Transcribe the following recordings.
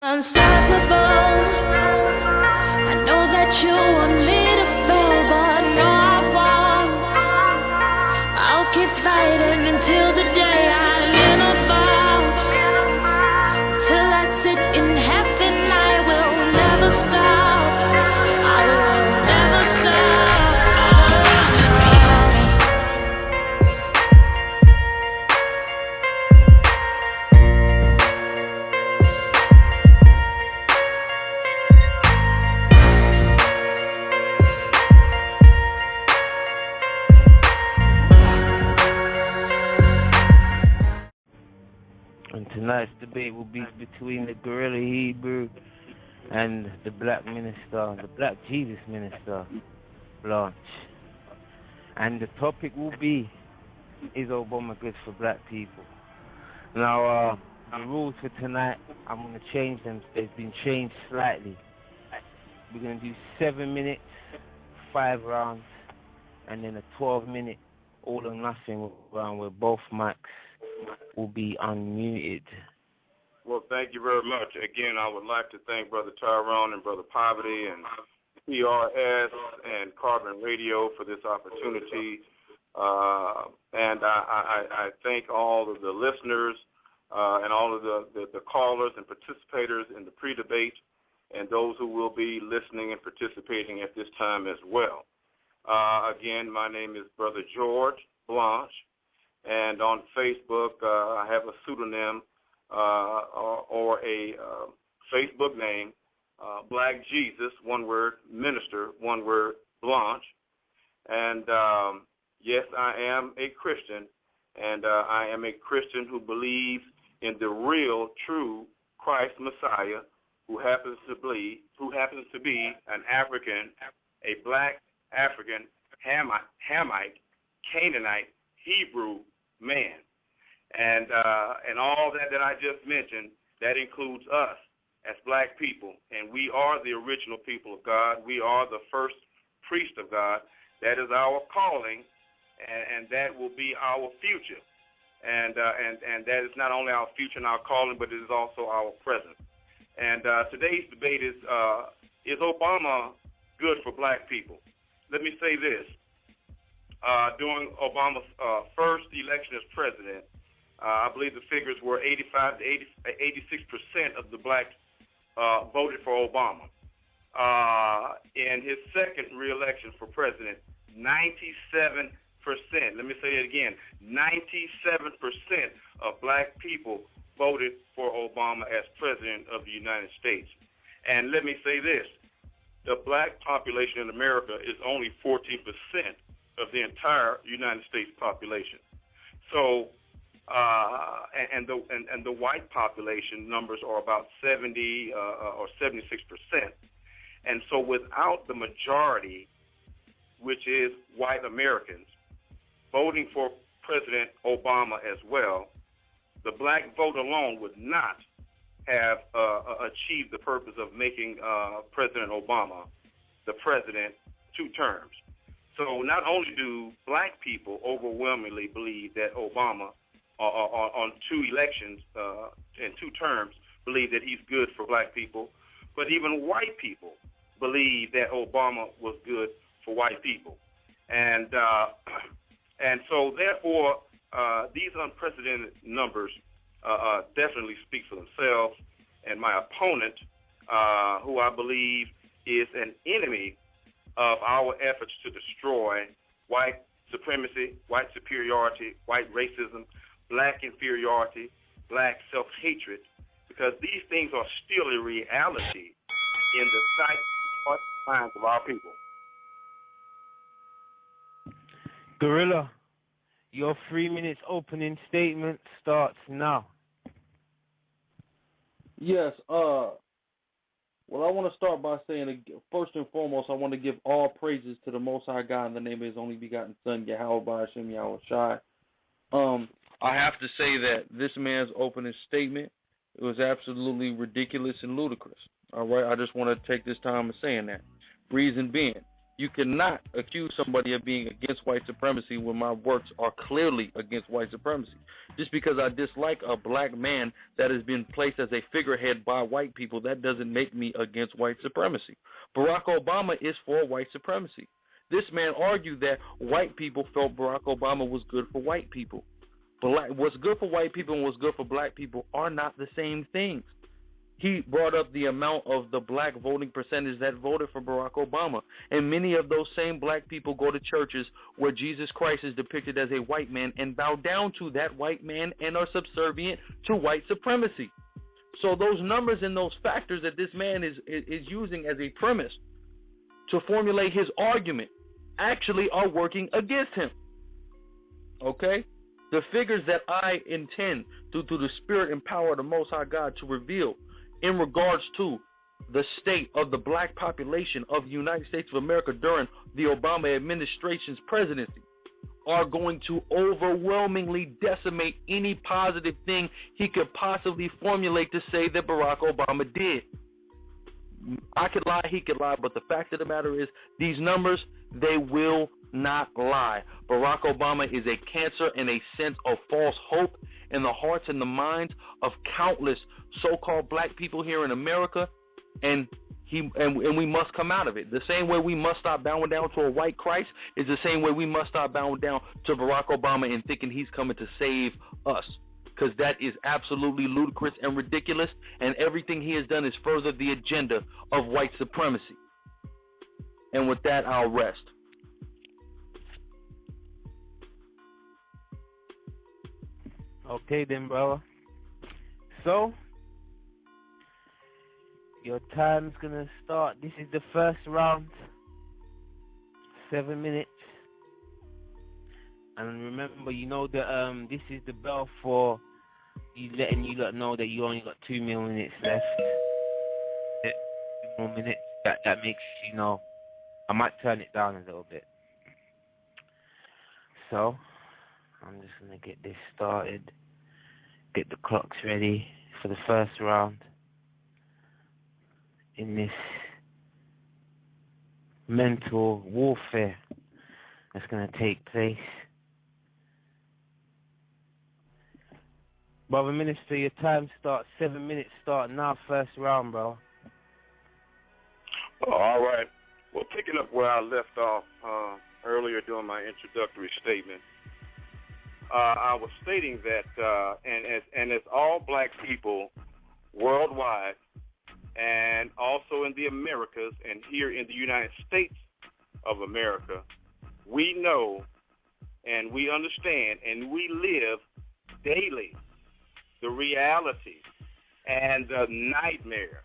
Unstoppable. I know that you want me to fail, but no, I won't. I'll keep fighting until the day I live about. Till I sit in heaven, I will never stop. I will never stop. And tonight's debate will be between the Guerrilla Hebrew and the Black Minister, the Black Jesus Minister, Blanche. And the topic will be, is Obama good for black people? Now, the rules for tonight, I'm going to change them. They've been changed slightly. We're going to do 7 minutes, 5 rounds, and then a 12-minute all or nothing round where both mics will be unmuted. Well, thank you very much. Again, I would like to thank Brother Tyrone and Brother Poverty and PRS and Carbon Radio for this opportunity. And I thank all of the listeners and all of the callers and participators in the pre-debate and those who will be listening and participating at this time as well. Again, my name is Brother George Blanche, and on Facebook I have a pseudonym or a Facebook name, Black Jesus, one word, Minister, one word, Blanche. And yes, I am a Christian, and I am a Christian who believes in the real, true Christ Messiah, who happens to be an African, a black African, Hamite, Canaanite, Hebrew man. And all that I just mentioned, that includes us as black people. And we are the original people of God. We are the first priest of God. That is our calling, and that will be our future. And that is not only our future and our calling, but it is also our present. And today's debate is Obama good for black people? Let me say this. During Obama's first election as president, I believe the figures were 85 to 86% of the blacks voted for Obama. In his second reelection for president, 97%, let me say it again, 97% of black people voted for Obama as president of the United States. And let me say this, the black population in America is only 14% of the entire United States population. So, and the white population numbers are about 70 or 76%. And so without the majority, which is white Americans, voting for President Obama as well, the black vote alone would not have achieved the purpose of making President Obama the president 2 terms. So not only do black people overwhelmingly believe that Obama, on 2 elections and 2 terms, believe that he's good for black people, but even white people believe that Obama was good for white people. And so therefore, these unprecedented numbers definitely speak for themselves. And my opponent, who I believe is an enemy of our efforts to destroy white supremacy, white superiority, white racism, black inferiority, black self-hatred, because these things are still a reality in the sight and minds of our people. Gorilla, your 3 minutes opening statement starts now. Yes, well, I want to start by saying, first and foremost, I want to give all praises to the Most High God in the name of His only begotten Son, Yahweh Ba'ashem Yahweh Shai. I have to say that this man's opening statement, it was absolutely ridiculous and ludicrous. All right, I just want to take this time of saying that. Reason being, You cannot accuse somebody of being against white supremacy when my works are clearly against white supremacy. Just because I dislike a black man that has been placed as a figurehead by white people, that doesn't make me against white supremacy. Barack Obama is for white supremacy. This man argued that white people felt Barack Obama was good for white people. What's good for white people and what's good for black people are not the same things. He brought up the amount of the black voting percentage that voted for Barack Obama. And many of those same black people go to churches where Jesus Christ is depicted as a white man and bow down to that white man and are subservient to white supremacy. So those numbers and those factors that this man is using as a premise to formulate his argument actually are working against him. Okay? The figures that I intend through the spirit and power of the Most High God to reveal in regards to the state of the black population of the United States of America during the Obama administration's presidency are going to overwhelmingly decimate any positive thing he could possibly formulate to say that Barack Obama did. I could lie, he could lie, but the fact of the matter is these numbers, they will not lie. Barack Obama is a cancer and a sense of false hope in the hearts and the minds of countless so-called black people here in America, and we must come out of it. The same way we must stop bowing down to a white Christ is the same way we must stop bowing down to Barack Obama and thinking he's coming to save us, because that is absolutely ludicrous and ridiculous, and everything he has done is further the agenda of white supremacy. And with that, I'll rest. Okay then, brother. So, your time's gonna start. This is the first round. 7 minutes. And remember, you know that this is the bell for you, letting you lot know that you only got 2 more minutes left. 2 more minutes. That makes you know. I might turn it down a little bit. So, I'm just gonna get this started. Get the clocks ready for the first round in this mental warfare that's going to take place. Brother Minister, your time starts 7 minutes start now, first round, bro. All right. Well, picking up where I left off earlier during my introductory statement, I was stating that, and as all black people worldwide, and also in the Americas and here in the United States of America, we know and we understand and we live daily the reality and the nightmare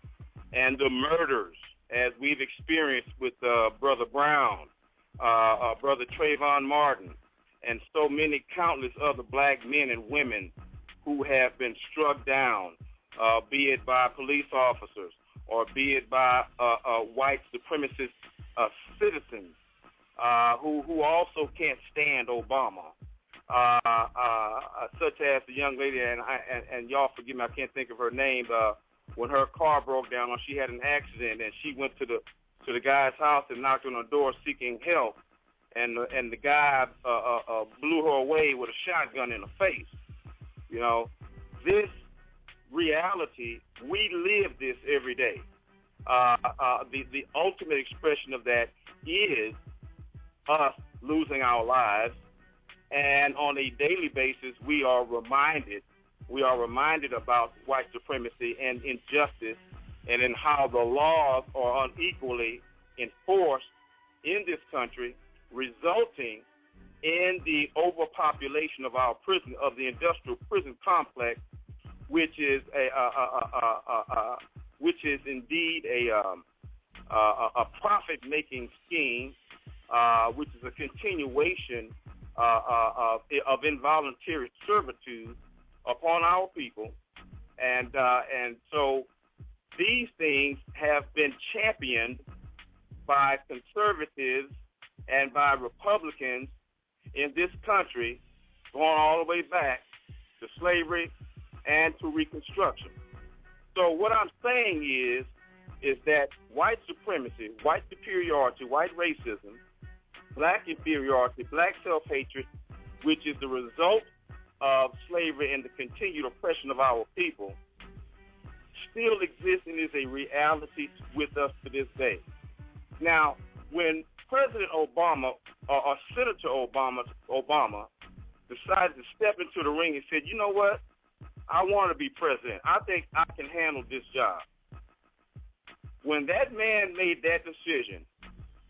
and the murders as we've experienced with Brother Brown, Brother Trayvon Martin, and so many countless other black men and women who have been struck down, be it by police officers or be it by white supremacist citizens who also can't stand Obama, such as the young lady, and y'all forgive me, I can't think of her name, when her car broke down or she had an accident and she went to the guy's house and knocked on the door seeking help. And the guy blew her away with a shotgun in the face. You know, this reality, we live this every day. The ultimate expression of that is us losing our lives, and on a daily basis, we are reminded about white supremacy and injustice, and in how the laws are unequally enforced in this country, resulting in the overpopulation of our prison, of the industrial prison complex, which is indeed a profit-making scheme, which is a continuation of involuntary servitude upon our people, and so these things have been championed by conservatives and by Republicans in this country, going all the way back to slavery and to Reconstruction. So what I'm saying is is that white supremacy, white superiority, white racism, black inferiority, black self-hatred, which is the result of slavery and the continued oppression of our people, still exists and is a reality with us to this day. Now, when President Obama or Senator Obama decided to step into the ring and said, you know what, I want to be president. I think I can handle this job. When that man made that decision,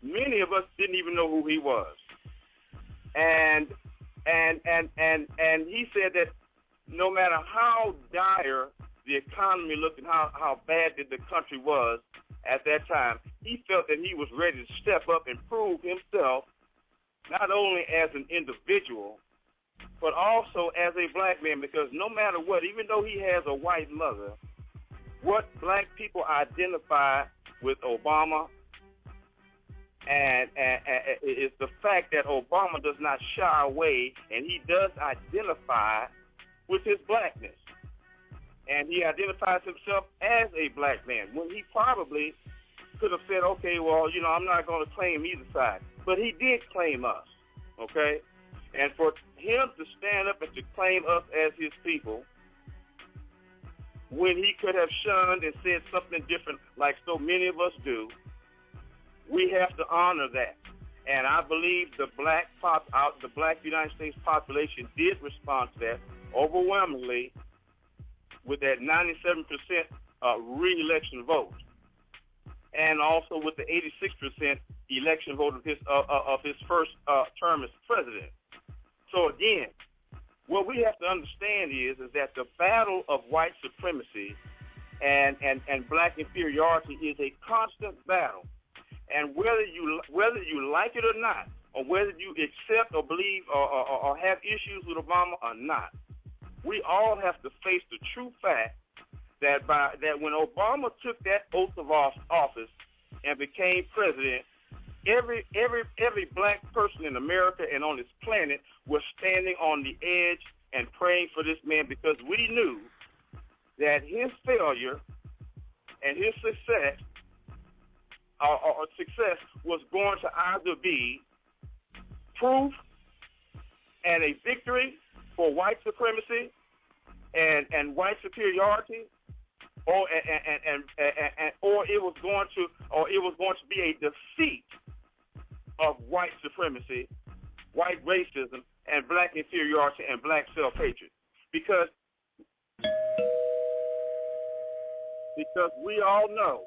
many of us didn't even know who he was. And he said that no matter how dire the economy looked and how bad the country was at that time, he felt that he was ready to step up and prove himself not only as an individual, but also as a black man, because no matter what, even though he has a white mother, what black people identify with Obama and is the fact that Obama does not shy away, and he does identify with his blackness. And he identifies himself as a black man, when he probably could have said, okay, well, you know, I'm not going to claim either side. But he did claim us, okay? And for him to stand up and to claim us as his people, when he could have shunned and said something different like so many of us do, we have to honor that. And I believe the black United States population did respond to that overwhelmingly with that 97% re-election vote, and also with the 86% election vote of his first term as president. So again, what we have to understand is that the battle of white supremacy and black inferiority is a constant battle. And whether you like it or not, or whether you accept or believe or have issues with Obama or not, we all have to face the true fact that when Obama took that oath of office and became president, every black person in America and on this planet was standing on the edge and praying for this man, because we knew that his failure and his success or success was going to either be proof and a victory for white supremacy and white superiority, or it was going to be a defeat of white supremacy, white racism, and black inferiority and black self-hatred, because we all know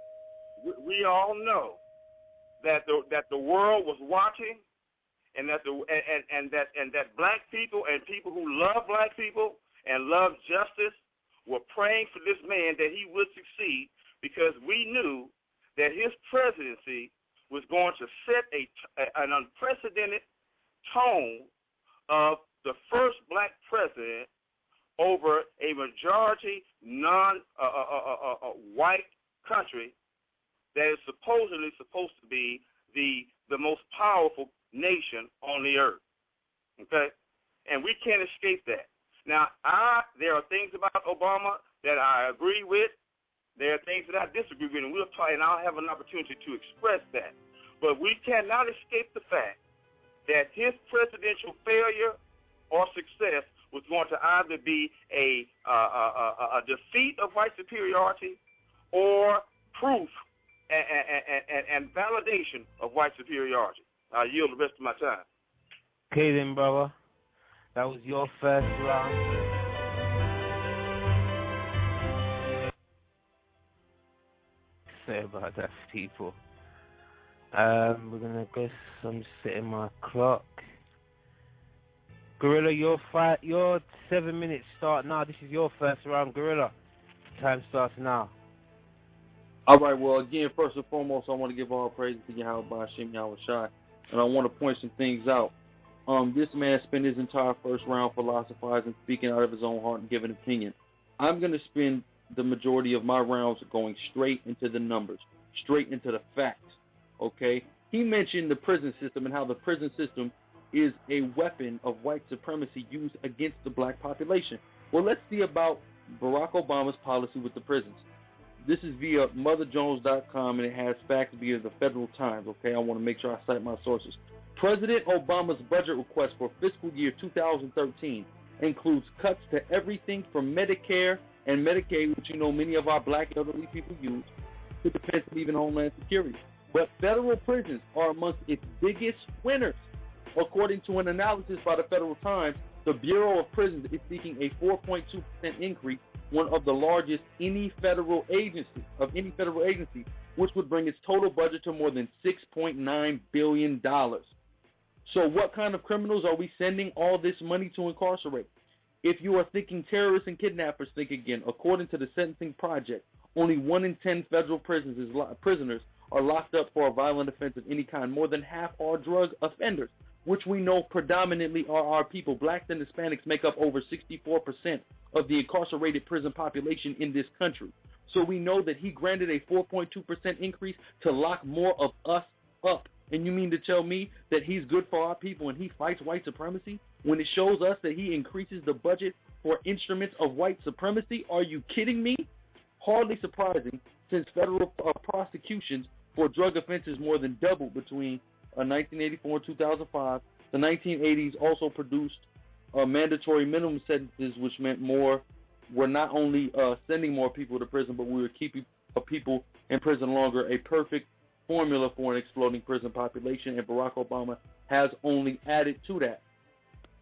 that the world was watching, and that black people and people who love black people and love justice were praying for this man that he would succeed, because we knew that his presidency was going to set an unprecedented tone of the first black president over a majority non-white country that is supposedly supposed to be the most powerful nation on the earth. Okay? And we can't escape that. Now, there are things about Obama that I agree with. There are things that I disagree with, and I'll have an opportunity to express that. But we cannot escape the fact that his presidential failure or success was going to either be a defeat of white superiority or proof and validation of white superiority. I yield the rest of my time. Okay then, brother. That was your first round. Say about that, people. We're gonna guess. I'm just setting my clock. Gorilla, your 7 minutes start now. This is your first round, Gorilla. Time starts now. All right, well, again, first and foremost, I want to give all praise to Yahweh Hashem Yahweh Shai, and I want to point some things out. This man spent his entire first round philosophizing, speaking out of his own heart, and giving an opinion. I'm going to spend the majority of my rounds going straight into the numbers, straight into the facts, okay? He mentioned the prison system and how the prison system is a weapon of white supremacy used against the black population. Well, let's see about Barack Obama's policy with the prisons. This is via MotherJones.com, and it has facts via the Federal Times. Okay, I want to make sure I cite my sources. President Obama's budget request for fiscal year 2013 includes cuts to everything from Medicare and Medicaid, which many of our black elderly people use, to defense and even Homeland Security. But federal prisons are amongst its biggest winners. According to an analysis by the Federal Times, the Bureau of Prisons is seeking a 4.2% increase, one of the largest of any federal agency, which would bring its total budget to more than $6.9 billion. So what kind of criminals are we sending all this money to incarcerate? If you are thinking terrorists and kidnappers, think again. According to the Sentencing Project, only 1 in 10 federal prisoners are locked up for a violent offense of any kind. More than half are drug offenders, which we know predominantly are our people. Blacks and Hispanics make up over 64% of the incarcerated prison population in this country. So we know that he granted a 4.2% increase to lock more of us up. And you mean to tell me that he's good for our people and he fights white supremacy when it shows us that he increases the budget for instruments of white supremacy? Are you kidding me? Hardly surprising, since federal prosecutions for drug offenses more than doubled between 1984 and 2005. The 1980s also produced mandatory minimum sentences, which meant we're not only sending more people to prison, but we were keeping people in prison longer, a perfect formula for an exploding prison population, and Barack Obama has only added to that.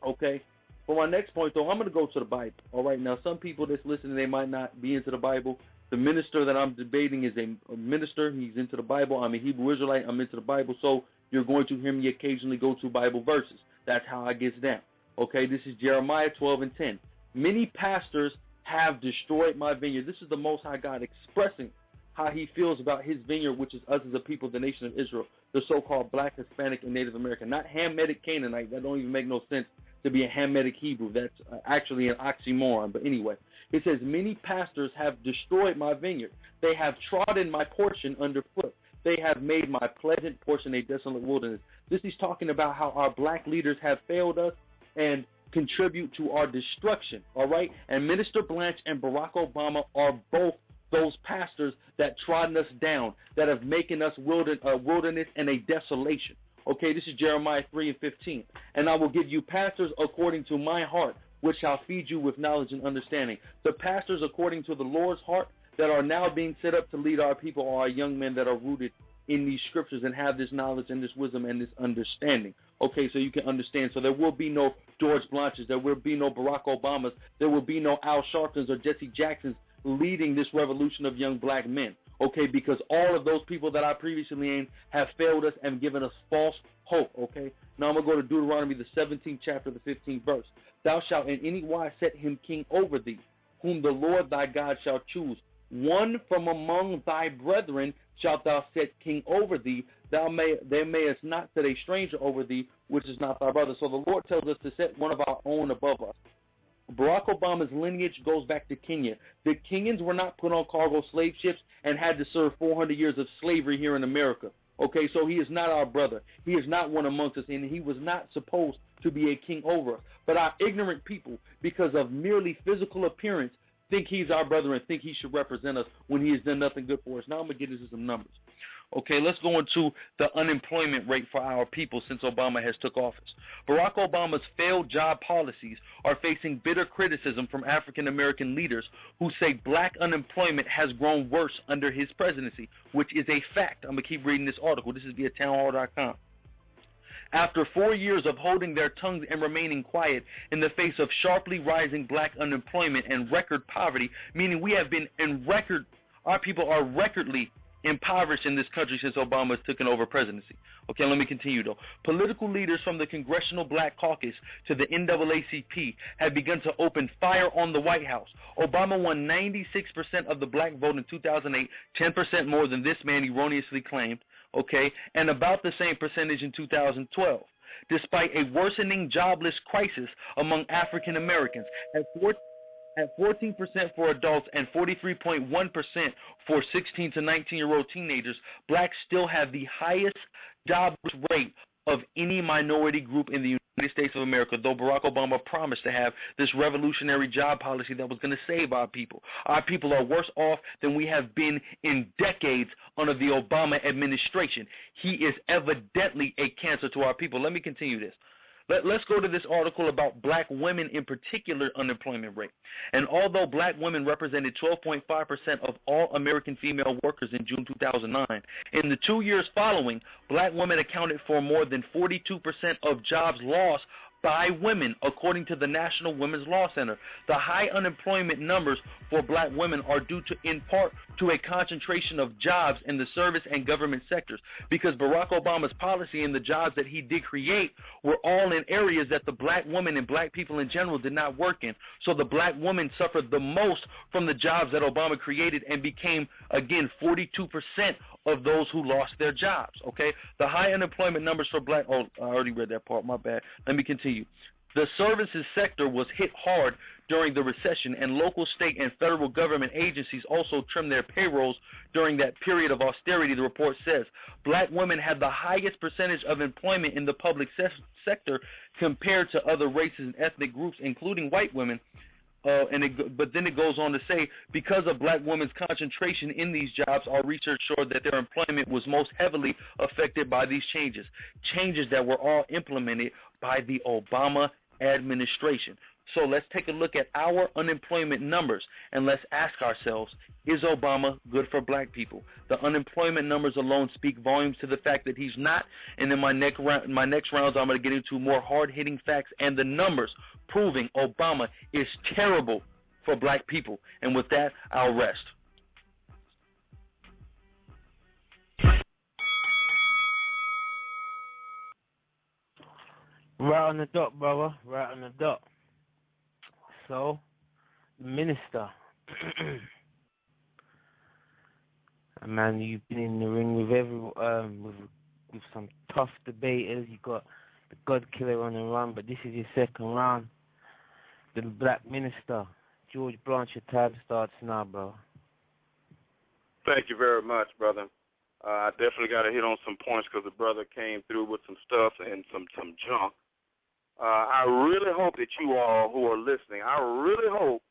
Okay? For my next point, though, I'm going to go to the Bible. All right? Now, some people that's listening, they might not be into the Bible. The minister that I'm debating is a minister. He's into the Bible. I'm a Hebrew Israelite. I'm into the Bible. So you're going to hear me occasionally go to Bible verses. That's how I get down. Okay? This is Jeremiah 12:10. Many pastors have destroyed my vineyard. This is the Most High God expressing how he feels about his vineyard, which is us as a people, the nation of Israel, the so-called black, Hispanic, and Native American. Not Hamitic Canaanite. That don't even make no sense to be a Hamitic Hebrew. That's actually an oxymoron. But anyway, it says, many pastors have destroyed my vineyard. They have trodden my portion underfoot. They have made my pleasant portion a desolate wilderness. This is talking about how our black leaders have failed us and contribute to our destruction, all right? And Minister Blanche and Barack Obama are both those pastors that trodden us down, that have making us wilderness and a desolation. Okay, this is Jeremiah 3:15. And I will give you pastors according to my heart, which shall feed you with knowledge and understanding. The pastors according to the Lord's heart that are now being set up to lead our people are our young men that are rooted in these scriptures and have this knowledge and this wisdom and this understanding. Okay, so you can understand. So there will be no George Blanches, there will be no Barack Obamas, there will be no Al Sharptons or Jesse Jacksons leading this revolution of young black men. Okay, because all of those people that I previously named have failed us and given us false hope. Okay, now I'm going to go to Deuteronomy, the 17th chapter, the 15th verse. Thou shalt in any wise set him king over thee, whom the Lord thy God shall choose. One from among thy brethren shalt thou set king over thee. Thou mayest not set a stranger over thee, which is not thy brother. So the Lord tells us to set one of our own above us. Barack Obama's lineage goes back to Kenya. The Kenyans were not put on cargo slave ships and had to serve 400 years of slavery here in America. Okay, so he is not our brother. He is not one amongst us, and he was not supposed to be a king over us. But our ignorant people, because of merely physical appearance, think he's our brother and think he should represent us when he has done nothing good for us. Now I'm going to get into some numbers. Okay, let's go into the unemployment rate for our people since Obama has took office. Barack Obama's failed job policies are facing bitter criticism from African-American leaders who say black unemployment has grown worse under his presidency, which is a fact. I'm going to keep reading this article. This is via townhall.com. After 4 years of holding their tongues and remaining quiet in the face of sharply rising black unemployment and record poverty, meaning we have been our people are recordly impoverished in this country since Obama has taken over presidency. Okay, let me continue though. Political leaders from the Congressional Black Caucus to the NAACP have begun to open fire on the White House. Obama won 96% of the black vote in 2008, 10% more than this man erroneously claimed, okay, and about the same percentage in 2012. Despite a worsening jobless crisis among African Americans, at 14% for adults and 43.1% for 16 to 19-year-old teenagers, blacks still have the highest jobless rate of any minority group in the United United States of America, though Barack Obama promised to have this revolutionary job policy that was going to save our people. Our people are worse off than we have been in decades under the Obama administration. He is evidently a cancer to our people. Let me continue this. Let's go to this article about black women in particular unemployment rate. And although black women represented 12.5% of all American female workers in June 2009, in the 2 years following, black women accounted for more than 42% of jobs lost by women, according to the National Women's Law Center. The high unemployment numbers for black women are due to, in part, to a concentration of jobs in the service and government sectors, because Barack Obama's policy and the jobs that he did create were all in areas that the black woman and black people in general did not work in. So the black woman suffered the most from the jobs that Obama created and became, again, 42% of those who lost their jobs, okay? The high unemployment numbers for black, I already read that part, my bad. Let me continue. The services sector was hit hard during the recession, and local, state, and federal government agencies also trimmed their payrolls during that period of austerity, the report says. Black women had the highest percentage of employment in the public sector compared to other races and ethnic groups, including white women. But then it goes on to say, because of black women's concentration in these jobs, our research showed that their employment was most heavily affected by these changes that were all implemented by the Obama administration. So let's take a look at our unemployment numbers, and let's ask ourselves, is Obama good for black people? The unemployment numbers alone speak volumes to the fact that he's not, and in my next rounds I'm going to get into more hard-hitting facts and the numbers proving Obama is terrible for black people. And with that, I'll rest. Right on the dot, brother. Right on the dot. So, the minister. Man, you've been in the ring with with some tough debaters. You got the God Killer on the run, but this is your second round. The black minister, George Blanchard, time starts now, bro. Thank you very much, brother. I definitely got to hit on some points because the brother came through with some stuff and some junk. I really hope that you all who are listening, I really hope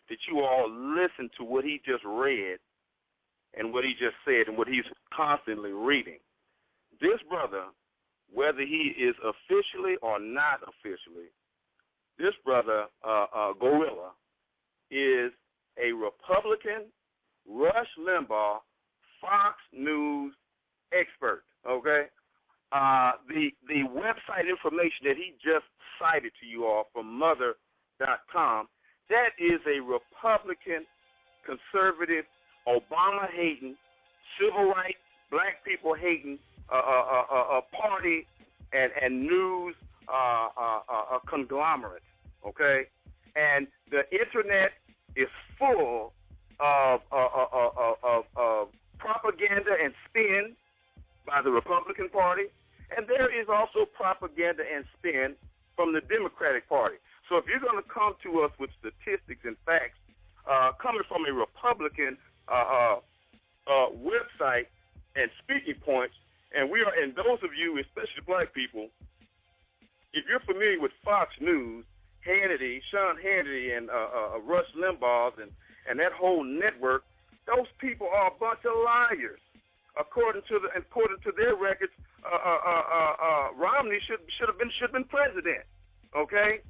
that you all listen to what he just read and what he just said and what he's constantly reading. This brother, whether he is officially or not officially, this brother, Gorilla, is a Republican, Rush Limbaugh, Fox News expert, okay? The website information that he just cited to you all from mother.com, that is a Republican, conservative, Obama-hating, civil rights, black people-hating party and news conglomerate, okay? And the Internet is full of propaganda and spin by the Republican Party, and there is also propaganda and spin from the Democratic Party. So if you're going to come to us with statistics and facts coming from a Republican website and speaking points, and those of you, especially black people, if you're familiar with Fox News, Sean Hannity, and Rush Limbaugh, and that whole network, those people are a bunch of liars. According to their records, Romney should have been president. Okay,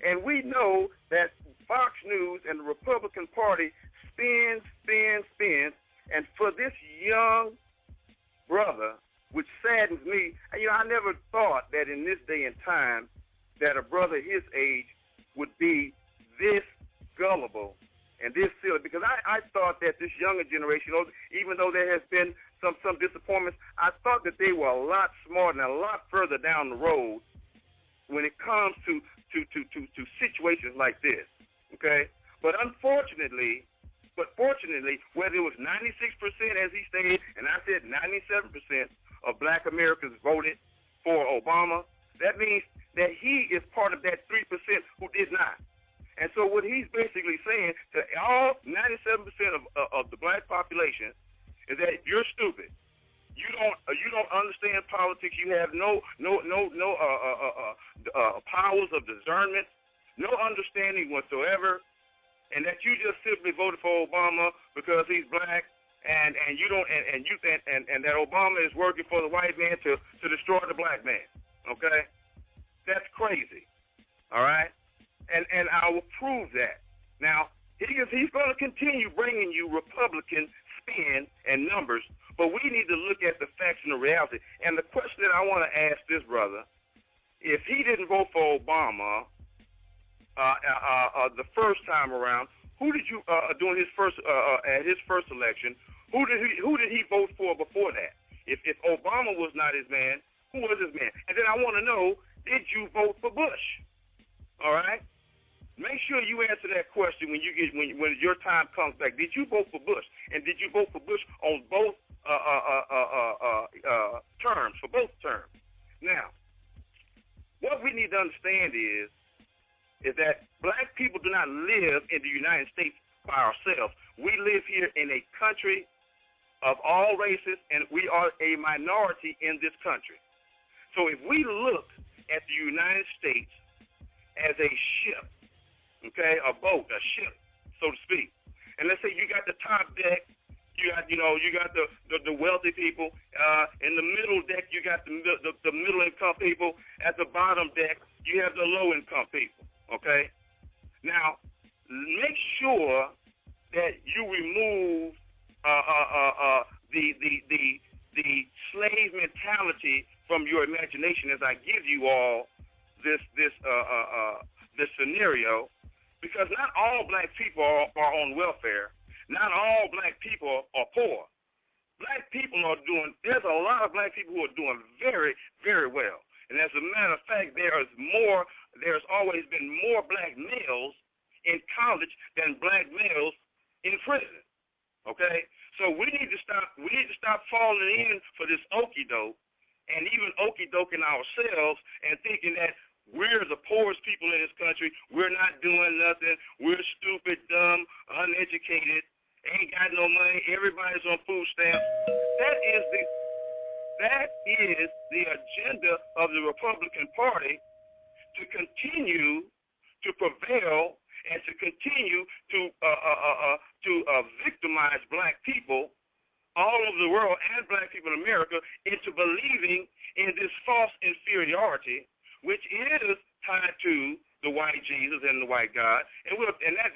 and we know that Fox News and the Republican Party spins, and for this young brother, which saddens me, I never thought that in this day and time that a brother his age would be this gullible and this silly, because I thought that this younger generation, even though there has been some disappointments, I thought that they were a lot smarter and a lot further down the road when it comes to situations like this, okay? But fortunately, whether it was 96%, as he stated, and I said 97% of black Americans voted for Obama, that means that he is part of that 3% who did not. And so what he's basically saying to all 97% of the black population is that you're stupid. You don't understand politics. You have no powers of discernment, no understanding whatsoever, and that you just simply voted for Obama because he's black, and you don't and that Obama is working for the white man to destroy the black man. Okay, that's crazy. All right, and I will prove that. Now he's going to continue bringing you Republican spin and numbers, but we need to look at the facts and the reality. And the question that I want to ask this brother, if he didn't vote for Obama the first time around, who did you during his first at his first election? Who did he vote for before that? If Obama was not his man, who was his man? And then I want to know, did you vote for Bush? All right. Make sure you answer that question when your time comes back. Did you vote for Bush? And did you vote for Bush on both terms, for both terms? Now, what we need to understand is that black people do not live in the United States by ourselves. We live here in a country of all races, and we are a minority in this country. So if we look at the United States as a ship, okay, a boat, a ship, so to speak. And let's say you got the top deck, you got the wealthy people. In the middle deck, you got the middle income people. At the bottom deck, you have the low income people. Okay. Now, make sure that you remove the slave mentality from your imagination as I give you all this scenario. Because not all black people are on welfare. Not all black people are poor. Black people there's a lot of black people who are doing very, very well. And as a matter of fact, there's always been more black males in college than black males in prison. Okay? So we need to stop falling in for this okie doke and even okie doking ourselves and thinking that we're the poorest people in this country. We're not doing nothing. We're stupid, dumb, uneducated, ain't got no money. Everybody's on food stamps. That is the agenda of the Republican Party, to continue to prevail and to continue to victimize black people all over the world and black people in America into believing in this false inferiority, which is tied to the white Jesus and the white God, and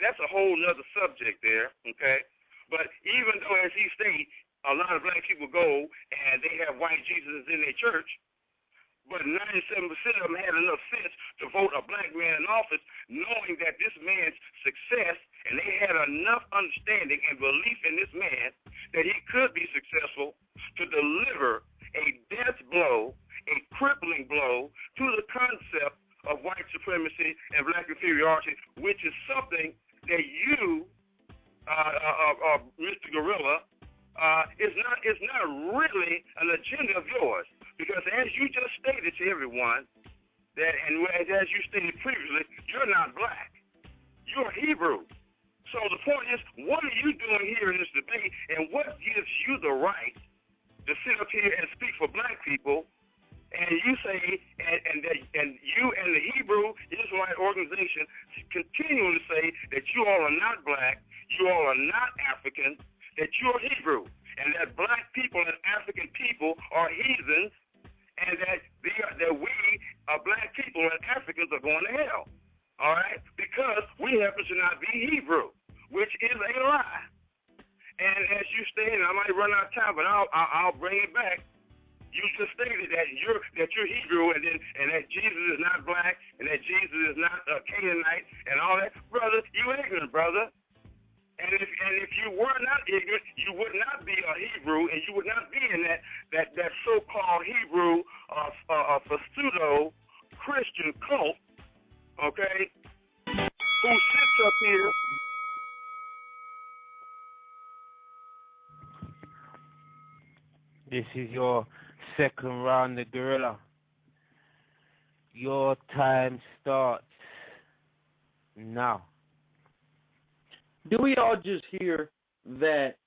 that's a whole other subject there, okay? But even though, as he stated, a lot of black people go and they have white Jesus in their church, but 97% of them had enough sense to vote a black man in office, knowing that this man's success, and they had enough understanding and belief in this man that he could be successful to deliver a death blow, a crippling blow to the concept of white supremacy and black inferiority, which is something that you, Mr. Gorilla, is not really an agenda of yours, because as you just stated to everyone, that and as you stated previously, you're not black, you're Hebrew. So the point is, what are you doing here in this debate, and what gives you the right to sit up here and speak for black people? And you say, and you and the Hebrew Israelite organization continually say that you all are not black, you all are not African, that you're Hebrew, and that black people and African people are heathens, and that we black people and Africans are going to hell. All right, because we happen to not be Hebrew, which is a lie. And as you stated, I might run out of time, but I'll bring it back. You just stated that you're Hebrew, and that Jesus is not black, and that Jesus is not a Canaanite, and all that, brother. You ignorant, brother. And if you were not ignorant, you would not be a Hebrew, and you would not be in that so-called Hebrew pseudo Christian cult, okay, who sits up here. This is your second round, the gorilla. Your time starts now. Do we all just hear that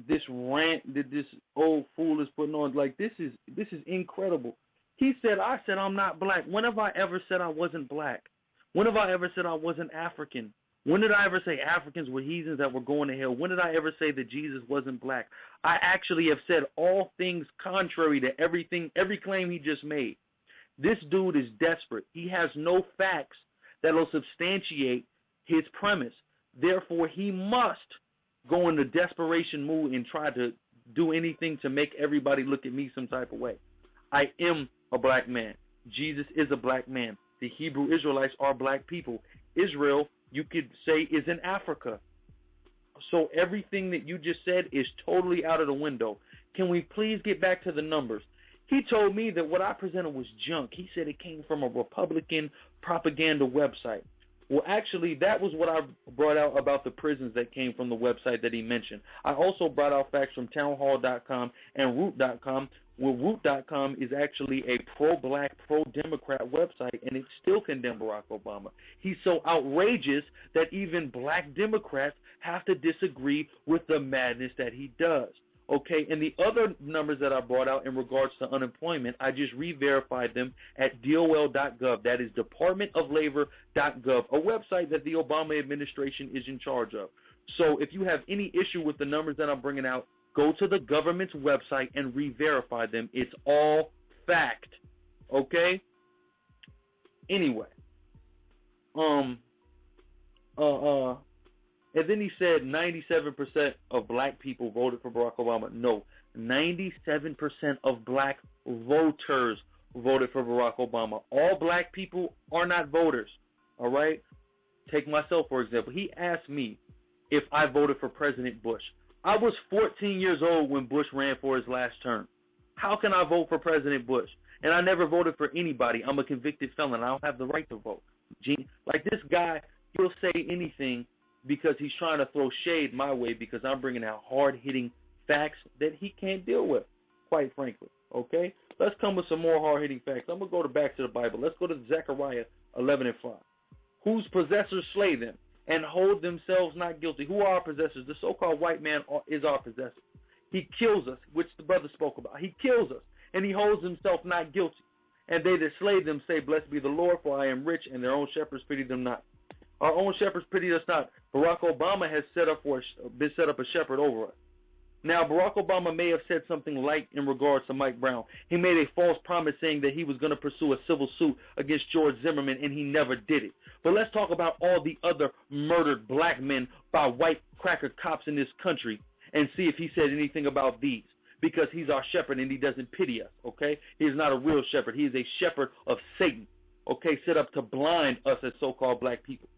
this rant that this old fool is putting on? like, this is incredible. He said, I said I'm not black. When have I ever said I wasn't black? When have I ever said I wasn't African? When did I ever say Africans were heathens that were going to hell? When did I ever say that Jesus wasn't black? I actually have said all things contrary to everything, every claim he just made. This dude is desperate. He has no facts that will substantiate his premise. Therefore, he must go into desperation mood and try to do anything to make everybody look at me some type of way. I am a black man. Jesus is a black man. The Hebrew Israelites are black people. Israel, you could say, is in Africa. So everything that you just said is totally out of the window. Can we please get back to the numbers? He told me that what I presented was junk. He said it came from a Republican propaganda website. Well, actually, that was what I brought out about the prisons that came from the website that he mentioned. I also brought out facts from townhall.com and root.com. Well, root.com is actually a pro-black, pro-Democrat website, and it still condemned Barack Obama. He's so outrageous that even black Democrats have to disagree with the madness that he does. Okay, and the other numbers that I brought out in regards to unemployment, I just re-verified them at DOL.gov. That is DepartmentOfLabor.gov, a website that the Obama administration is in charge of. So if you have any issue with the numbers that I'm bringing out, go to the government's website and re-verify them. It's all fact. Okay? Anyway. And then he said 97% of black people voted for Barack Obama. No, 97% of black voters voted for Barack Obama. All black people are not voters, all right? Take myself, for example. He asked me if I voted for President Bush. I was 14 years old when Bush ran for his last term. How can I vote for President Bush? And I never voted for anybody. I'm a convicted felon. I don't have the right to vote. Like this guy, he'll say anything because he's trying to throw shade my way because I'm bringing out hard-hitting facts that he can't deal with, quite frankly, okay? Let's come with some more hard-hitting facts. I'm going to go back to the Bible. Let's go to Zechariah 11:5. Whose possessors slay them and hold themselves not guilty. Who are our possessors? The so-called white man is our possessor. He kills us, which the brother spoke about. He kills us, and he holds himself not guilty. And they that slay them say, Blessed be the Lord, for I am rich, and their own shepherds pity them not. Our own shepherds pity us not. Barack Obama has been set up a shepherd over us. Now, Barack Obama may have said something light in regards to Mike Brown. He made a false promise saying that he was going to pursue a civil suit against George Zimmerman, and he never did it. But let's talk about all the other murdered black men by white cracker cops in this country and see if he said anything about these. Because he's our shepherd and he doesn't pity us, okay? He is not a real shepherd. He is a shepherd of Satan, okay, set up to blind us as so-called black people.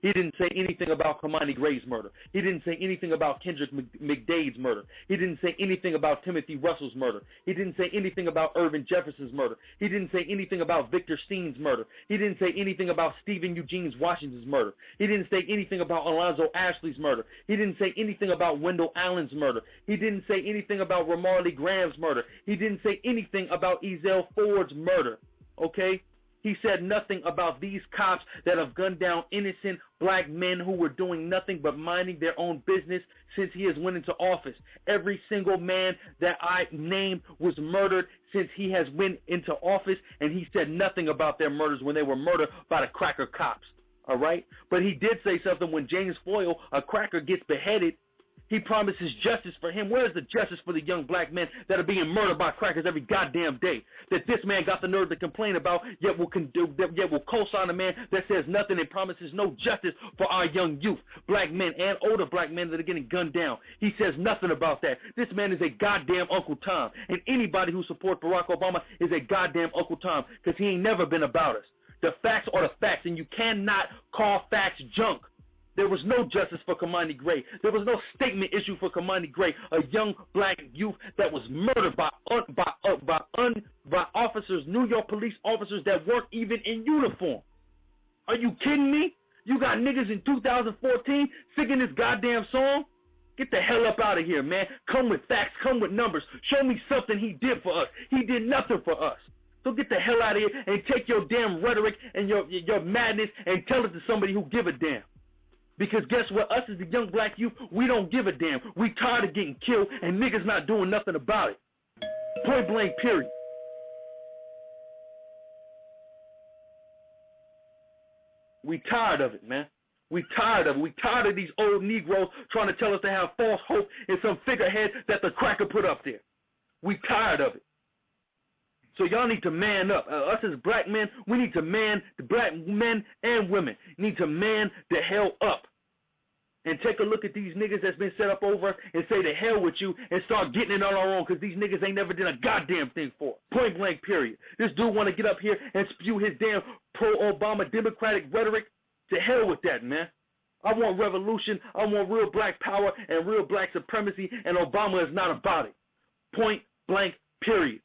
He didn't say anything about Kamani Gray's murder. He didn't say anything about Kendrick McDade's murder. He didn't say anything about Timothy Russell's murder. He didn't say anything about Irvin Jefferson's murder. He didn't say anything about Victor Steen's murder. He didn't say anything about Stephen Eugene Washington's murder. He didn't say anything about Alonzo Ashley's murder. He didn't say anything about Wendell Allen's murder. He didn't say anything about Ramarley Graham's murder. He didn't say anything about Ezell Ford's murder, okay? He said nothing about these cops that have gunned down innocent black men who were doing nothing but minding their own business since he has went into office. Every single man that I named was murdered since he has went into office, and he said nothing about their murders when they were murdered by the cracker cops, all right? But he did say something when James Foyle, a cracker, gets beheaded. He promises justice for him. Where is the justice for the young black men that are being murdered by crackers every goddamn day? That this man got the nerve to complain about, yet will co-sign a man that says nothing and promises no justice for our young youth, black men and older black men that are getting gunned down. He says nothing about that. This man is a goddamn Uncle Tom, and anybody who supports Barack Obama is a goddamn Uncle Tom because he ain't never been about us. The facts are the facts, and you cannot call facts junk. There was no justice for Kamani Gray. There was no statement issued for Kamani Gray, a young black youth that was murdered by officers, New York police officers that weren't even in uniform. Are you kidding me? You got niggas in 2014 singing this goddamn song? Get the hell up out of here, man. Come with facts. Come with numbers. Show me something he did for us. He did nothing for us. So get the hell out of here and take your damn rhetoric and your madness and tell it to somebody who give a damn. Because guess what? Us as the young black youth, we don't give a damn. We tired of getting killed and niggas not doing nothing about it. Point blank, period. We tired of it, man. We tired of it. We tired of these old Negroes trying to tell us to have false hope in some figurehead that the cracker put up there. We tired of it. So y'all need to man up. Us as black men, we need to man, the black men and women need to man the hell up. And take a look at these niggas that's been set up over us and say the hell with you and start getting it on our own because these niggas ain't never done a goddamn thing for us. Point blank, period. This dude want to get up here and spew his damn pro-Obama Democratic rhetoric. To hell with that, man. I want revolution. I want real black power and real black supremacy, and Obama is not about it. Point blank, period.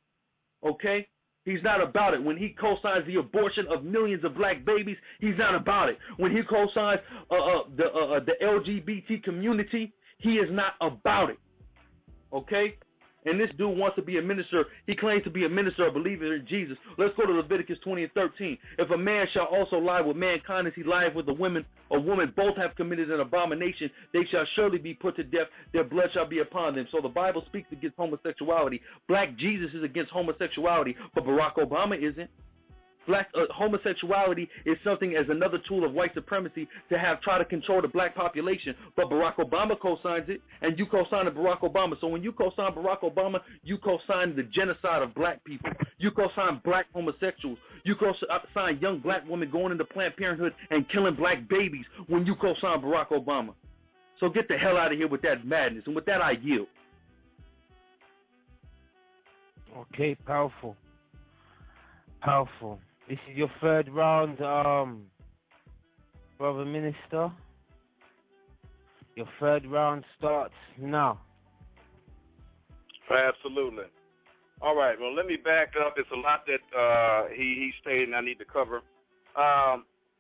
Okay? He's not about it. When he co-signs the abortion of millions of black babies, he's not about it. When he co-signs the LGBT community, he is not about it. Okay? And this dude wants to be a minister. He claims to be a minister, a believer in Jesus. Let's go to Leviticus 20 and 13. If a man shall also lie with mankind as he lieth with a woman, both have committed an abomination, they shall surely be put to death. Their blood shall be upon them. So the Bible speaks against homosexuality. Black Jesus is against homosexuality, but Barack Obama isn't. Black homosexuality is something as another tool of white supremacy to try to control the black population. But Barack Obama co-signs it, and you co-sign Barack Obama. So when you co-sign Barack Obama, you co-sign the genocide of black people. You co-sign black homosexuals. You co-sign young black women going into Planned Parenthood and killing black babies when you co-sign Barack Obama. So get the hell out of here with that madness. And with that, I yield. Okay, powerful. Powerful. This is your third round, brother minister. Your third round starts now. Absolutely. All right. Well, let me back up. It's a lot that he stated and I need to cover.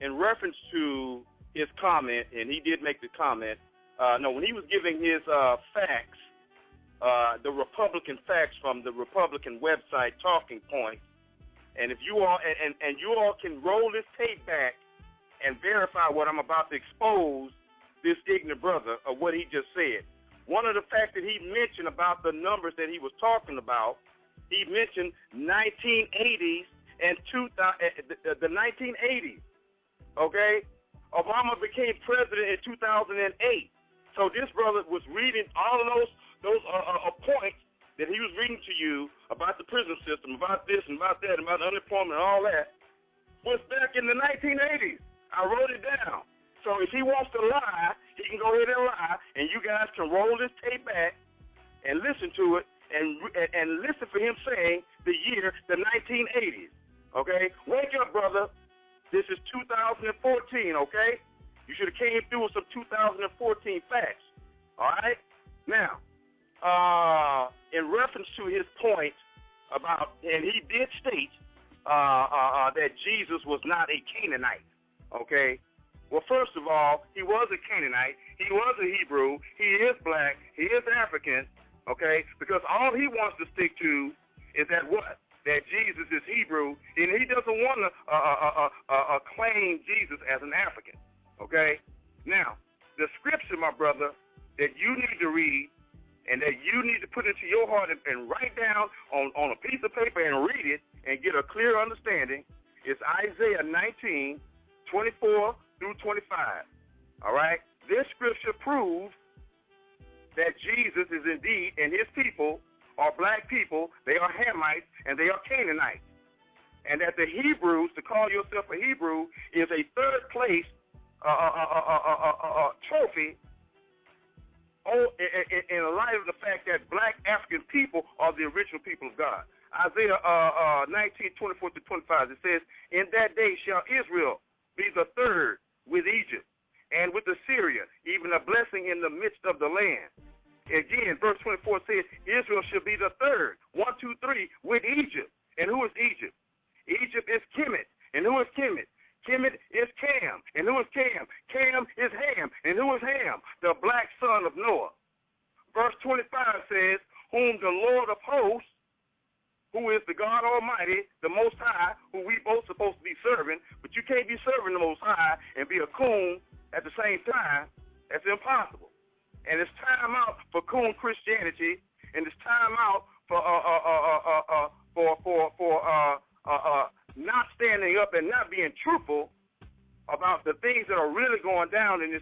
In reference to his comment, and he did make the comment, when he was giving his facts, the Republican facts from the Republican website Talking Points, and if you all and you all can roll this tape back and verify what I'm about to expose this ignorant brother of what he just said. One of the facts that he mentioned about the numbers that he was talking about, he mentioned 1980s and the 1980s. Okay, Obama became president in 2008. So this brother was reading all of those points that he was reading to you about the prison system, about this and about that, about unemployment and all that, was back in the 1980s. I wrote it down. So if he wants to lie, he can go ahead and lie, and you guys can roll this tape back and listen to it and listen for him saying the year, the 1980s. Okay? Wake up, brother. This is 2014, okay? You should have came through with some 2014 facts. All right? Now, in reference to his point about, and he did state that Jesus was not a Canaanite, okay? Well, first of all, he was a Canaanite. He was a Hebrew. He is black. He is African, okay? Because all he wants to stick to is that what? That Jesus is Hebrew, and he doesn't want to claim Jesus as an African, okay? Now, the scripture, my brother, that you need to read and that you need to put into your heart and write down on a piece of paper and read it and get a clear understanding is Isaiah 19, 24 through 25. All right? This scripture proves that Jesus is indeed, and his people are black people, they are Hamites, and they are Canaanites. And that the Hebrews, to call yourself a Hebrew, is a third place trophy in light of the fact that black African people are the original people of God. Isaiah 19, 24 to 25, it says, in that day shall Israel be the third with Egypt and with Assyria, even a blessing in the midst of the land. Again, verse 24 says, Israel shall be the third, 1, 2, 3, with Egypt. And who is Egypt? Egypt is Kemet. And who is Kemet? Kemet is Cam. And who is Cam? Cam is Ham. And who is Ham? The black son of Noah. Verse 25 says, whom the Lord of hosts, who is the God Almighty, the Most High, who we both supposed to be serving, but you can't be serving the Most High and be a coon at the same time. That's impossible. And it's time out for coon Christianity, and it's time out for up and not being truthful about the things that are really going down in this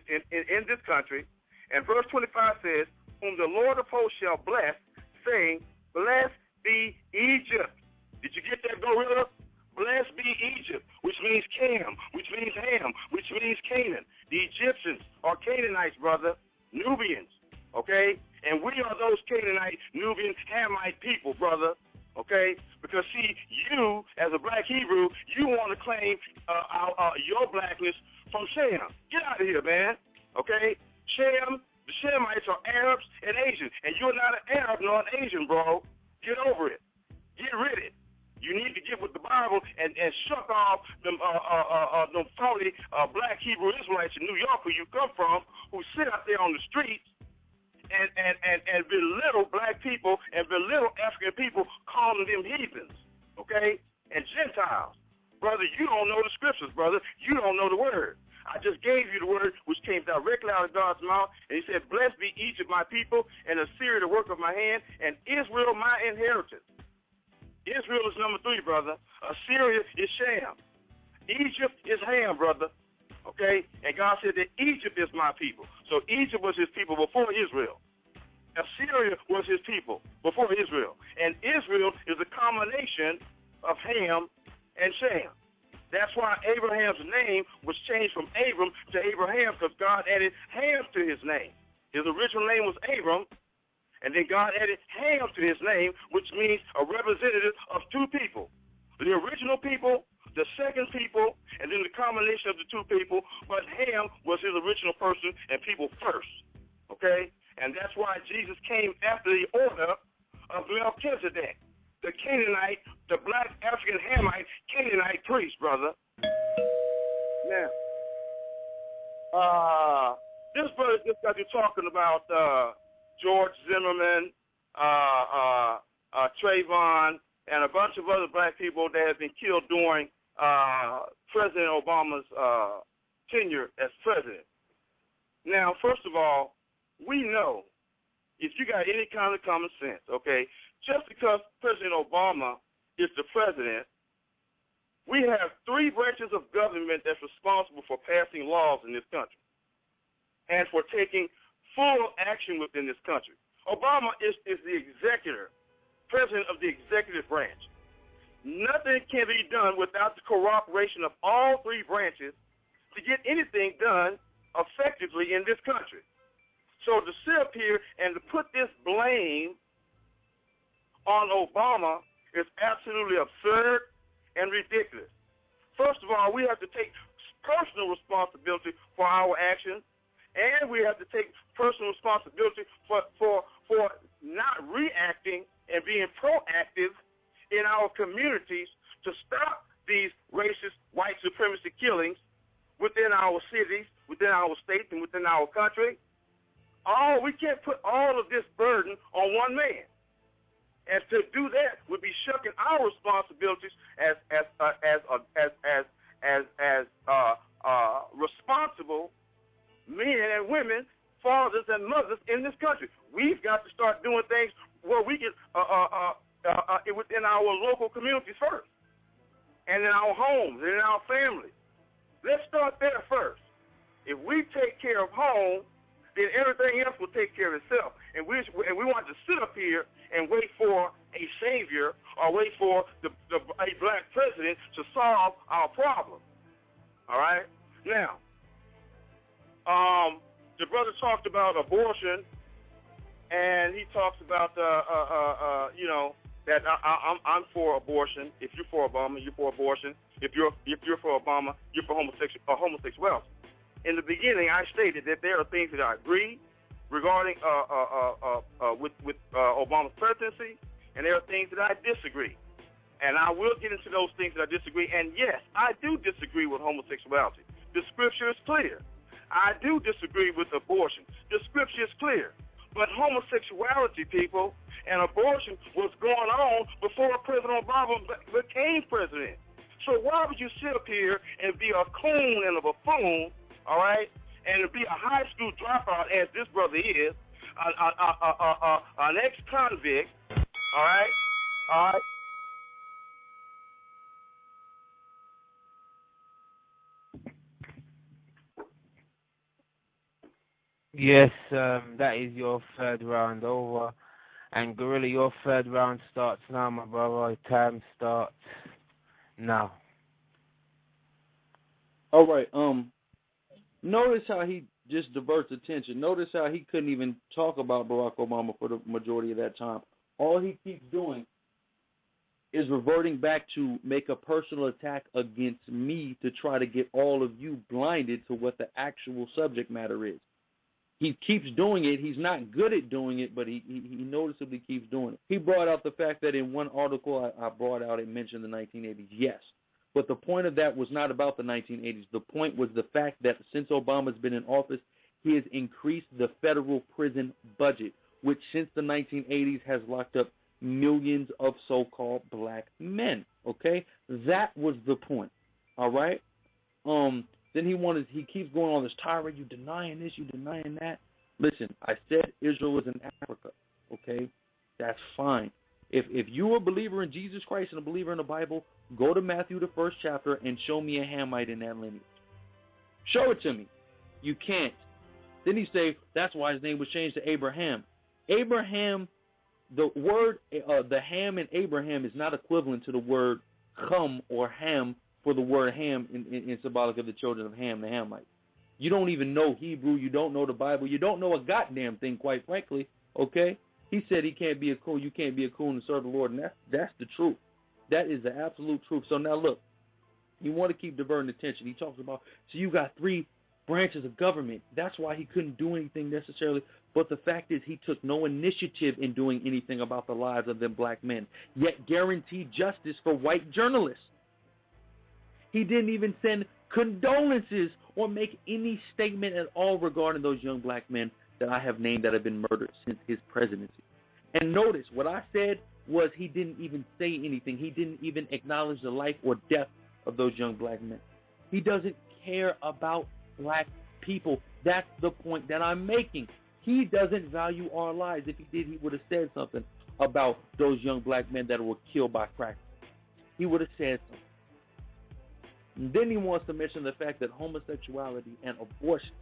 country. And verse 25 says, whom the Lord of hosts shall bless, saying, blessed be Egypt. Did you get that, Gorilla? Blessed be Egypt, which means Cam, which means Ham, which means Canaan. The Egyptians are Canaanites, brother, Nubians, okay? And we are those Canaanite, Nubian, Hamite people, brother, okay? Because, see, you, as a black Hebrew, you want to claim your blackness from Shem. Get out of here, man, okay? Shem, the Shemites are Arabs and Asians, and you're not an Arab nor an Asian, bro. Get over it. Get rid of it. You need to get with the Bible and shuck off them phony black Hebrew Israelites in New York where you come from, who sit out there on the streets and belittle black people and belittle African people, calling them heathens, okay, and Gentiles. Brother, you don't know the scriptures, brother. You don't know the word. I just gave you the word which came directly out of God's mouth, and he said, blessed be Egypt, my people, and Assyria, the work of my hand, and Israel, my inheritance. Israel is number 3, brother. Assyria is Shem. Egypt is Ham, brother. Okay? And God said that Egypt is my people. So Egypt was his people before Israel. Assyria was his people before Israel. And Israel is a combination of Ham and Shem. That's why Abraham's name was changed from Abram to Abraham, because God added Ham to his name. His original name was Abram, and then God added Ham to his name, which means a representative of 2 people. The original people, the second people, and then the combination of the 2 people, but Ham was his original person and people first, okay? And that's why Jesus came after the order of Melchizedek, the Canaanite, the black African Hamite Canaanite priest, brother. Now, this brother just got you talking about George Zimmerman, Trayvon, and a bunch of other black people that have been killed during President Obama's tenure as president. Now, first of all, we know, if you got any kind of common sense, okay, just because President Obama is the president, we have 3 branches of government that's responsible for passing laws in this country and for taking full action within this country. Obama is the executor, president of the executive branch. Nothing can be done without the cooperation of all 3 branches to get anything done effectively in this country. So to sit up here and to put this blame on Obama is absolutely absurd and ridiculous. First of all, we have to take personal responsibility for our actions, and we have to take personal responsibility for not reacting and being proactive in our communities to stop these racist white supremacy killings within our cities, within our states, and within our country. We can't put all of this burden on one man. And to do that would be shucking our responsibilities as responsible men and women, fathers and mothers in this country. We've got to start doing things where we can within our local communities first, and in our homes and in our families. Let's start there first. If we take care of home, then everything else will take care of itself. And we want to sit up here and wait for a savior or wait for a black president to solve our problem. All right? Now, the brother talked about abortion, and he talks about, that I'm for abortion. If you're for Obama, you're for abortion. If you're for Obama, you're for homosexuality. In the beginning, I stated that there are things that I agree regarding with Obama's presidency, and there are things that I disagree. And I will get into those things that I disagree. And yes, I do disagree with homosexuality. The scripture is clear. I do disagree with abortion. The scripture is clear. But homosexuality, people, and abortion was going on before President Obama became president. So why would you sit up here and be a coon and a buffoon, all right, and to be a high school dropout, as this brother is, an ex-convict, all right, Yes, that is your third round over. And Gorilla, your third round starts now, my brother. Time starts now. All right. Notice how he just diverts attention. Notice how he couldn't even talk about Barack Obama for the majority of that time. All he keeps doing is reverting back to make a personal attack against me to try to get all of you blinded to what the actual subject matter is. He keeps doing it. He's not good at doing it, but he noticeably keeps doing it. He brought out the fact that in one article I brought out, it mentioned the 1980s. Yes. But the point of that was not about the 1980s. The point was the fact that since Obama's been in office, he has increased the federal prison budget, which since the 1980s has locked up millions of so-called black men. Okay? That was the point. All right? Then he keeps going on this tirade, you denying this, you denying that. Listen, I said Israel is in Africa. Okay? That's fine. If you're a believer in Jesus Christ and a believer in the Bible, go to Matthew, the 1st chapter, and show me a Hamite in that lineage. Show it to me. You can't. Then he say, that's why his name was changed to Abraham. Abraham, the word, the Ham in Abraham is not equivalent to the word Chum or Ham for the word Ham in symbolic of the children of Ham, the Hamites. You don't even know Hebrew. You don't know the Bible. You don't know a goddamn thing, quite frankly, okay? He said he can't be a coon. You can't be a coon and serve the Lord, and that's the truth. That is the absolute truth. So now look, you want to keep diverting attention. He talks about, so you got 3 branches of government. That's why he couldn't do anything necessarily. But the fact is he took no initiative in doing anything about the lives of them black men, yet guaranteed justice for white journalists. He didn't even send condolences or make any statement at all regarding those young black men that I have named that have been murdered since his presidency. And notice, what I said was he didn't even say anything. He didn't even acknowledge the life or death of those young black men. He doesn't care about black people. That's the point that I'm making. He doesn't value our lives. If he did, he would have said something about those young black men that were killed by crackers. He would have said something. And then he wants to mention the fact that homosexuality and abortion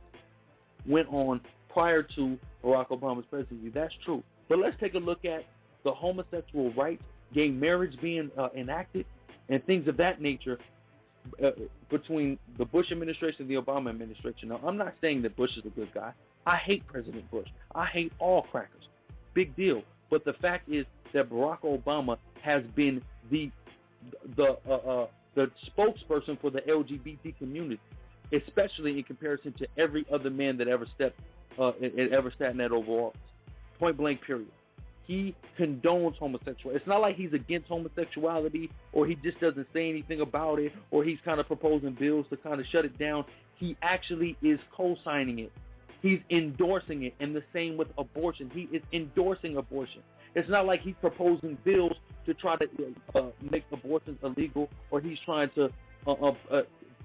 went on prior to Barack Obama's presidency. That's true. But let's take a look at the homosexual rights, gay marriage being enacted, and things of that nature between the Bush administration and the Obama administration. Now, I'm not saying that Bush is a good guy. I hate President Bush. I hate all crackers. Big deal. But the fact is that Barack Obama has been the spokesperson for the LGBT community, especially in comparison to every other man that ever sat in that Oval Office. Point blank, period. He condones homosexuality. It's not like he's against homosexuality or he just doesn't say anything about it or he's kind of proposing bills to kind of shut it down. He actually is co-signing it. He's endorsing it. And the same with abortion. He is endorsing abortion. It's not like he's proposing bills to try to make abortions illegal or he's trying to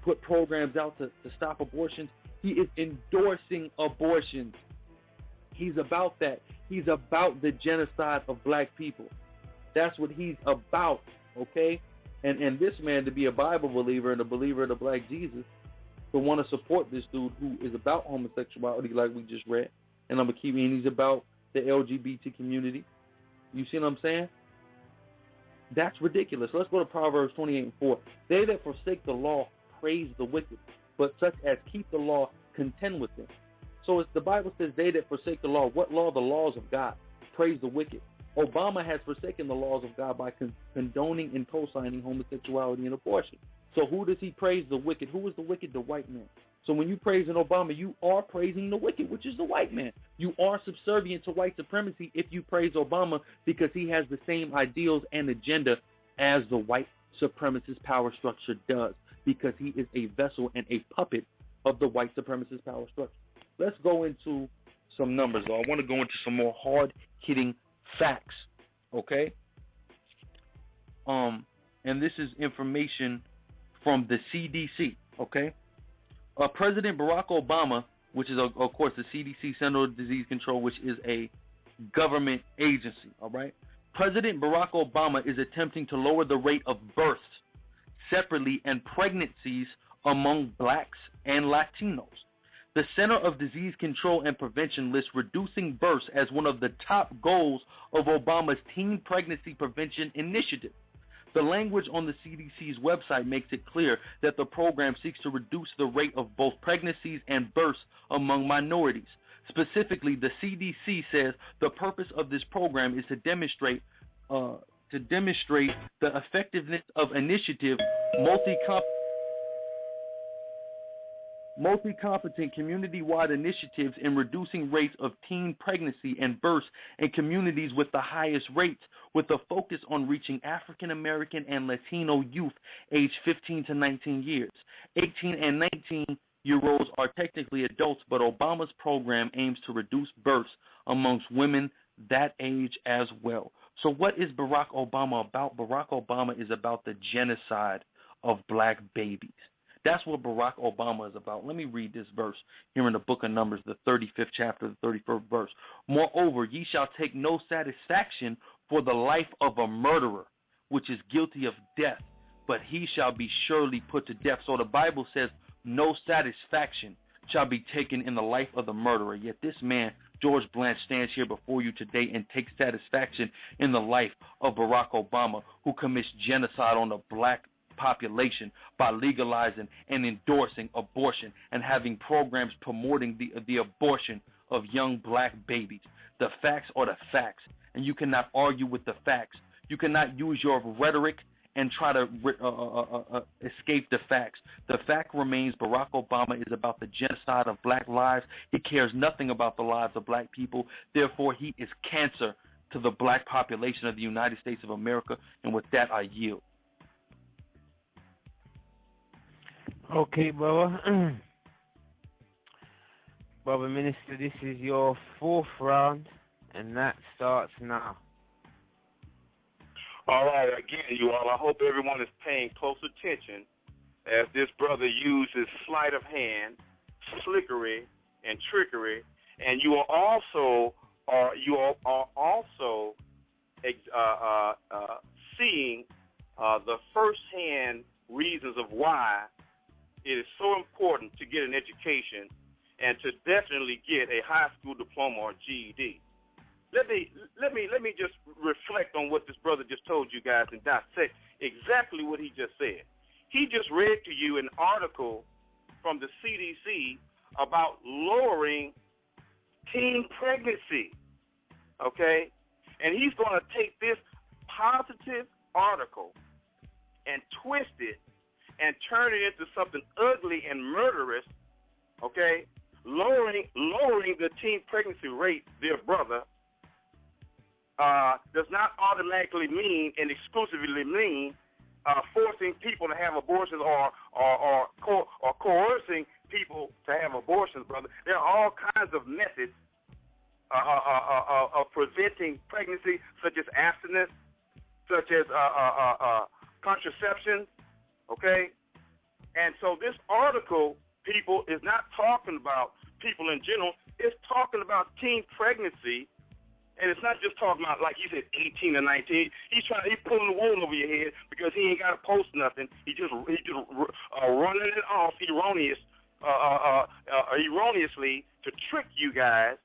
put programs out to stop abortions. He is endorsing abortions. He's about that. He's about the genocide of black people. That's what he's about, okay? And this man, to be a Bible believer and a believer of the black Jesus, to want to support this dude who is about homosexuality like we just read, and I'm going to keep reading, he's about the LGBT community. You see what I'm saying? That's ridiculous. Let's go to Proverbs 28:4. They that forsake the law praise the wicked, but such as keep the law contend with them. So as the Bible says, they that forsake the law. What law? The laws of God. Praise the wicked. Obama has forsaken the laws of God by condoning and co-signing homosexuality and abortion. So who does he praise? The wicked. Who is the wicked? The white man. So when you praise an Obama, you are praising the wicked, which is the white man. You are subservient to white supremacy if you praise Obama because he has the same ideals and agenda as the white supremacist power structure does, because he is a vessel and a puppet of the white supremacist power structure. Let's go into some numbers, though. I want to go into some more hard-hitting facts, okay? And this is information from the CDC, okay? President Barack Obama, which is, of course, the CDC, Central Disease Control, which is a government agency, all right? President Barack Obama is attempting to lower the rate of births separately and pregnancies among blacks and Latinos. The Center of Disease Control and Prevention lists reducing births as one of the top goals of Obama's teen pregnancy prevention initiative. The language on the CDC's website makes it clear that the program seeks to reduce the rate of both pregnancies and births among minorities. Specifically, the CDC says the purpose of this program is to demonstrate the effectiveness of initiative, multi-competent community-wide initiatives in reducing rates of teen pregnancy and births in communities with the highest rates, with a focus on reaching African American and Latino youth aged 15 to 19 years. 18 and 19-year-olds are technically adults, but Obama's program aims to reduce births amongst women that age as well. So what is Barack Obama about? Barack Obama is about the genocide of black babies. That's what Barack Obama is about. Let me read this verse here in the book of Numbers, the 35th chapter, the 31st verse. Moreover, ye shall take no satisfaction for the life of a murderer, which is guilty of death, but he shall be surely put to death. So the Bible says no satisfaction shall be taken in the life of the murderer. Yet this man, George Blanche, stands here before you today and takes satisfaction in the life of Barack Obama, who commits genocide on the black population by legalizing and endorsing abortion and having programs promoting the abortion of young black babies. The facts are the facts, and you cannot argue with the facts. You cannot use your rhetoric and try to escape the facts. The fact remains Barack Obama is about the genocide of black lives. He cares nothing about the lives of black people. Therefore, he is cancer to the black population of the United States of America. And with that, I yield. Okay, brother. Brother Minister, this is your fourth round, and that starts now. All right, again, you all, I hope everyone is paying close attention as this brother uses sleight of hand, slickery, and trickery, and you are also seeing the first-hand reasons of why it is so important to get an education and to definitely get a high school diploma or GED. Let me just reflect on what this brother just told you guys and dissect exactly what he just said. He just read to you an article from the CDC about lowering teen pregnancy, okay? And he's going to take this positive article and twist it and turn it into something ugly and murderous, okay? Lowering the teen pregnancy rate, dear brother, does not automatically mean and exclusively mean forcing people to have abortions or coercing people to have abortions, brother. There are all kinds of methods of preventing pregnancy, such as abstinence, such as contraception. Okay? And so this article, people, is not talking about people in general. It's talking about teen pregnancy, and it's not just talking about, like he said, 18 or 19. He's pulling the wool over your head because he ain't got to post nothing. He just running it off erroneously to trick you guys.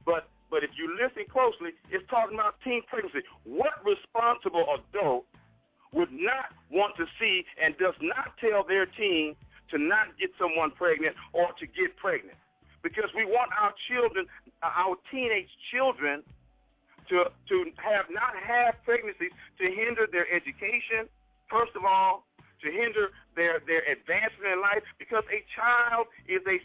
But if you listen closely, it's talking about teen pregnancy. What responsible adult would not want to see and does not tell their teen to not get someone pregnant or to get pregnant? Because we want our children, our teenage children, to not have pregnancies to hinder their education, first of all, to hinder their advancement in life, because a child is a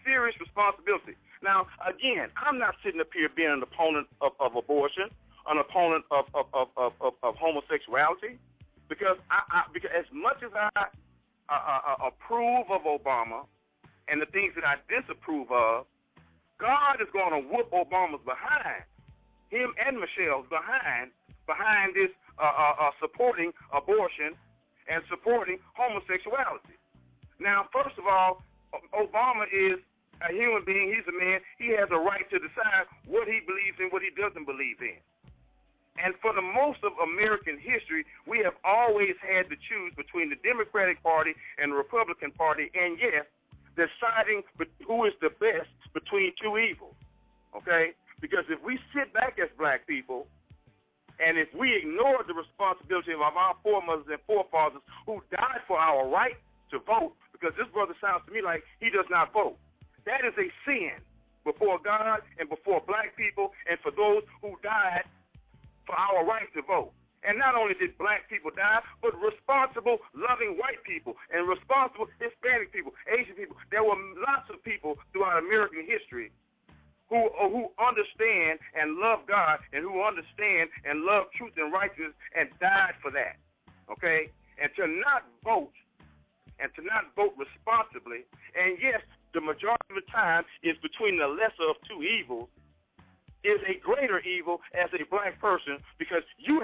serious responsibility. Now, again, I'm not sitting up here being an opponent of abortion, an opponent of homosexuality. Because as much as I approve of Obama and the things that I disapprove of, God is going to whoop Obama's behind, him and Michelle's behind this supporting abortion and supporting homosexuality. Now, first of all, Obama is a human being. He's a man. He has a right to decide what he believes in, what he doesn't believe in. And for the most of American history, we have always had to choose between the Democratic Party and the Republican Party. And yes, deciding who is the best between two evils, okay? Because if we sit back as black people and if we ignore the responsibility of our foremothers and forefathers who died for our right to vote, because this brother sounds to me like he does not vote, that is a sin before God and before black people and for those who died for our right to vote. And not only did black people die, but responsible, loving white people and responsible Hispanic people, Asian people. There were lots of people throughout American history who understand and love God and who understand and love truth and righteousness and died for that, okay? And to not vote responsibly, and yes, the majority of the time is between the lesser of two evils, is a greater evil as a black person because we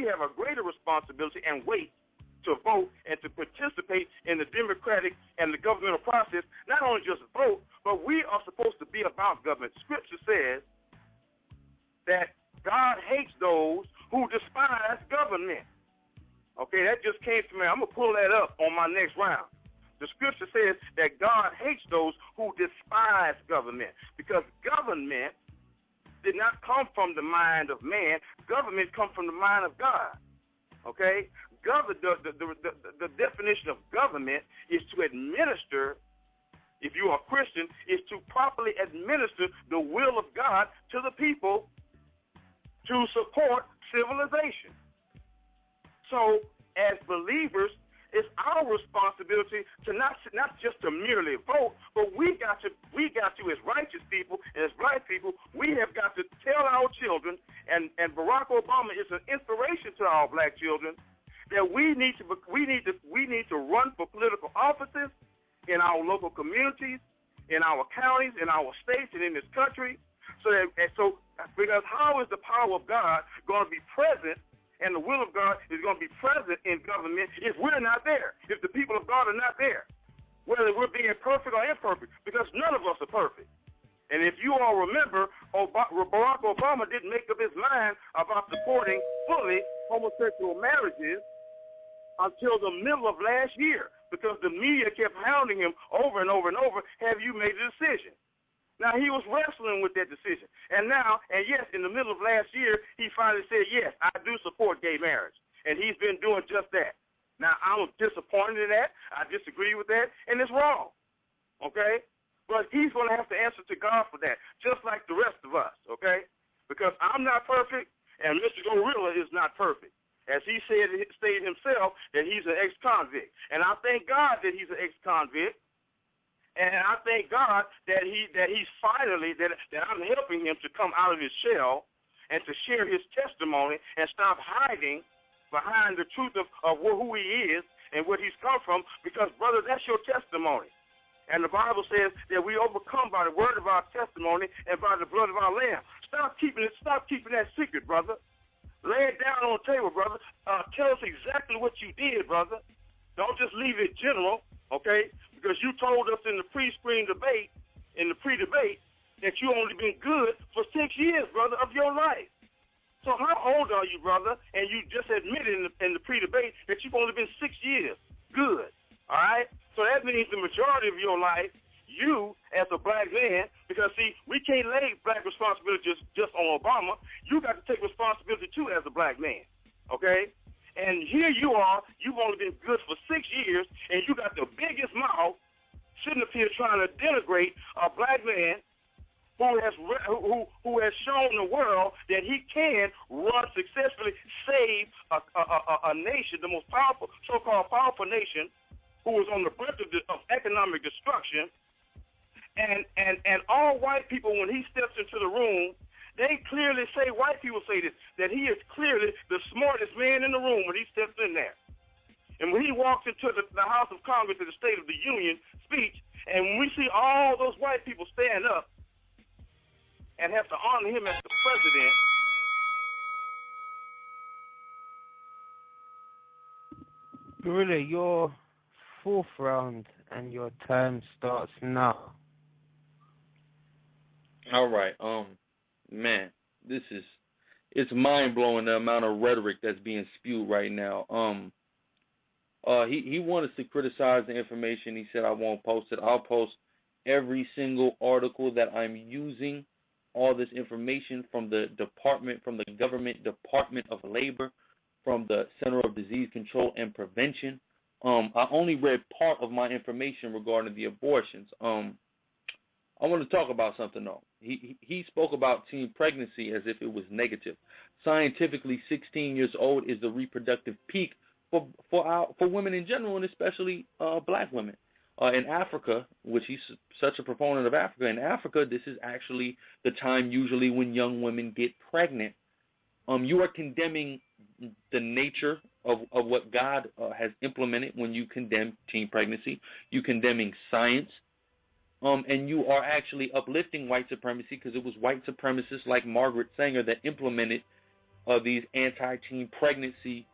have a greater responsibility and weight to vote and to participate in the democratic and the governmental process. Not only just vote, but we are supposed to be about government. Scripture says that God hates those who despise government. Okay, that just came to me. I'm going to pull that up on my next round. The scripture says that God hates those who despise government because government did not come from the mind of man. Government comes from the mind of God. Okay? The definition of government is to administer, if you are a Christian, is to properly administer the will of God to the people to support civilization. So, as believers, it's our responsibility to not just to merely vote, but we got to as righteous people and as black people, we have got to tell our children, and Barack Obama is an inspiration to our black children, that we need to run for political offices in our local communities, in our counties, in our states, and in this country. Because how is the power of God going to be present? And the will of God is going to be present in government if we're not there, if the people of God are not there, whether we're being perfect or imperfect, because none of us are perfect. And if you all remember, Barack Obama didn't make up his mind about supporting fully homosexual marriages until the middle of last year, because the media kept hounding him over and over and over, have you made a decision? Now, he was wrestling with that decision. And yes, in the middle of last year, he finally said, yes, I do support gay marriage. And he's been doing just that. Now, I'm disappointed in that. I disagree with that. And it's wrong. Okay? But he's going to have to answer to God for that, just like the rest of us. Okay? Because I'm not perfect, and Mr. Gorilla is not perfect. As he stated himself, that he's an ex-convict. And I thank God that he's an ex-convict. And I thank God that he's finally that I'm helping him to come out of his shell and to share his testimony and stop hiding behind the truth of who he is and what he's come from. Because, brother, that's your testimony. And the Bible says that we overcome by the word of our testimony and by the blood of our Lamb. Stop keeping that secret, brother. Lay it down on the table, brother. Tell us exactly what you did, brother. Don't just leave it general, okay? Because you told us in the pre-debate, that you only been good for 6 years, brother, of your life. So how old are you, brother? And you just admitted in the pre-debate that you've only been 6 years good, all right? So that means the majority of your life, you as a black man, because, see, we can't lay black responsibility just on Obama. You got to take responsibility, too, as a black man, okay? And here you are, you've only been good for 6 years, and you got the biggest mouth sitting up here trying to denigrate a black man who has shown the world that he can run successfully, save a nation, the most powerful, so-called powerful nation, who was on the brink of economic destruction. And all white people, when he steps into the room, they clearly say, white people say this, that he is clearly the smartest man in the room when he steps in there. And when he walks into the House of Congress at the State of the Union speech, and when we see all those white people stand up and have to honor him as the president, Gorilla, your fourth round and your time starts now. All right. Man, it's mind blowing the amount of rhetoric that's being spewed right now. He wanted to criticize the information. He said I won't post it. I'll post every single article that I'm using, all this information from the government Department of Labor, from the Center of Disease Control and Prevention. I only read part of my information regarding the abortions. I want to talk about something though. He spoke about teen pregnancy as if it was negative. Scientifically, 16 years old is the reproductive peak for women in general, and especially black women. In Africa, which he's such a proponent of Africa, in Africa, this is actually the time usually when young women get pregnant. You are condemning the nature of what God has implemented when you condemn teen pregnancy. You're condemning science. And you are actually uplifting white supremacy, because it was white supremacists like Margaret Sanger that implemented these anti-teen pregnancy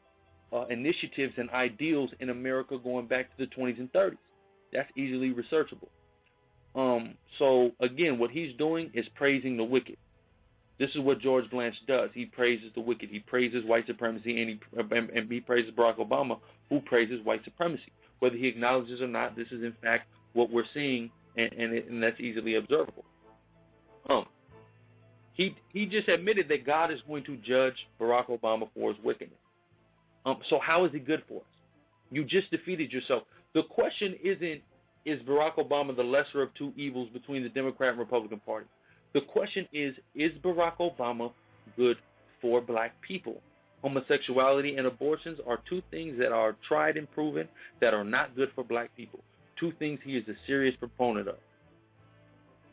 initiatives and ideals in America going back to the 20s and 30s. That's easily researchable. So, again, what he's doing is praising the wicked. This is what George Blanche does. He praises the wicked. He praises white supremacy, and he praises Barack Obama, who praises white supremacy. Whether he acknowledges or not, this is, in fact, what we're seeing, and that's easily observable. He just admitted that God is going to judge Barack Obama for his wickedness. So how is it good for us? You just defeated yourself. The question isn't, is Barack Obama the lesser of two evils between the Democrat and Republican Party? The question is Barack Obama good for black people? Homosexuality and abortions are two things that are tried and proven that are not good for black people. Two things he is a serious proponent of.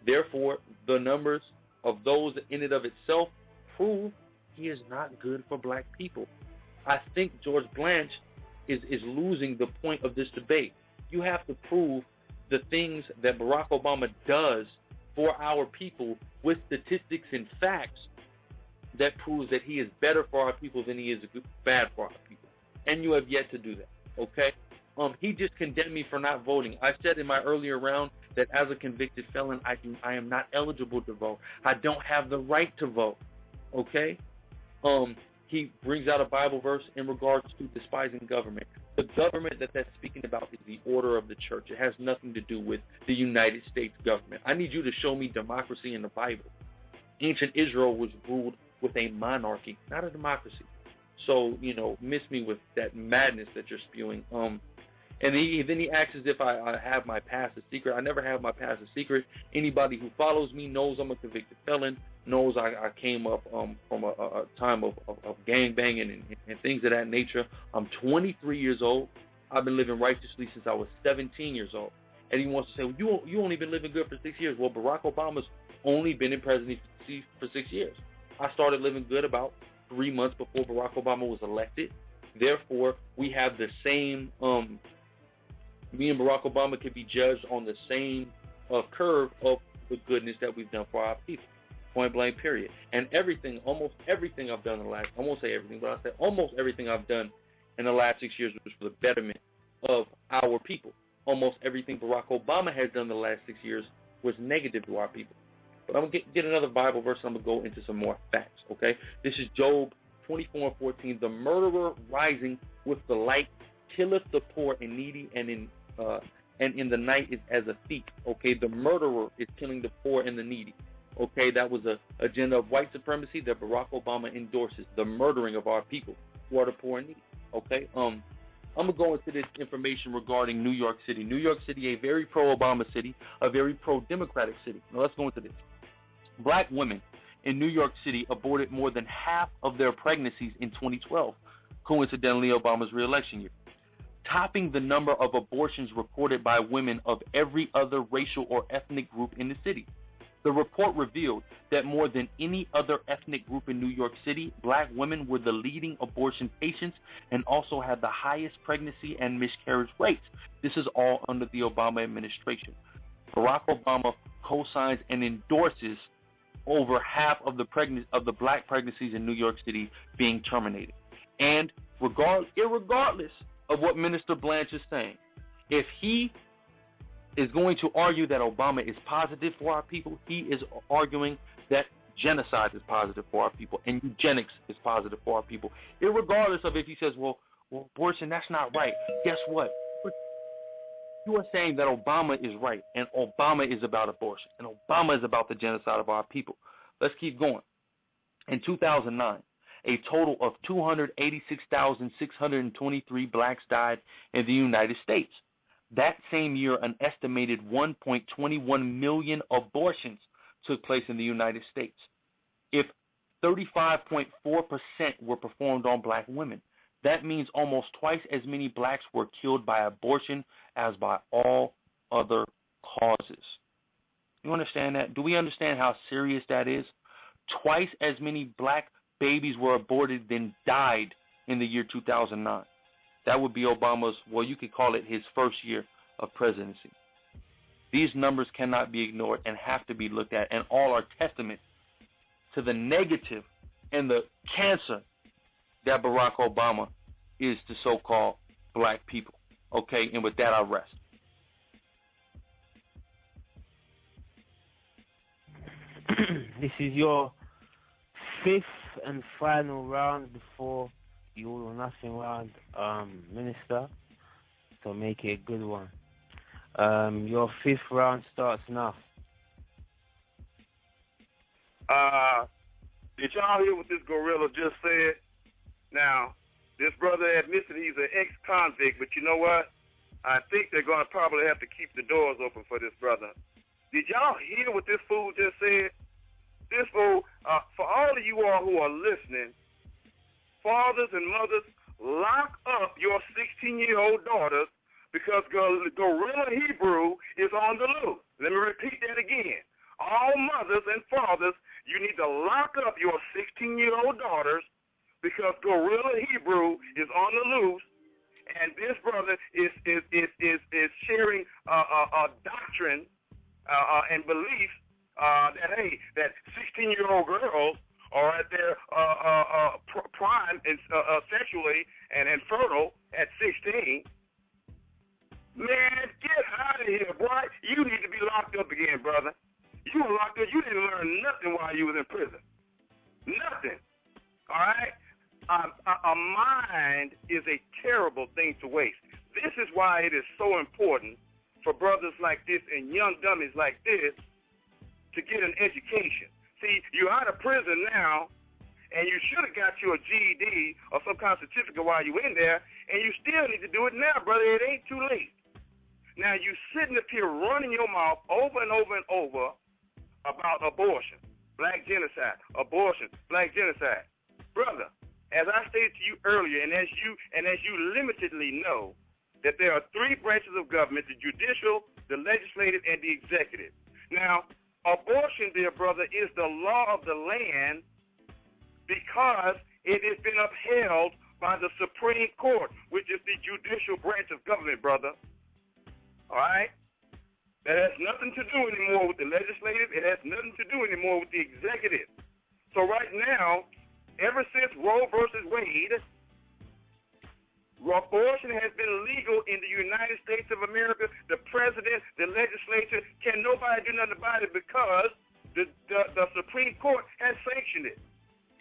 Therefore, the numbers of those in and of itself prove he is not good for black people. I think George Blanche is losing the point of this debate. You have to prove the things that Barack Obama does for our people with statistics and facts that proves that he is better for our people than he is bad for our people. And you have yet to do that, okay? He just condemned me for not voting. I said in my earlier round that as a convicted felon, I am not eligible to vote. I don't have the right to vote, okay? He brings out a Bible verse in regards to despising government. The government that that's speaking about is the order of the church. It has nothing to do with the United States government. I need you to show me democracy in the Bible. Ancient Israel was ruled with a monarchy, not a democracy. So, miss me with that madness that you're spewing. And then he asks as if I have my past a secret. I never have my past a secret. Anybody who follows me knows I'm a convicted felon, knows I came up from a time of gang banging and things of that nature. I'm 23 years old. I've been living righteously since I was 17 years old. And he wants to say, well, you only been living good for 6 years. Well, Barack Obama's only been in presidency for 6 years. I started living good about 3 months before Barack Obama was elected. Therefore, we have the same me and Barack Obama can be judged on the same curve of the goodness that we've done for our people. Point blank, period. And almost everything I've done in the last, I won't say everything, but I'll say almost everything I've done in the last 6 years was for the betterment of our people. Almost everything Barack Obama has done in the last 6 years was negative to our people. But I'm going to get another Bible verse, and I'm going to go into some more facts, okay? This is Job 24:14. The murderer rising with the light killeth the poor and needy, and in the night is as a thief. Okay, the murderer is killing the poor and the needy. Okay, that was a agenda of white supremacy that Barack Obama endorses. The murdering of our people who are the poor and needy. Okay, I'm gonna go into this information regarding New York City. New York City, a very pro-Obama city, a very pro-democratic city. Now let's go into this. Black women in New York City aborted more than half of their pregnancies in 2012, coincidentally Obama's re-election year, topping the number of abortions recorded by women of every other racial or ethnic group in the city. The report revealed that more than any other ethnic group in New York City, black women were the leading abortion patients and also had the highest pregnancy and miscarriage rates. This is all under the Obama administration. Barack Obama co-signs and endorses over half of the black pregnancies in New York City being terminated. And irregardless of what Minister Blanche is saying, if he is going to argue that Obama is positive for our people, he is arguing that genocide is positive for our people and eugenics is positive for our people. Irregardless of if he says, well, well, abortion, that's not right. Guess what? You are saying that Obama is right, and Obama is about abortion, and Obama is about the genocide of our people. Let's keep going. In 2009, a total of 286,623 blacks died in the United States. That same year, an estimated 1.21 million abortions took place in the United States. If 35.4% were performed on black women, that means almost twice as many blacks were killed by abortion as by all other causes. You understand that? Do we understand how serious that is? Twice as many black babies were aborted than died in the year 2009. That would be Obama's, well, you could call it his first year of presidency. These numbers cannot be ignored and have to be looked at, and all are testament to the negative and the cancer that Barack Obama is to so-called black people. Okay, and with that, I rest. This is your fifth and final round before the all or nothing round, Minister. So make it a good one. Your fifth round starts now. Did y'all hear what this gorilla just said? Now, this brother admits that he's an ex-convict, but you know what? I think they're going to probably have to keep the doors open for this brother. Did y'all hear what this fool just said? This fool, for all of you all who are listening, fathers and mothers, lock up your 16-year-old daughters because Gorilla Hebrew is on the loose. Let me repeat that again. All mothers and fathers, you need to lock up your 16-year-old daughters because Gorilla Hebrew is on the loose, and this brother is sharing a doctrine and beliefs that 16-year-old girls are at their prime and sexually and fertile at 16. Man, get out of here, boy. You need to be locked up again, brother. You were locked up. You didn't learn nothing while you was in prison. Nothing. All right? A mind is a terrible thing to waste. This is why it is so important for brothers like this and young dummies like this to get an education. See, you're out of prison now, and you should have got you a GED or some kind of certificate while you in there, and you still need to do it now, brother. It ain't too late. Now, you sitting up here running your mouth over and over and over about abortion, black genocide, abortion, black genocide. Brother, as I stated to you earlier, and as you limitedly know, that there are three branches of government: the judicial, the legislative, and the executive. Now, abortion, dear brother, is the law of the land because it has been upheld by the Supreme Court, which is the judicial branch of government, brother. All right? That has nothing to do anymore with the legislative. It has nothing to do anymore with the executive. So right now, ever since Roe versus Wade, abortion has been legal in the United States of America. The president, the legislature, can nobody do nothing about it because the Supreme Court has sanctioned it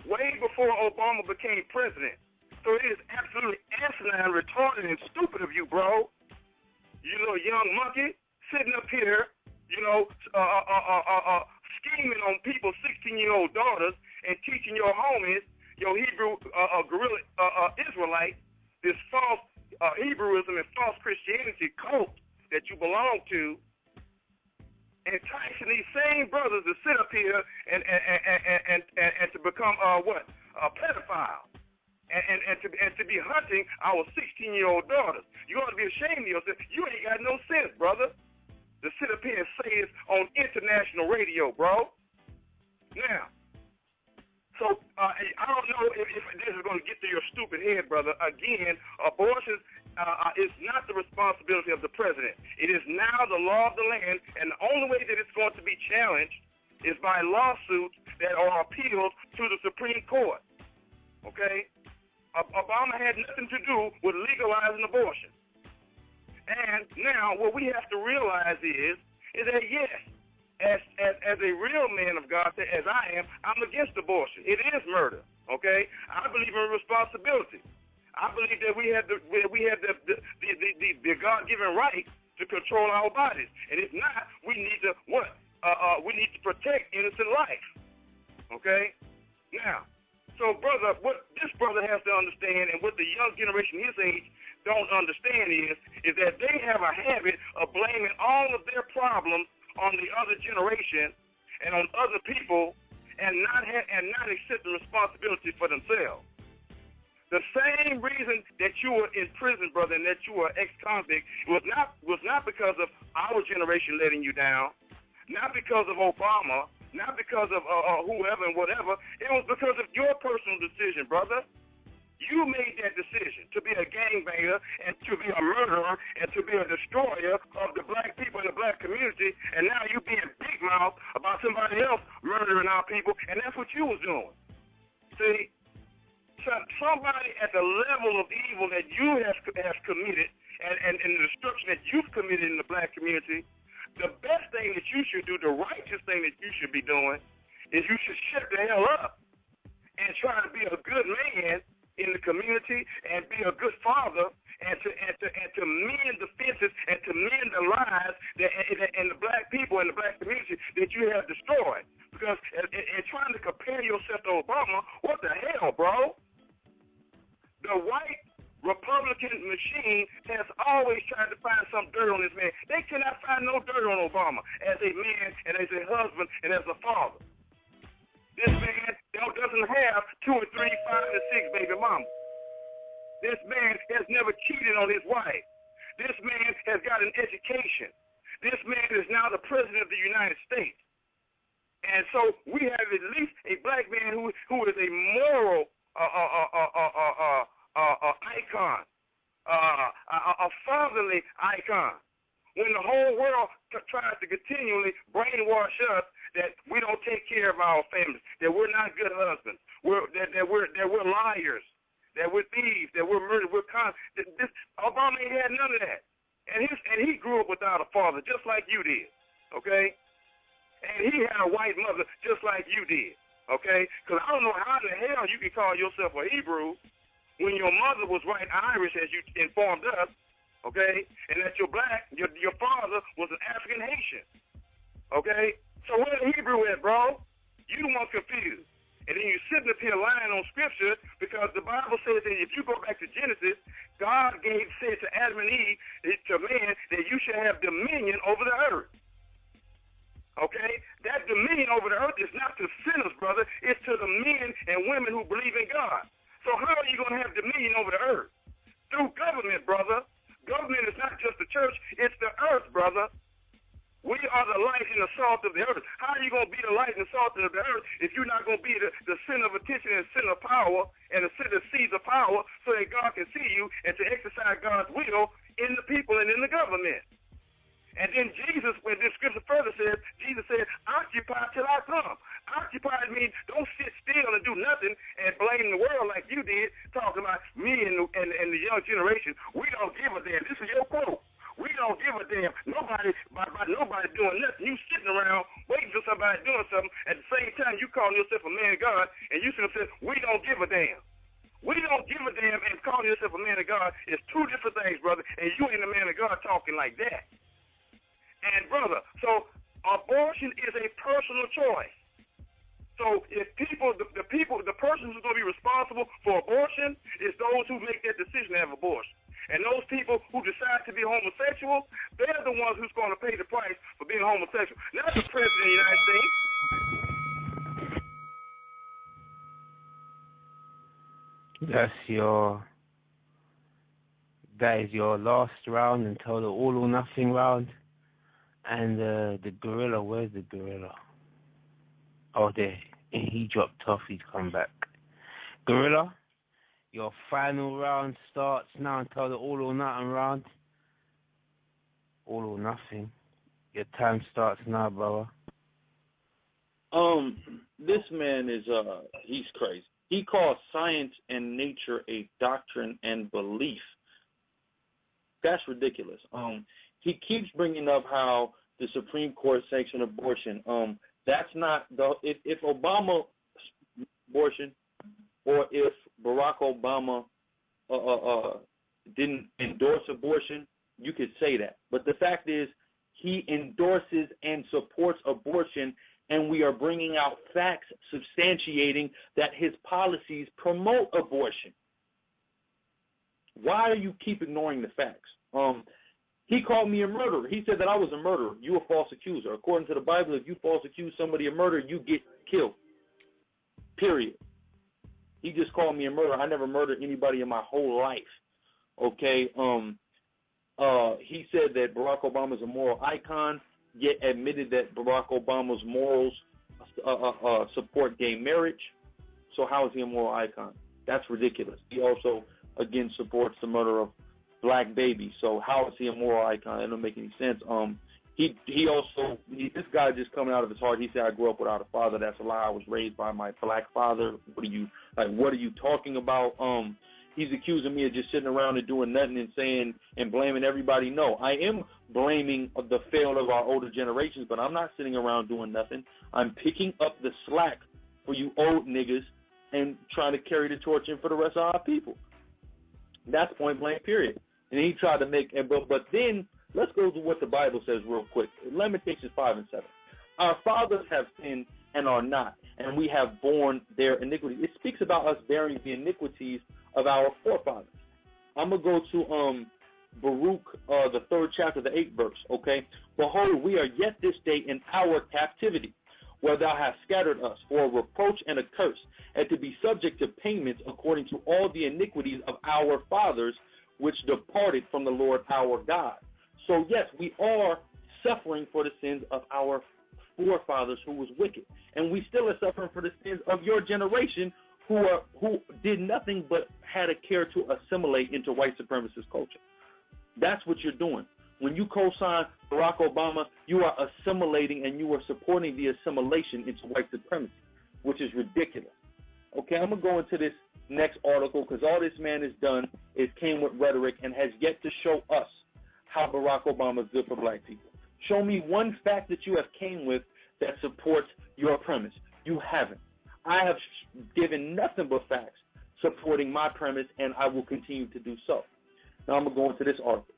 way before Obama became president. So it is absolutely asinine, retarded, and stupid of you, bro. You little young monkey sitting up here, scheming on people's 16-year-old daughters and teaching your homies, your Hebrew guerrilla Israelite, this false Hebrewism and false Christianity cult that you belong to, enticing these same brothers to sit up here and to become pedophiles and to be hunting our 16-year-old daughters. You ought to be ashamed of yourself. You ain't got no sense, brother, to sit up here and say this on international radio, bro. Now, so I don't know if this is going to get to your stupid head, brother. Again, abortion is not the responsibility of the president. It is now the law of the land, and the only way that it's going to be challenged is by lawsuits that are appealed to the Supreme Court. Okay? Obama had nothing to do with legalizing abortion. And now what we have to realize is that, yes, as a real man of God, as I am, I'm against abortion. It is murder, okay? I believe in responsibility. I believe that we have the God-given right to control our bodies, and if not, we need to what? We need to protect innocent life. Okay. Now, so brother, what this brother has to understand, and what the young generation his age don't understand is that they have a habit of blaming all of their problems on the other generation and on other people, and not accepting responsibility for themselves. The same reason that you were in prison, brother, and that you were ex-convict was not because of our generation letting you down, not because of Obama, not because of whoever and whatever. It was because of your personal decision, brother. You made that decision to be a gangbanger and to be a murderer and to be a destroyer of the black people in the black community, and now you being big mouth about somebody else murdering our people, and that's what you was doing. See, somebody at the level of evil that you have committed and the destruction that you've committed in the black community, the best thing that you should do, the righteous thing that you should be doing, is you should shut the hell up and try to be a good man in the community and be a good father and to mend the fences and to mend the lives and the black people and the black community that you have destroyed. Because in trying to compare yourself to Obama, what the hell, bro? The white Republican machine has always tried to find some dirt on this man. They cannot find no dirt on Obama as a man and as a husband and as a father. This man doesn't have 2 or 3, 5, and 6 baby mamas. This man has never cheated on his wife. This man has got an education. This man is now the president of the United States. And so we have at least a black man who is a moral icon, a fatherly icon. When the whole world tries to continually brainwash us that we don't take care of our families, that we're not good husbands, that we're liars, that we're thieves, that we're murderers, Obama ain't had none of that, and he grew up without a father, just like you did, okay? And he had a white mother, just like you did. Okay? Because I don't know how the hell you can call yourself a Hebrew when your mother was white Irish, as you informed us, okay? And that you're black, your father was an African Haitian. Okay? So where's the Hebrew at, bro? You the one confused. And then you're sitting up here lying on Scripture because the Bible says that if you go back to Genesis, God said to Adam and Eve, to man, that you should have dominion over the earth. Okay? That dominion over the earth is not to sinners, brother. It's to the men and women who believe in God. So how are you going to have dominion over the earth? Through government, brother. Government is not just the church. It's the earth, brother. We are the light and the salt of the earth. How are you going to be the light and the salt of the earth if you're not going to be the center of attention and center of power and the seeds of power so that God can see you and to exercise God's will in the people and in the government? And then Jesus, when this scripture further says, Jesus said, occupy till I come. Occupy means don't sit still and do nothing and blame the world like you did, talking about me and the young generation. We don't give a damn. This is your quote. We don't give a damn. Nobody doing nothing. You sitting around waiting for somebody doing something. At the same time, you calling yourself a man of God, and you should have said, we don't give a damn. We don't give a damn and calling yourself a man of God is two different things, brother, and you ain't a man of God talking like that. And, brother, so abortion is a personal choice. So if the person who's going to be responsible for abortion is those who make that decision to have abortion. And those people who decide to be homosexual, they're the ones who's going to pay the price for being homosexual, not the president of the United States. That is your last round until the all or nothing round. And the gorilla, where's the gorilla? Oh, there. He dropped off. He's come back. Gorilla, your final round starts now until the all or nothing round. All or nothing. Your time starts now, brother. This man is he's crazy. He calls science and nature a doctrine and belief. That's ridiculous. He keeps bringing up how the Supreme Court sanctioned abortion. That's not if Obama abortion or if Barack Obama didn't endorse abortion, you could say that. But the fact is, he endorses and supports abortion, and we are bringing out facts substantiating that his policies promote abortion. Why do you keep ignoring the facts? He called me a murderer. He said that I was a murderer. You a false accuser. According to the Bible, if you false accuse somebody of murder, you get killed. Period. He just called me a murderer. I never murdered anybody in my whole life. Okay. He said that Barack Obama is a moral icon, yet admitted that Barack Obama's morals support gay marriage. So how is he a moral icon? That's ridiculous. He also, again, supports the murder of black babies. So how is he a moral icon? That don't make any sense. This guy just coming out of his heart. He said, I grew up without a father. That's a lie. I was raised by my black father. What are you talking about? He's accusing me of just sitting around and doing nothing and saying and blaming everybody. No, I am blaming the fail of our older generations, but I'm not sitting around doing nothing. I'm picking up the slack for you old niggas and trying to carry the torch in for the rest of our people. That's point blank, period. And he tried to make, but then let's go to what the Bible says real quick. Lamentations 5 and 7. Our fathers have sinned and are not, and we have borne their iniquities. It speaks about us bearing the iniquities of our forefathers. I'm going to go to Barak, the 3rd chapter, the 8th verse, okay? Behold, we are yet this day in our captivity, where thou hast scattered us for a reproach and a curse, and to be subject to payments according to all the iniquities of our fathers, which departed from the Lord our God. So, yes, we are suffering for the sins of our forefathers who was wicked. And we still are suffering for the sins of your generation who did nothing but had a care to assimilate into white supremacist culture. That's what you're doing. When you co-sign Barack Obama, you are assimilating and you are supporting the assimilation into white supremacy, which is ridiculous. Okay, I'm going to go into this next article because all this man has done is came with rhetoric and has yet to show us how Barack Obama is good for black people. Show me one fact that you have came with that supports your premise. You haven't. I have given nothing but facts supporting my premise, and I will continue to do so. Now I'm going to go into this article.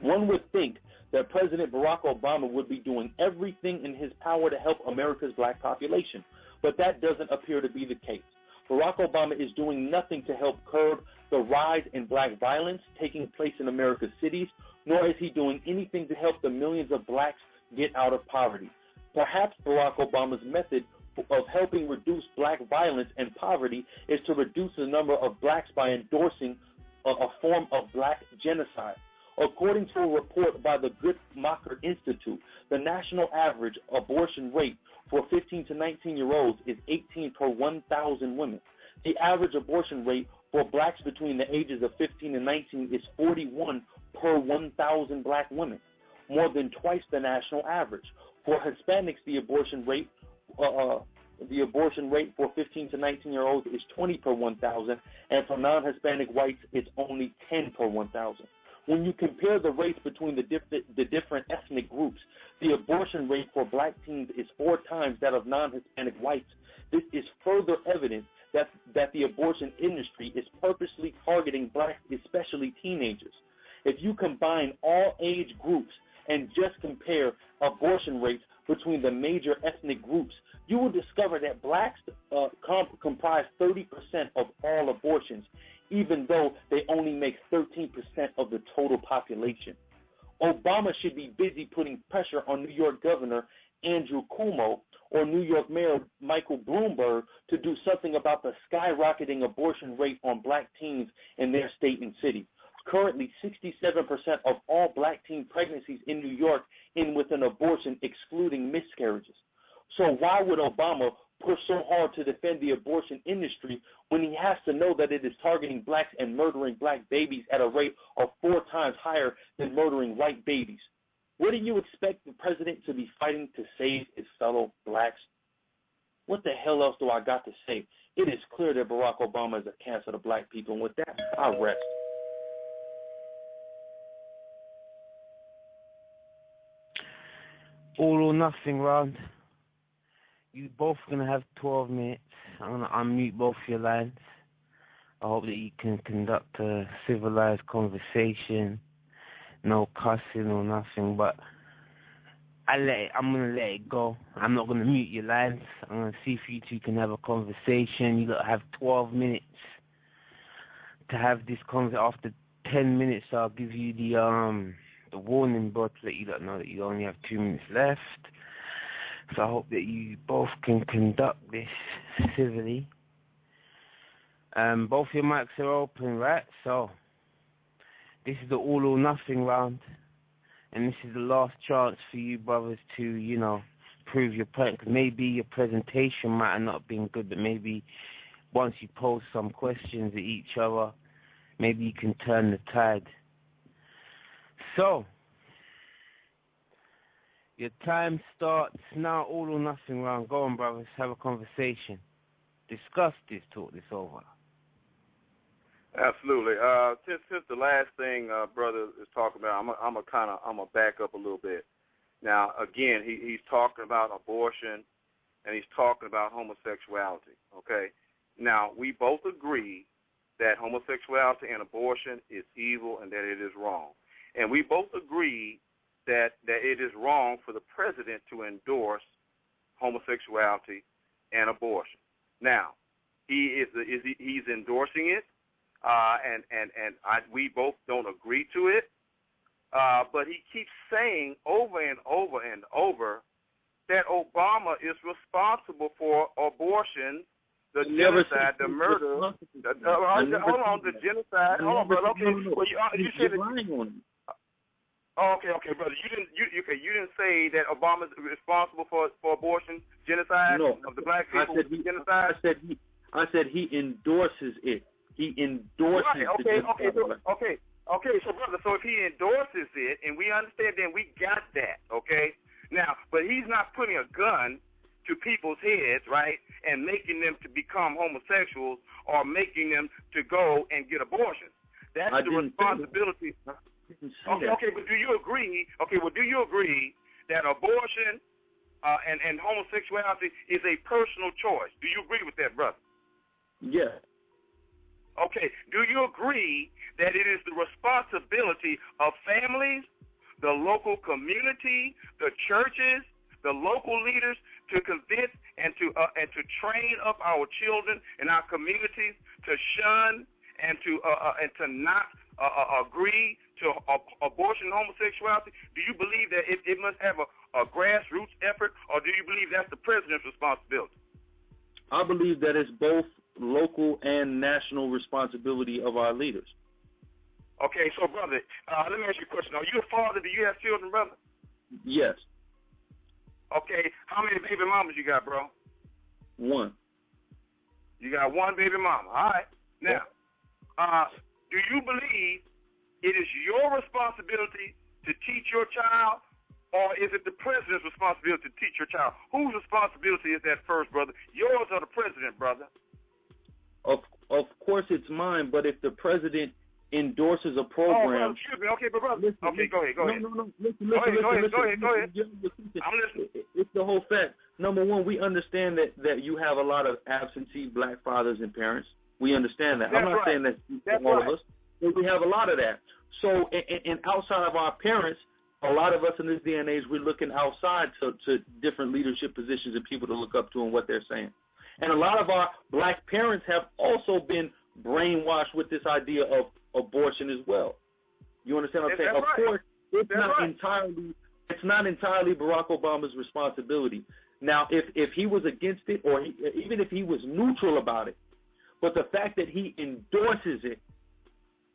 One would think that President Barack Obama would be doing everything in his power to help America's black population, but that doesn't appear to be the case. Barack Obama is doing nothing to help curb the rise in black violence taking place in America's cities, nor is he doing anything to help the millions of blacks get out of poverty. Perhaps Barack Obama's method of helping reduce black violence and poverty is to reduce the number of blacks by endorsing a form of black genocide. According to a report by the Guttmacher Institute, the national average abortion rate for 15 to 19-year-olds is 18 per 1,000 women. The average abortion rate for blacks between the ages of 15 and 19 is 41 per 1,000 black women, more than twice the national average. For Hispanics, the abortion rate for 15 to 19-year-olds is 20 per 1,000, and for non-Hispanic whites, it's only 10 per 1,000. When you compare the rates between the different ethnic groups, the abortion rate for black teens is 4 times that of non-Hispanic whites. This is further evidence that the abortion industry is purposely targeting blacks, especially teenagers. If you combine all age groups and just compare abortion rates between the major ethnic groups, you will discover that blacks comprise 30% of all abortions, even though they only make 13% of the total population. Obama should be busy putting pressure on New York Governor Andrew Cuomo or New York Mayor Michael Bloomberg to do something about the skyrocketing abortion rate on black teens in their state and city. Currently, 67% of all black teen pregnancies in New York end with an abortion, excluding miscarriages. So why would Obama push so hard to defend the abortion industry when he has to know that it is targeting blacks and murdering black babies at a rate of 4 times higher than murdering white babies? What do you expect the president to be fighting to save his fellow blacks? What the hell else do I got to say? It is clear that Barack Obama is a cancer to black people, and with that, I rest. All or nothing, Ron. You both going to have 12 minutes. I'm going to unmute both your lines. I hope that you can conduct a civilized conversation, no cussing or nothing, but I'm going to let it go. I'm not going to mute your lines. I'm going to see if you two can have a conversation. You have 12 minutes to have this conversation. After 10 minutes, I'll give you the warning board to let you know that you only have 2 minutes left. So I hope that you both can conduct this civilly. Both your mics are open, right? So this is the all or nothing round. And this is the last chance for you brothers to, prove your point. Cause maybe your presentation might have not been good, but maybe once you pose some questions at each other, maybe you can turn the tide. So, your time starts now, all or nothing round. Go on, brothers, have a conversation. Discuss this, talk this over. Absolutely. Since the last thing brother is talking about, I'm gonna back up a little bit. Now, again, he's talking about abortion and he's talking about homosexuality. Okay. Now, we both agree that homosexuality and abortion is evil and that it is wrong, and we both agree that it is wrong for the president to endorse homosexuality and abortion. Now, he's endorsing it. We both don't agree to it, but he keeps saying over and over and over that Obama is responsible for abortion, the genocide, the murder. Hold on, the genocide. Hold on, brother. Okay, well, you said it. Oh, okay, brother. You didn't say that Obama is responsible for abortion, genocide of the black people, genocide. I said he endorses it. He endorses it. Okay. So, brother, so if he endorses it, and we understand, then we got that, okay? Now, but he's not putting a gun to people's heads, right, and making them to become homosexuals or making them to go and get abortions. That's the responsibility. Okay, but do you agree? Okay, well, do you agree that abortion and homosexuality is a personal choice? Do you agree with that, brother? Yes. Okay, do you agree that it is the responsibility of families, the local community, the churches, the local leaders to convince and to train up our children in our communities to shun and to not agree to abortion and homosexuality? Do you believe that it must have a grassroots effort, or do you believe that's the president's responsibility? I believe that it's both local and national responsibility of our leaders. Okay, so brother, let me ask you a question. Are you a father? Do you have children, brother? Yes. Okay, how many baby mamas you got, bro? One. You got one baby mama. All right. Now, do you believe it is your responsibility to teach your child, or is it the president's responsibility to teach your child? Whose responsibility is that first, brother? Yours or the president, brother? Of course it's mine, but if the president endorses a program... Oh, excuse me. Okay, but brother. Okay, go ahead. No. Listen. Go ahead. I'm listening. It's the whole fact. Number one, we understand that you have a lot of absentee black fathers and parents. We understand that. I'm not saying that's all of us, but we have a lot of that. So, and outside of our parents, a lot of us in this day and age, we're looking outside to different leadership positions and people to look up to and what they're saying. And a lot of our black parents have also been brainwashed with this idea of abortion as well. You understand what I'm saying? Of course, it's not entirely Barack Obama's responsibility. Now, if he was against it, or even if he was neutral about it, but the fact that he endorses it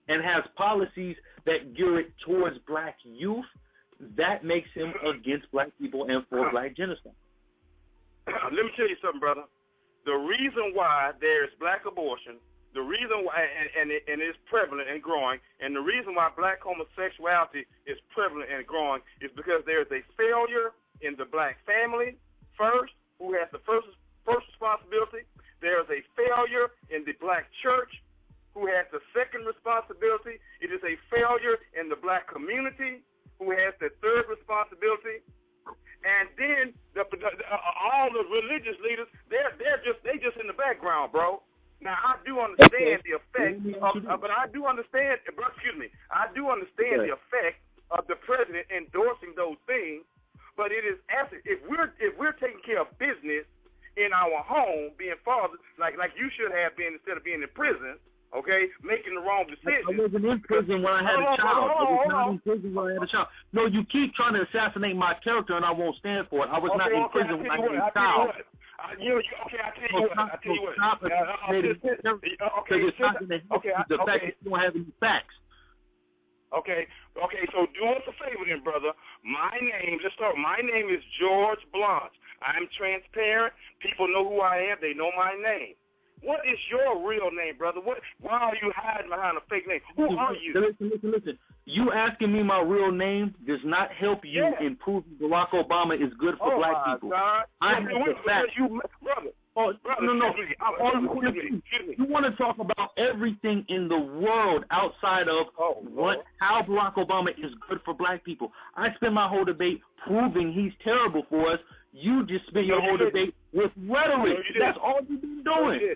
and has policies that gear it towards black youth, that makes him against black people and for black genocide. Let me tell you something, brother. The reason why there's black abortion, the reason why, and it's prevalent and growing, and the reason why black homosexuality is prevalent and growing is because there's a failure in the black family first, who has the first responsibility. There's a failure in the black church, who has the second responsibility. It is a failure in the black community, who has the third responsibility. And then all the religious leaders, they just in the background, bro. Now, I do understand the effect but I do understand, I do understand the effect of the president endorsing those things, but it is if we're taking care of business in our home, being fathers, like you should have been instead of being in prison, okay, making the wrong decision. I wasn't in prison when I had a child. I was not in prison when I had a child. No, you keep trying to assassinate my character, and I won't stand for it. I was not in prison when I had a child. I tell you what. The fact that you don't have any facts. Okay, so do us a favor then, brother. My name is George Blanche. I'm transparent. People know who I am. They know my name. What is your real name, brother? Why are you hiding behind a fake name? Who are you? Listen. You asking me my real name does not help you in proving Barack Obama is good for black people. God. I have the facts. You want to talk about everything in the world outside of how Barack Obama is good for black people. I spend my whole debate proving he's terrible for us. You just spend your whole debate with rhetoric. That's all you've been doing.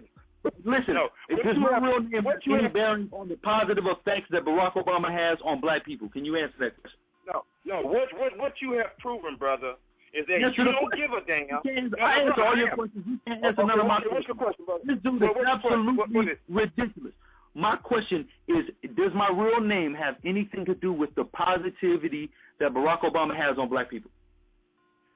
Listen, if this my real name has any bearing on the positive effects that Barack Obama has on black people, can you answer that question? No. What you have proven, brother, is that you don't give a damn. I answer all your questions. You can't answer none of my questions. What's your question, brother? This dude is absolutely ridiculous. My question is, does my real name have anything to do with the positivity that Barack Obama has on black people?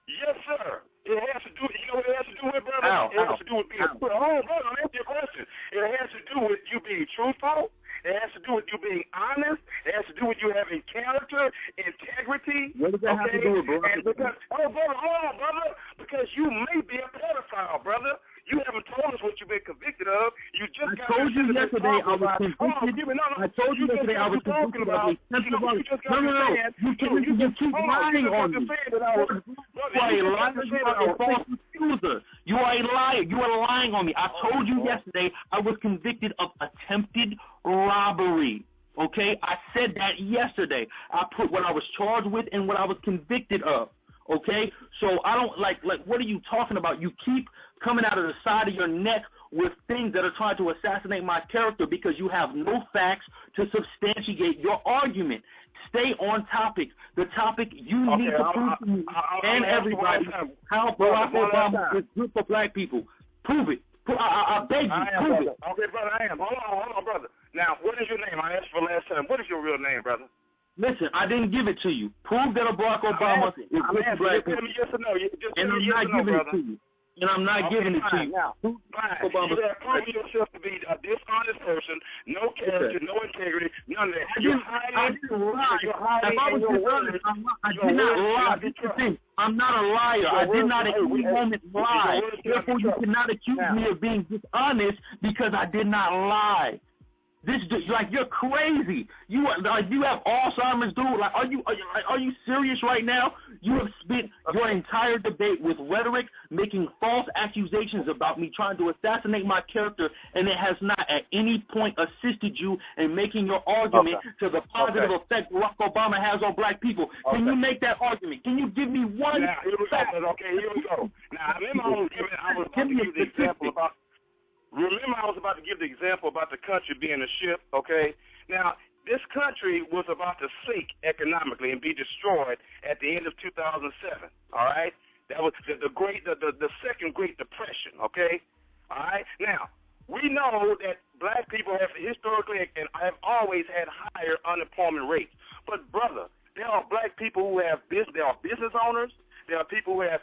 Yes, sir. It has to do. You know what it has to do with, brother? It has to do with being. Brother, answer your question. It has to do with you being truthful. It has to do with you being honest. It has to do with you having character, integrity. What does that have to do with Barack? Hold on, brother. Because you may be a pedophile, brother. You haven't told us what you've been convicted of. You just I told you yesterday I was convicted. I told you yesterday I was convicted of attempted robbery. No. You keep lying on me. You are a liar. You are a false accuser. You are a liar. You are lying on me. I told you yesterday I was convicted of attempted robbery. Okay? I said that yesterday. I put what I was charged with and what I was convicted of. Okay? So I don't like what are you talking about? You keep coming out of the side of your neck with things that are trying to assassinate my character because you have no facts to substantiate your argument. Stay on topic. The topic you need to prove to me and everybody how Barack Obama is good for black people. Prove it. I beg you, prove it. Okay, brother, I am. Hold on, brother. Now, what is your name? I asked for last time. What is your real name, brother? Listen, I didn't give it to you. Prove that Barack Obama is good for black people. Yes or no. And I'm not giving it to you. And I'm not giving it to you. Now, you have proven yourself to be a dishonest person, no character, no integrity, none of that. You're hiding. I did not lie. I'm not a liar. I did not at any moment lie. Therefore, you cannot accuse me of being dishonest because I did not lie. You're crazy. You have Alzheimer's, dude. Like, are you serious right now? You have spent your entire debate with rhetoric, making false accusations about me, trying to assassinate my character, and it has not at any point assisted you in making your argument to the positive effect Barack Obama has on black people. Can you make that argument? Can you give me one fact? Okay, here we go. Now, remember I was giving you the example about. Remember, I was about to give the example about the country being a ship, okay? Now, this country was about to sink economically and be destroyed at the end of 2007, all right? That was the second Great Depression, okay? All right? Now, we know that black people have historically and have always had higher unemployment rates. But, brother, there are black people who have business. There are business owners. There are people who have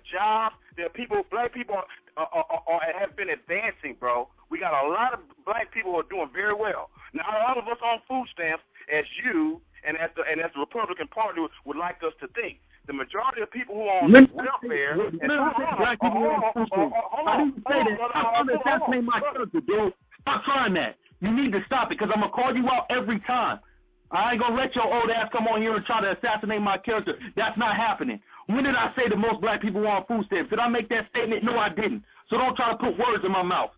jobs. There are people. Black people have been advancing, bro. We got a lot of black people who are doing very well. Now, all of us on food stamps, as you and as the Republican Party would like us to think. The majority of people who are on welfare. Black people on food stamps. I didn't say that. I'm going to assassinate my character, dude. Stop trying that. You need to stop it because I'm going to call you out every time. I ain't going to let your old ass come on here and try to assassinate my character. That's not happening. When did I say that most black people were on food stamps? Did I make that statement? No, I didn't. So don't try to put words in my mouth.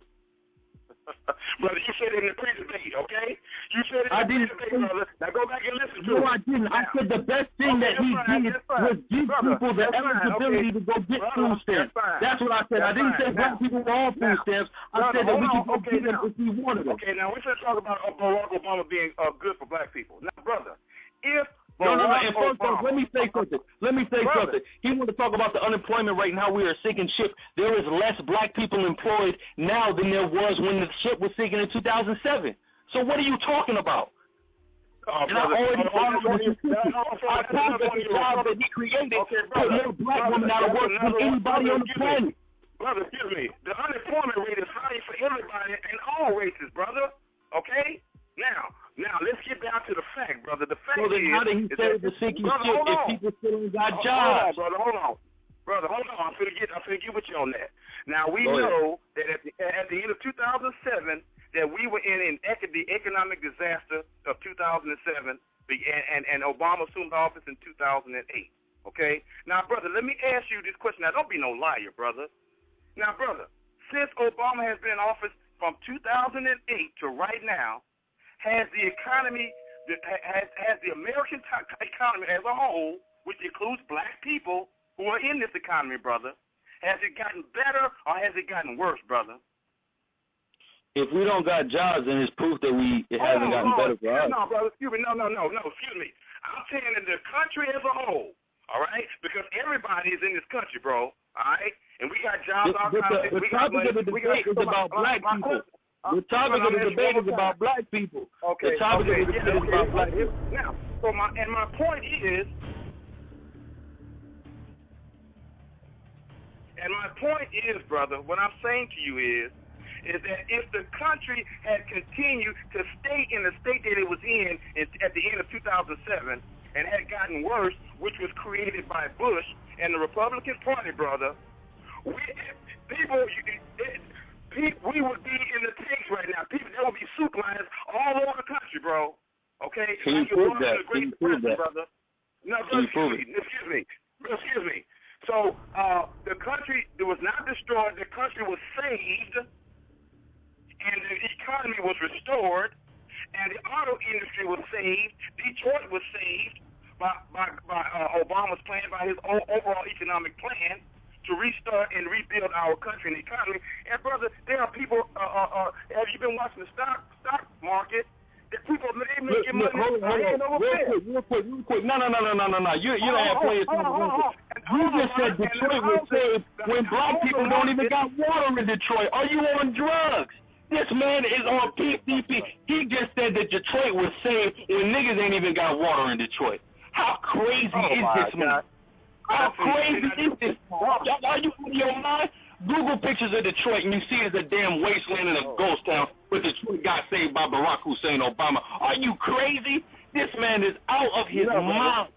Brother, you said it in the pre-debate, okay? You said it in the pre-debate, brother. Now go back and listen to it. No, I didn't. I said the best thing that he did was give people the eligibility to go get food stamps. That's what I said. I didn't say black people were on food stamps. I said that we could go get them if we wanted them. Okay, now we should talk about Barack Obama being good for black people. Now, brother, if No. And first off, let me say something. He wanted to talk about the unemployment rate and how we are sinking ship. There is less black people employed now than there was when the ship was sinking in 2007. So what are you talking about? And I already I told that the job that he created put more black women out of work than anybody on the planet. Brother, excuse me. The unemployment rate is high for everybody and all races, brother. Okay? Now, let's get down to the fact, brother. The fact then how did he say the sinking ship if people still ain't got jobs? Hold on. I'm finna get with you on that. Now, we know that at the end of 2007, that we were in the economic disaster of 2007, and Obama assumed office in 2008. Okay? Now, brother, let me ask you this question. Now, don't be no liar, brother. Now, brother, since Obama has been in office from 2008 to right now, has the economy, has the American economy as a whole, which includes black people who are in this economy, brother, has it gotten better or has it gotten worse, brother? If we don't got jobs, then it's proof that it hasn't gotten better for us. No, brother, excuse me. No, excuse me. I'm saying in the country as a whole, all right? Because everybody is in this country, bro, all right? And we got jobs, all kinds of things. The topic of the debate is about black people. The topic of the debate is about black people. Okay. The topic of the debate is about black people. Now, my point is, brother, what I'm saying to you is that if the country had continued to stay in the state that it was in at the end of 2007 and had gotten worse, which was created by Bush and the Republican Party, brother, we would be in the tanks right now. There would be soup lines all over the country, bro. Okay? Can you prove that? Brother. No, excuse me. So the country was not destroyed. The country was saved, and the economy was restored, and the auto industry was saved. Detroit was saved by Obama's plan, by his overall economic plan to restart and rebuild our country and economy. And brother, there are people. Have you been watching the stock market? The people they making money. Real quick. No. You don't have plenty of time. You just said Detroit was saved when black people don't even got water in Detroit. Are you on drugs? This man is on PPP. He just said that Detroit was saved when niggas ain't even got water in Detroit. How crazy is this man? How crazy is this? Are you out of your mind? Google pictures of Detroit and you see it's a damn wasteland and a ghost town, but Detroit got saved by Barack Hussein Obama. Are you crazy? This man is out of his mind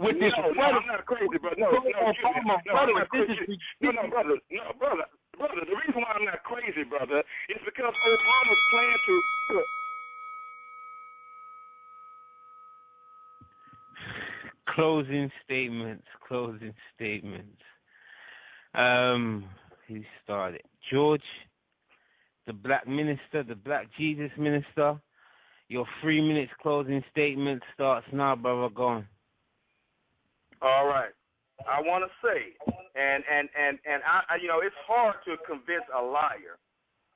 with this rhetoric. I'm not crazy, brother. Brother. The reason why I'm not crazy, brother, is because Obama's plan to. Closing statements. Who started? George, the black minister, the black Jesus minister. Your 3 minutes closing statement starts now, brother. Go on. All right. I want to say, and I it's hard to convince a liar,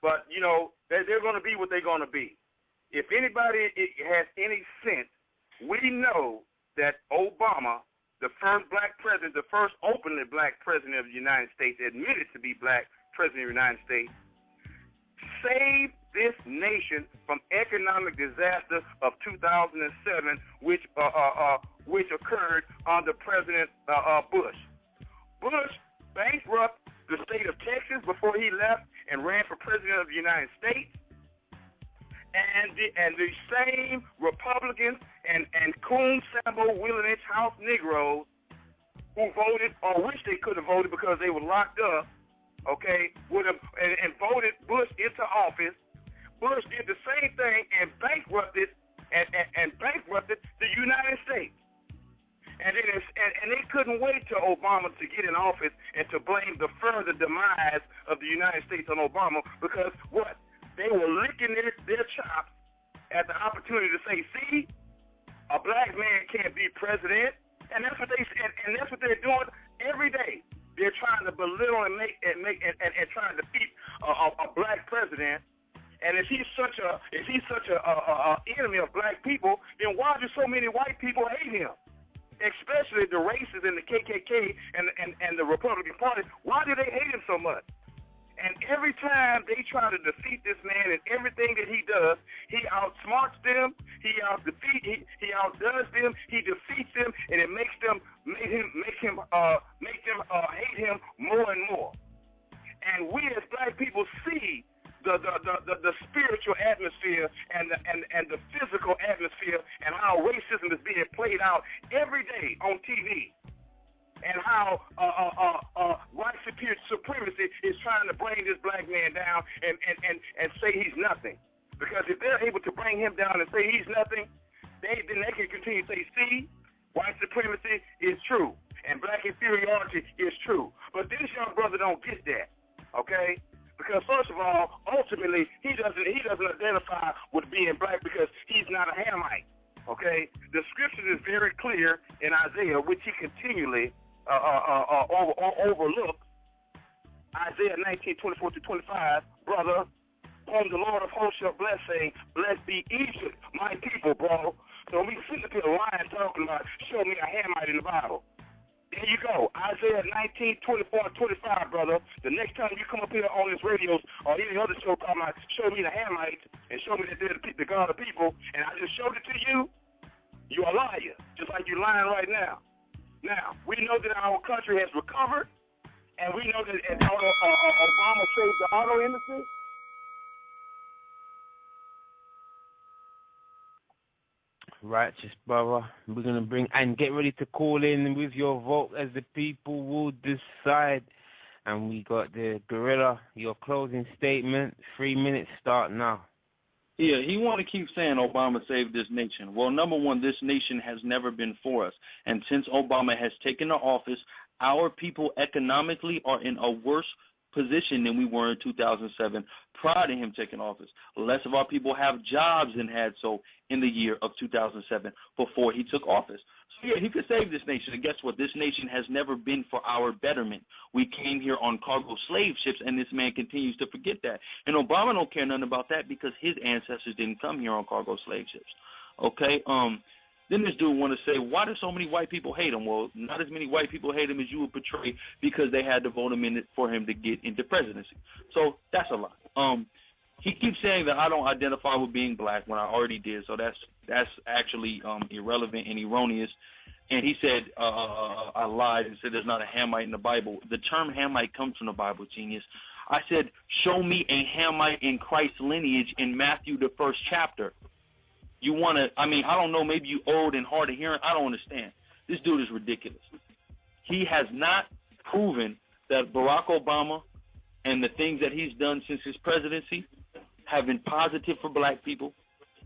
but they're going to be what they're going to be. If anybody has any sense, we know that Obama, the first black president, the first openly black president of the United States, admitted to be black president of the United States, saved this nation from economic disaster of 2007, which occurred under President Bush. Bush bankrupted the state of Texas before he left and ran for president of the United States. And the same Republicans and Coon, Sambo, Wheeling House Negroes who voted or wish they could have voted because they were locked up, okay, would have and voted Bush into office. Bush did the same thing and bankrupted the United States. And they couldn't wait till Obama to get in office and to blame the further demise of the United States on Obama because what? they were licking their chops at the opportunity to say, see, a black man can't be president, and that's what they're doing every day. They're trying to belittle and trying to defeat a black president. And if he's such a enemy of black people, then why do so many white people hate him? Especially the racists in the KKK and the Republican Party. Why do they hate him so much? And every time they try to defeat this man in everything that he does, he outsmarts them, he outdoes them, he defeats them, and it makes them hate him more and more. And we as black people see the spiritual atmosphere and the physical atmosphere and how racism is being played out every day on TV, and how white supremacy is trying to bring this black man down and say he's nothing. Because if they're able to bring him down and say he's nothing, then they can continue to say, see, white supremacy is true and black inferiority is true. But this young brother don't get that, okay? Because first of all, ultimately, he doesn't identify with being black because he's not a Hamite. Okay, the scripture is very clear in Isaiah, which he continually overlooks. Isaiah 19:24-25, brother, whom the Lord of hosts shall bless, saying, "Blessed be Egypt, my people, bro." So we sit up here lying, talking about, show me a Hamite in the Bible. There you go. Isaiah 19:24-25, brother. The next time you come up here on this radio or any other show talking about show me the Hamites and show me that they're the God of people, and I just showed it to you, you're a liar, just like you're lying right now. Now, we know that our country has recovered, and we know that Obama saved the auto industry. Righteous brother, we're going to bring and get ready to call in with your vote as the people will decide. And we got the gorilla, your closing statement. 3 minutes start now. Yeah, he want to keep saying Obama saved this nation. Well, number one, this nation has never been for us. And since Obama has taken the office, our people economically are in a worse position than we were in 2007 prior to him taking office. Less of our people have jobs than had so in the year of 2007 before he took office. So yeah, he could save this nation. And guess what? This nation has never been for our betterment. We came here on cargo slave ships, and this man continues to forget that. And Obama don't care nothing about that because his ancestors didn't come here on cargo slave ships. Okay? Then this dude want to say, why do so many white people hate him? Well, not as many white people hate him as you would portray because they had to vote him in for him to get into presidency. So that's a lie. He keeps saying that I don't identify with being black when I already did, so that's actually irrelevant and erroneous. And he said I lied and said there's not a Hamite in the Bible. The term Hamite comes from the Bible, genius. I said, show me a Hamite in Christ's lineage in Matthew, the 1st chapter. You want to, I don't know, maybe you old and hard of hearing. I don't understand. This dude is ridiculous. He has not proven that Barack Obama and the things that he's done since his presidency have been positive for black people.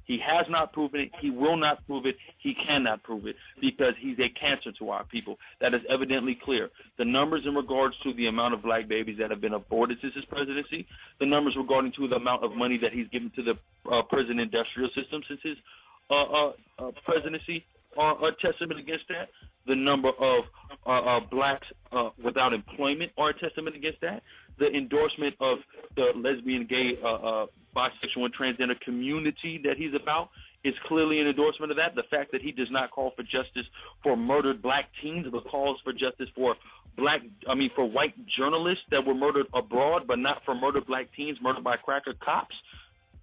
He has not proven it. He will not prove it. He cannot prove it because he's a cancer to our people. That is evidently clear. The numbers in regards to the amount of black babies that have been aborted since his presidency, the numbers regarding to the amount of money that he's given to the prison industrial system since his presidency are a testament against that. The number of blacks without employment are a testament against that. The endorsement of the lesbian, gay, bisexual, and transgender community that he's about is clearly an endorsement of that. The fact that he does not call for justice for murdered black teens, but calls for justice for for white journalists that were murdered abroad, but not for murdered black teens murdered by cracker cops,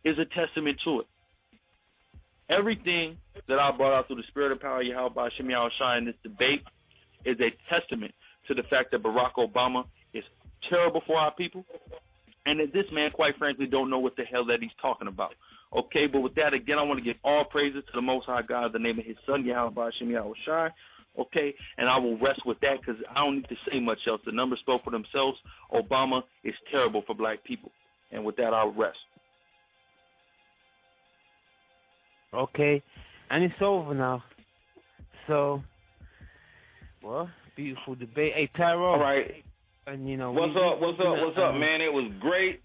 is a testament to it. Everything that I brought out through the spirit of power, Yahweh Shem Yahweh Shai, in this debate is a testament to the fact that Barack Obama is terrible for our people, and that this man, quite frankly, don't know what the hell that he's talking about. Okay, but with that, again, I want to give all praises to the Most High God in the name of his son, Yahweh Shem Yahweh Shai. Okay, and I will rest with that because I don't need to say much else. The numbers spoke for themselves. Obama is terrible for black people. And with that, I'll rest. Okay, and it's over now. So, well, beautiful debate. Hey, Tyrone. All right. And, what's up, man? It was great.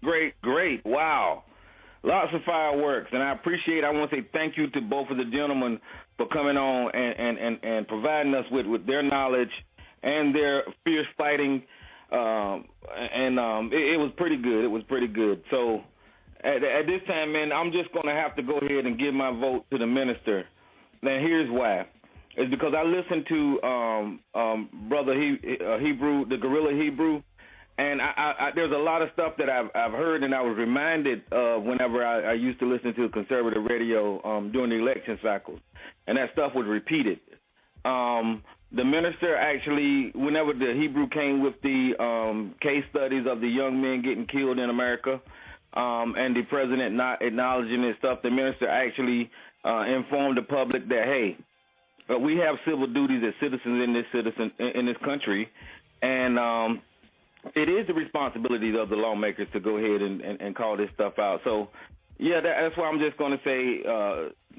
Wow. Lots of fireworks, and I want to say thank you to both of the gentlemen for coming on and providing us with their knowledge and their fierce fighting. It was pretty good. It was pretty good. So at this time, man, I'm just going to have to go ahead and give my vote to the minister. Now, here's why. It's because I listened to Brother Hebrew, the Gorilla Hebrew, and I there's a lot of stuff that I've heard and I was reminded of whenever I used to listen to conservative radio during the election cycles, and that stuff was repeated. The minister actually, whenever the Hebrew came with the case studies of the young men getting killed in America, and the president not acknowledging this stuff, the minister actually informed the public that, hey, we have civil duties as citizens in this country, and it is the responsibility of the lawmakers to go ahead and call this stuff out. So, yeah, that's why I'm just going to say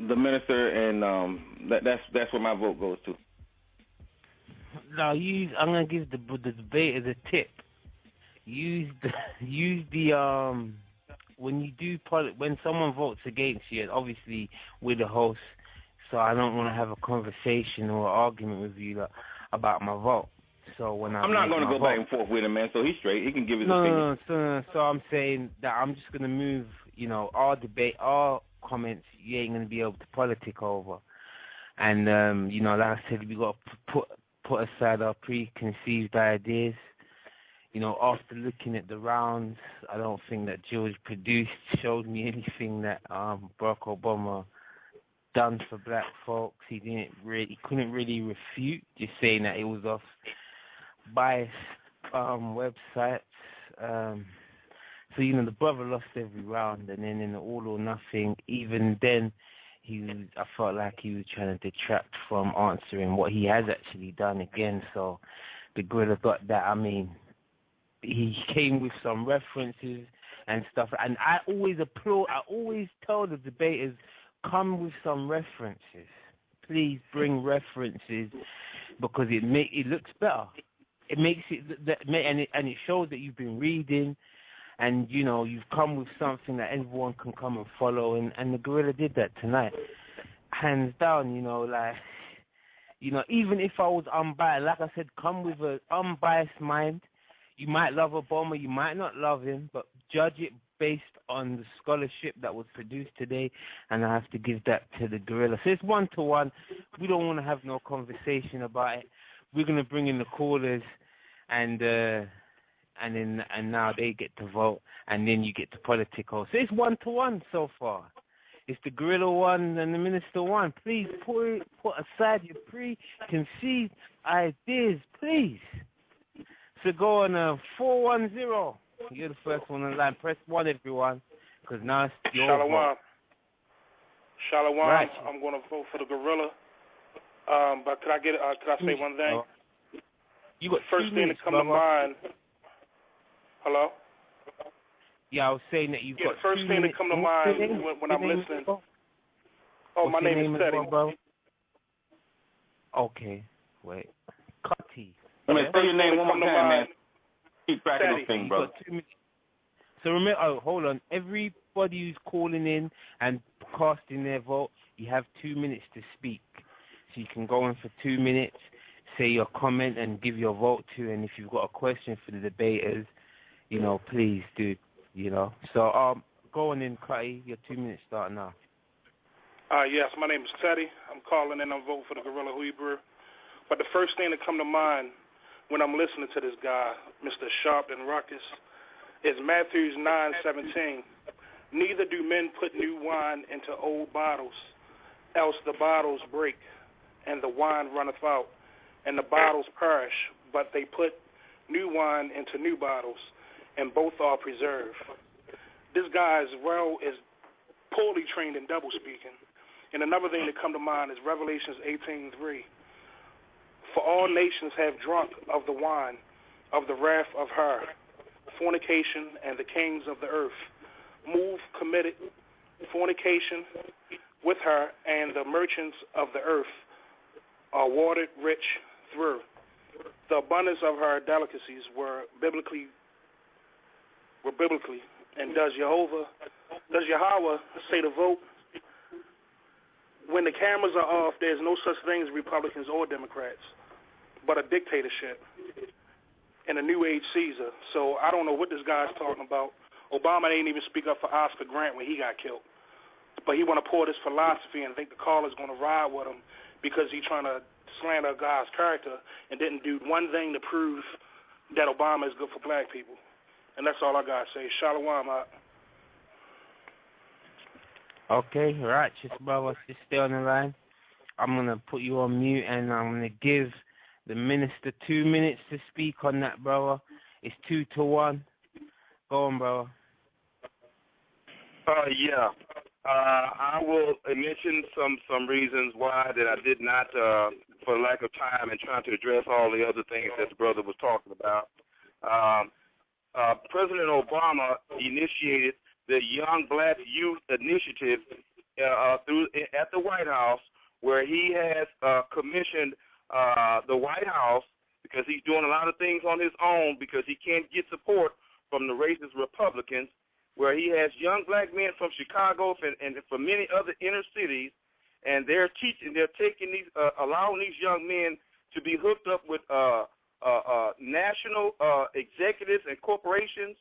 the minister, and that's where my vote goes to. No, I'm going to give the debate as a tip. Use the when someone votes against you, obviously we're the host, so I don't want to have a conversation or argument with you about my vote. So when I'm not going to go back and forth with him, man. So he's straight. He can give his opinion. No. So I'm saying that I'm just going to move, our debate, our comments. You ain't going to be able to politic over. And like I said, we got to put aside our preconceived ideas. After looking at the rounds, I don't think that George showed me anything that Barack Obama done for black folks. He couldn't really refute, just saying that it was off biased websites. So the brother lost every round, and then in the all or nothing, even then, I felt like he was trying to detract from answering what he has actually done again. So the gorilla got that. I mean, he came with some references and stuff, and I always tell the debaters, come with some references. Please bring references, because it looks better. It makes it and it shows that you've been reading, and you've come with something that everyone can come and follow. And the gorilla did that tonight, hands down. Even if I was unbiased, like I said, come with an unbiased mind. You might love Obama, you might not love him, but judge it based on the scholarship that was produced today, and I have to give that to the gorilla. So it's 1-to-1. We don't want to have no conversation about it. We're going to bring in the callers, and now they get to vote, and then you get to politico. So it's 1-to-1 so far. It's the gorilla 1 and the minister 1. Please put aside your preconceived ideas, please. So go on 410. You're the first one on the line. Press 1, everyone, because now it's your vote. Shalom. Right. I'm going to vote for the gorilla. But could I say one thing? You got first thing minutes, that come to mind. Hello? Yeah, I was saying that you've got the first thing that come to mind when I'm listening. My name is Teddy. Okay, wait. Cutty. Say your name one more time, man. Keep track of this thing, brother. So remember, hold on. Everybody who's calling in and casting their vote, you have 2 minutes to speak. So you can go in for 2 minutes, say your comment, and give your vote to. And if you've got a question for the debaters, please do. So go on in, Cutty. Your 2 minutes start now. Yes, my name is Teddy. I'm calling in. I'm voting for the Gorilla Hebrew. But the first thing that come to mind when I'm listening to this guy, Mr. Sharp and Ruckus, is Matthew 9:17. Neither do men put new wine into old bottles, else the bottles break, and the wine runneth out, and the bottles perish. But they put new wine into new bottles, and both are preserved. This guy is poorly trained in double speaking. And another thing that come to mind is Revelations 18:3. For all nations have drunk of the wine of the wrath of her, fornication, and the kings of the earth committed fornication with her, and the merchants of the earth are watered rich through. The abundance of her delicacies were biblically, and does Jehovah does Yahweh say to vote? When the cameras are off, there's no such thing as Republicans or Democrats, but a dictatorship and a new age Caesar. So I don't know what this guy's talking about. Obama didn't even speak up for Oscar Grant when he got killed. But he want to pour this philosophy and think the caller's going to ride with him because he's trying to slander a guy's character and didn't do one thing to prove that Obama is good for black people. And that's all I got to say. Shalom out. Okay, righteous brother, just stay on the line. I'm going to put you on mute and I'm going to give the minister 2 minutes to speak on that, brother. It's 2-1. Go on, brother. Yeah. I will mention some reasons why that I did not, for lack of time and trying to address all the other things that the brother was talking about. President Obama initiated the Young Black Youth Initiative at the White House, where he has commissioned the White House, because he's doing a lot of things on his own because he can't get support from the racist Republicans, where he has young black men from Chicago and from many other inner cities, and they're taking these, allowing these young men to be hooked up with national executives and corporations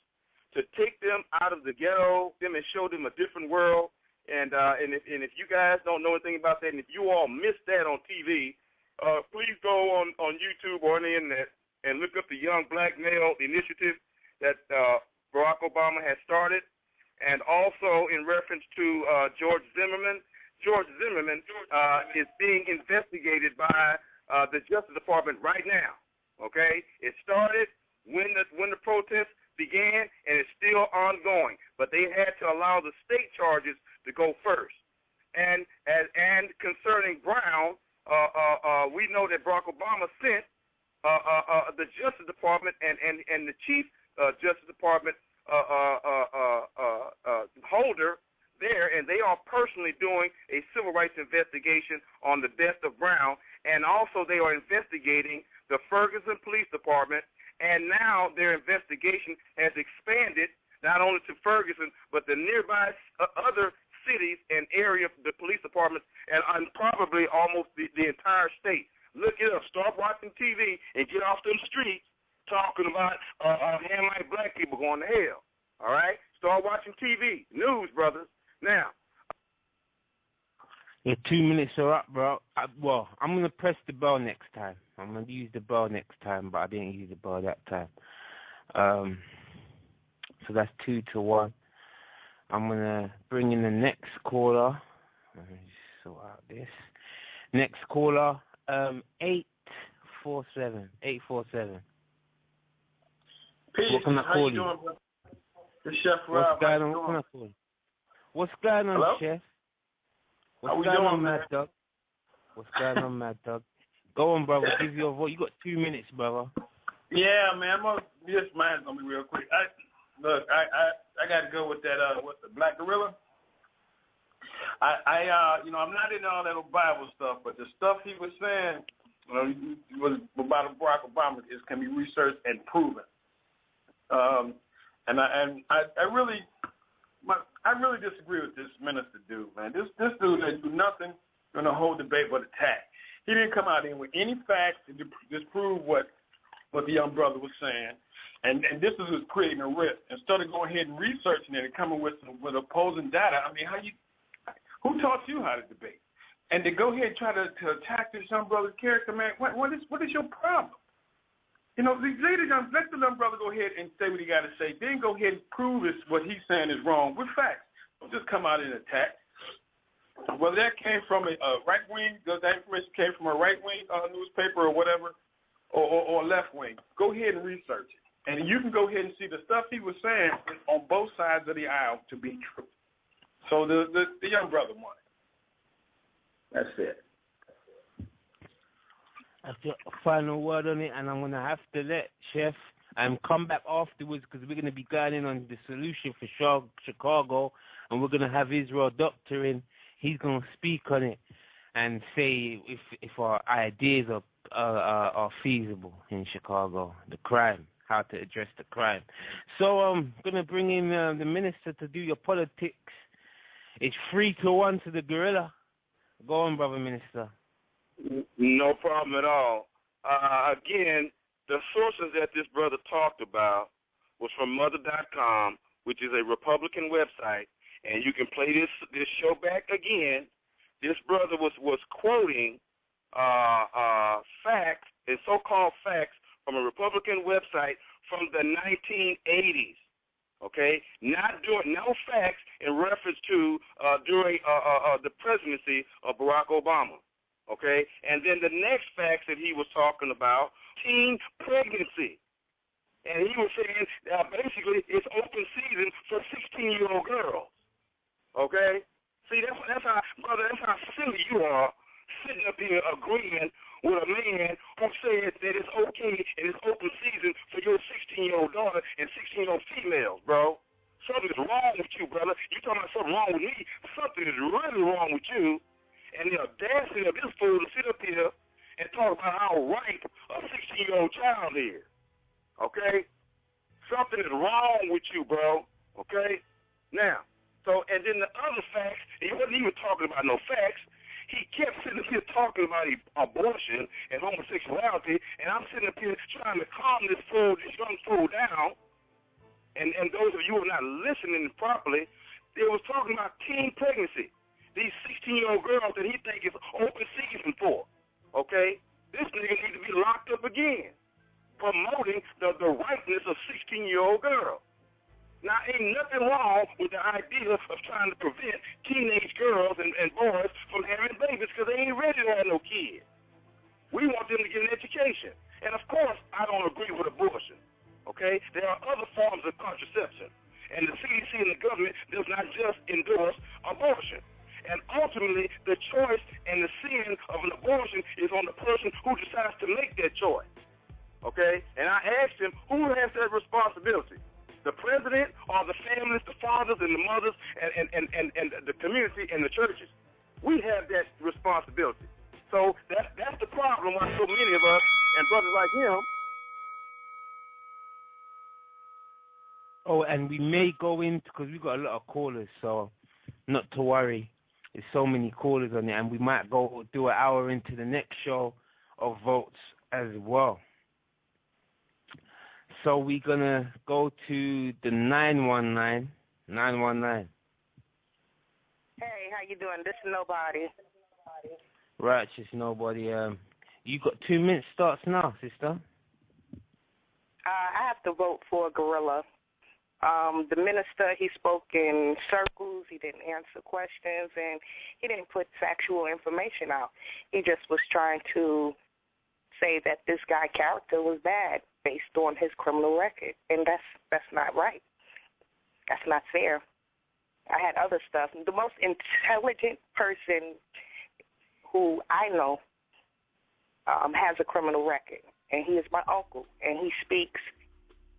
to take them out of the ghetto, them and show them a different world. And if you guys don't know anything about that, and if you all missed that on TV, please go on YouTube or on the internet and look up the Young Black Male Initiative that Barack Obama has started. And also in reference to George Zimmerman. George Zimmerman is being investigated by the Justice Department right now. Okay, it started when the protests began, and it's still ongoing. But they had to allow the state charges to go first. And concerning Brown, we know that Barack Obama sent the Justice Department and the Chief Justice Department holder there, and they are personally doing a civil rights investigation on the death of Brown, and also they are investigating the Ferguson Police Department, and now their investigation has expanded not only to Ferguson, but the nearby other cities and area, the police departments, and probably almost the entire state. Look it up. Start watching TV and get off them streets talking about hand-like black people going to hell. All right? Start watching TV. News, brothers. Now. Yeah, 2 minutes are up, bro. Well, I'm going to press the bell next time. I'm going to use the bell next time, but I didn't use the bell that time. So that's 2-1. I'm going to bring in the next caller. Let me just sort out this. Next caller, 847. 847. Peace. What can I How call you you? doing, bro? The Chef Rob. What's going on? What can I call you? What's going on, Hello? Chef? How What's we going doing, on, man? Mad Dog? What's going on, Mad Dog? Go on, brother. Give your vote. You got 2 minutes, brother. Yeah, man. This mine's gonna be real quick. I got to go with that. What's the Black Gorilla? I'm not into all that Bible stuff, but the stuff he was saying, was about Barack Obama can be researched and proven. I really disagree with this minister dude, man. This dude that do nothing in the whole debate but attack. He didn't come out in with any facts to disprove what the young brother was saying, and this is what's creating a rift. Instead of going ahead and researching it and coming with opposing data, I mean, who taught you how to debate? And to go ahead and try to attack this young brother's character, man, what is your problem? You know, let the young brother go ahead and say what he got to say. Then go ahead and prove what he's saying is wrong with facts. Don't just come out and attack. Whether that came from a right wing, that information came from a right wing newspaper or whatever, or left wing, go ahead and research it. And you can go ahead and see the stuff he was saying on both sides of the aisle to be true. So the young brother won it. That's it. That's the final word on it, and I'm going to have to let Chef come back afterwards because we're going to be going in on the solution for Chicago, and we're going to have Israel Doctor in. He's going to speak on it and say if our ideas are feasible in Chicago, the crime, how to address the crime. So I'm going to bring in the minister to do your politics. It's 3-1 to the gorilla. Go on, brother minister. No problem at all. Again, the sources that this brother talked about was from Mother.com, which is a Republican website, and you can play this show back again. This brother was quoting facts, and so-called facts, from a Republican website from the 1980s. Okay, no facts in reference to during the presidency of Barack Obama. Okay, and then the next facts that he was talking about, teen pregnancy. And he was saying basically it's open season for 16-year-old girls. Okay? See, that's how, brother, that's how silly you are, sitting up here agreeing with a man who says that it's okay and it's open season for your 16-year-old daughter and 16-year-old females, bro. Something is wrong with you, brother. You talking about something wrong with me. Something is really wrong with you. And the audacity of this fool to sit up here and talk about how ripe a 16-year-old child is. Okay? Something is wrong with you, bro. Okay? Now, so, and then the other facts, he wasn't even talking about no facts. He kept sitting up here talking about abortion and homosexuality, and I'm sitting up here trying to calm this young fool down. And those of you who are not listening properly, they was talking about teen pregnancy. These 16-year-old girls that he think is open season for. Okay? This nigga need to be locked up again, promoting the ripeness of 16-year-old girls. Now, ain't nothing wrong with the idea of trying to prevent teenage girls and boys from having babies because they ain't ready to have no kids. We want them to get an education. And, of course, I don't agree with abortion, okay? There are other forms of contraception. And the CDC and the government does not just endorse abortion. And ultimately, the choice and the sin of an abortion is on the person who decides to make that choice, okay? And I asked him, who has that responsibility? The president or the families, the fathers and the mothers and the community and the churches? We have that responsibility. So that's the problem why so many of us and brothers like him. Oh, and we may go into, because we've got a lot of callers, so not to worry. There's so many callers on it, and we might go do an hour into the next show of votes as well. So we're going to go to the 919. 919. Hey, how you doing? This is Nobody. Righteous Nobody. You got 2 minutes starts now, sister. I have to vote for Gorilla. The minister, he spoke in circles. He didn't answer questions, and he didn't put factual information out. He just was trying to say that this guy's character was bad based on his criminal record, and that's not right. That's not fair. I had other stuff. The most intelligent person who I know has a criminal record, and he is my uncle, and he speaks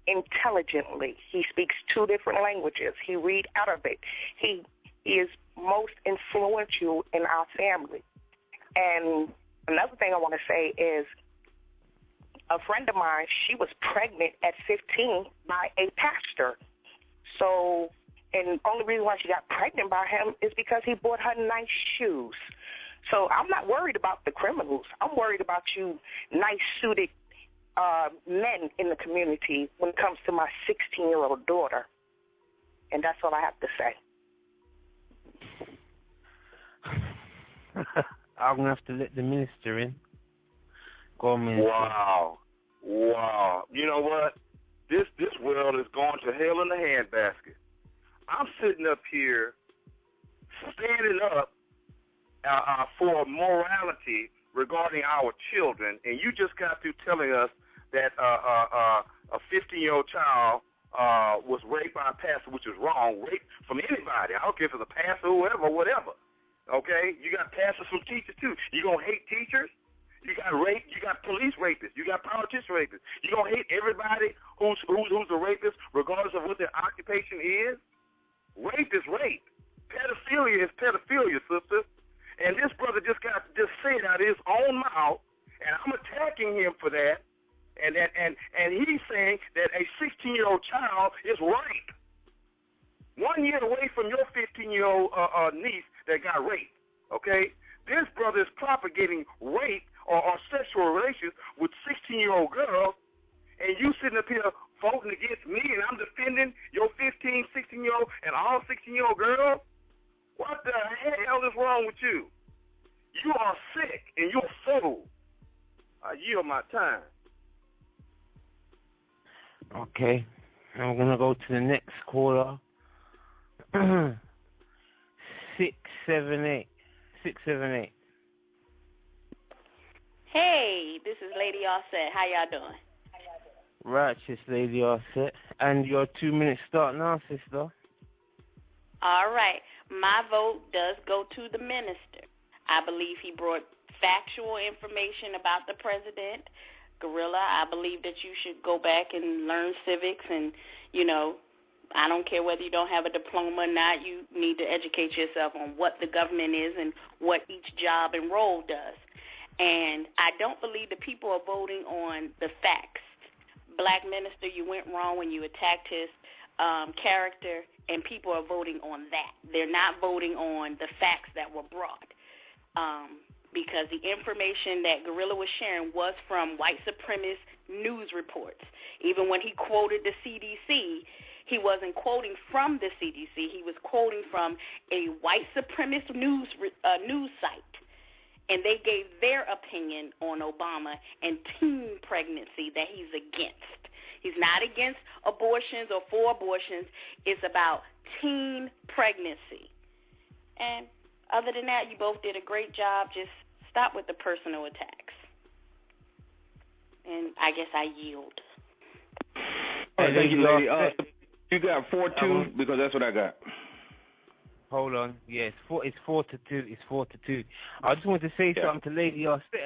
intelligently. He speaks 2 different languages. He read Arabic. He is most influential in our family. And another thing I want to say is a friend of mine, she was pregnant at 15 by a pastor. So, and the only reason why she got pregnant by him is because he bought her nice shoes. So I'm not worried about the criminals. I'm worried about you nice-suited men in the community when it comes to my 16-year-old daughter. And that's all I have to say. I'm going to have to let the minister in. Go on, minister. Wow. You know what? This world is going to hell in a handbasket. I'm sitting up here standing up for morality regarding our children, and you just got through telling us that a 15-year-old child was raped by a pastor, which is wrong. Rape from anybody. I don't care if it's a pastor, whoever, whatever. Okay? You got pastors from teachers, too. You going to hate teachers? You got rape. You got police rapists. You got politician rapists. You going to hate everybody who's a rapist, regardless of what their occupation is? Rape is rape. Pedophilia is pedophilia, sister. And this brother just said out of his own mouth, and I'm attacking him for that. And he's saying that a 16-year-old child is rape. 1 year away from your 15-year-old niece that got raped, okay? This brother is propagating rape or sexual relations with 16-year-old girls, and you sitting up here voting against me, and I'm defending your 15, 16-year-old and all 16-year-old girls? What the hell is wrong with you? You are sick, and you're a fool. I yield my time. Okay. I'm going to go to the next caller. 678. Hey, this is Lady Offset. How y'all doing? Righteous Lady Offset. And your 2 minutes start now, sister. All right. My vote does go to the minister. I believe he brought factual information about the president. Gorilla, I believe that you should go back and learn civics and, I don't care whether you don't have a diploma or not, you need to educate yourself on what the government is and what each job and role does. And I don't believe the people are voting on the facts. Black minister, you went wrong when you attacked his character, and people are voting on that. They're not voting on the facts that were brought. Because the information that Gorilla was sharing was from white supremacist news reports. Even when he quoted the CDC, he wasn't quoting from the CDC. He was quoting from a white supremacist news site. And they gave their opinion on Obama and teen pregnancy that he's against. He's not against abortions or for abortions. It's about teen pregnancy. And other than that, you both did a great job. Just stop with the personal attacks. And I guess I yield. All right, thank you, lady. You got 4-2 because that's what I got. Hold on. Yeah, it's 4-2. It's 4-2. I just want to say something to Lady Offset.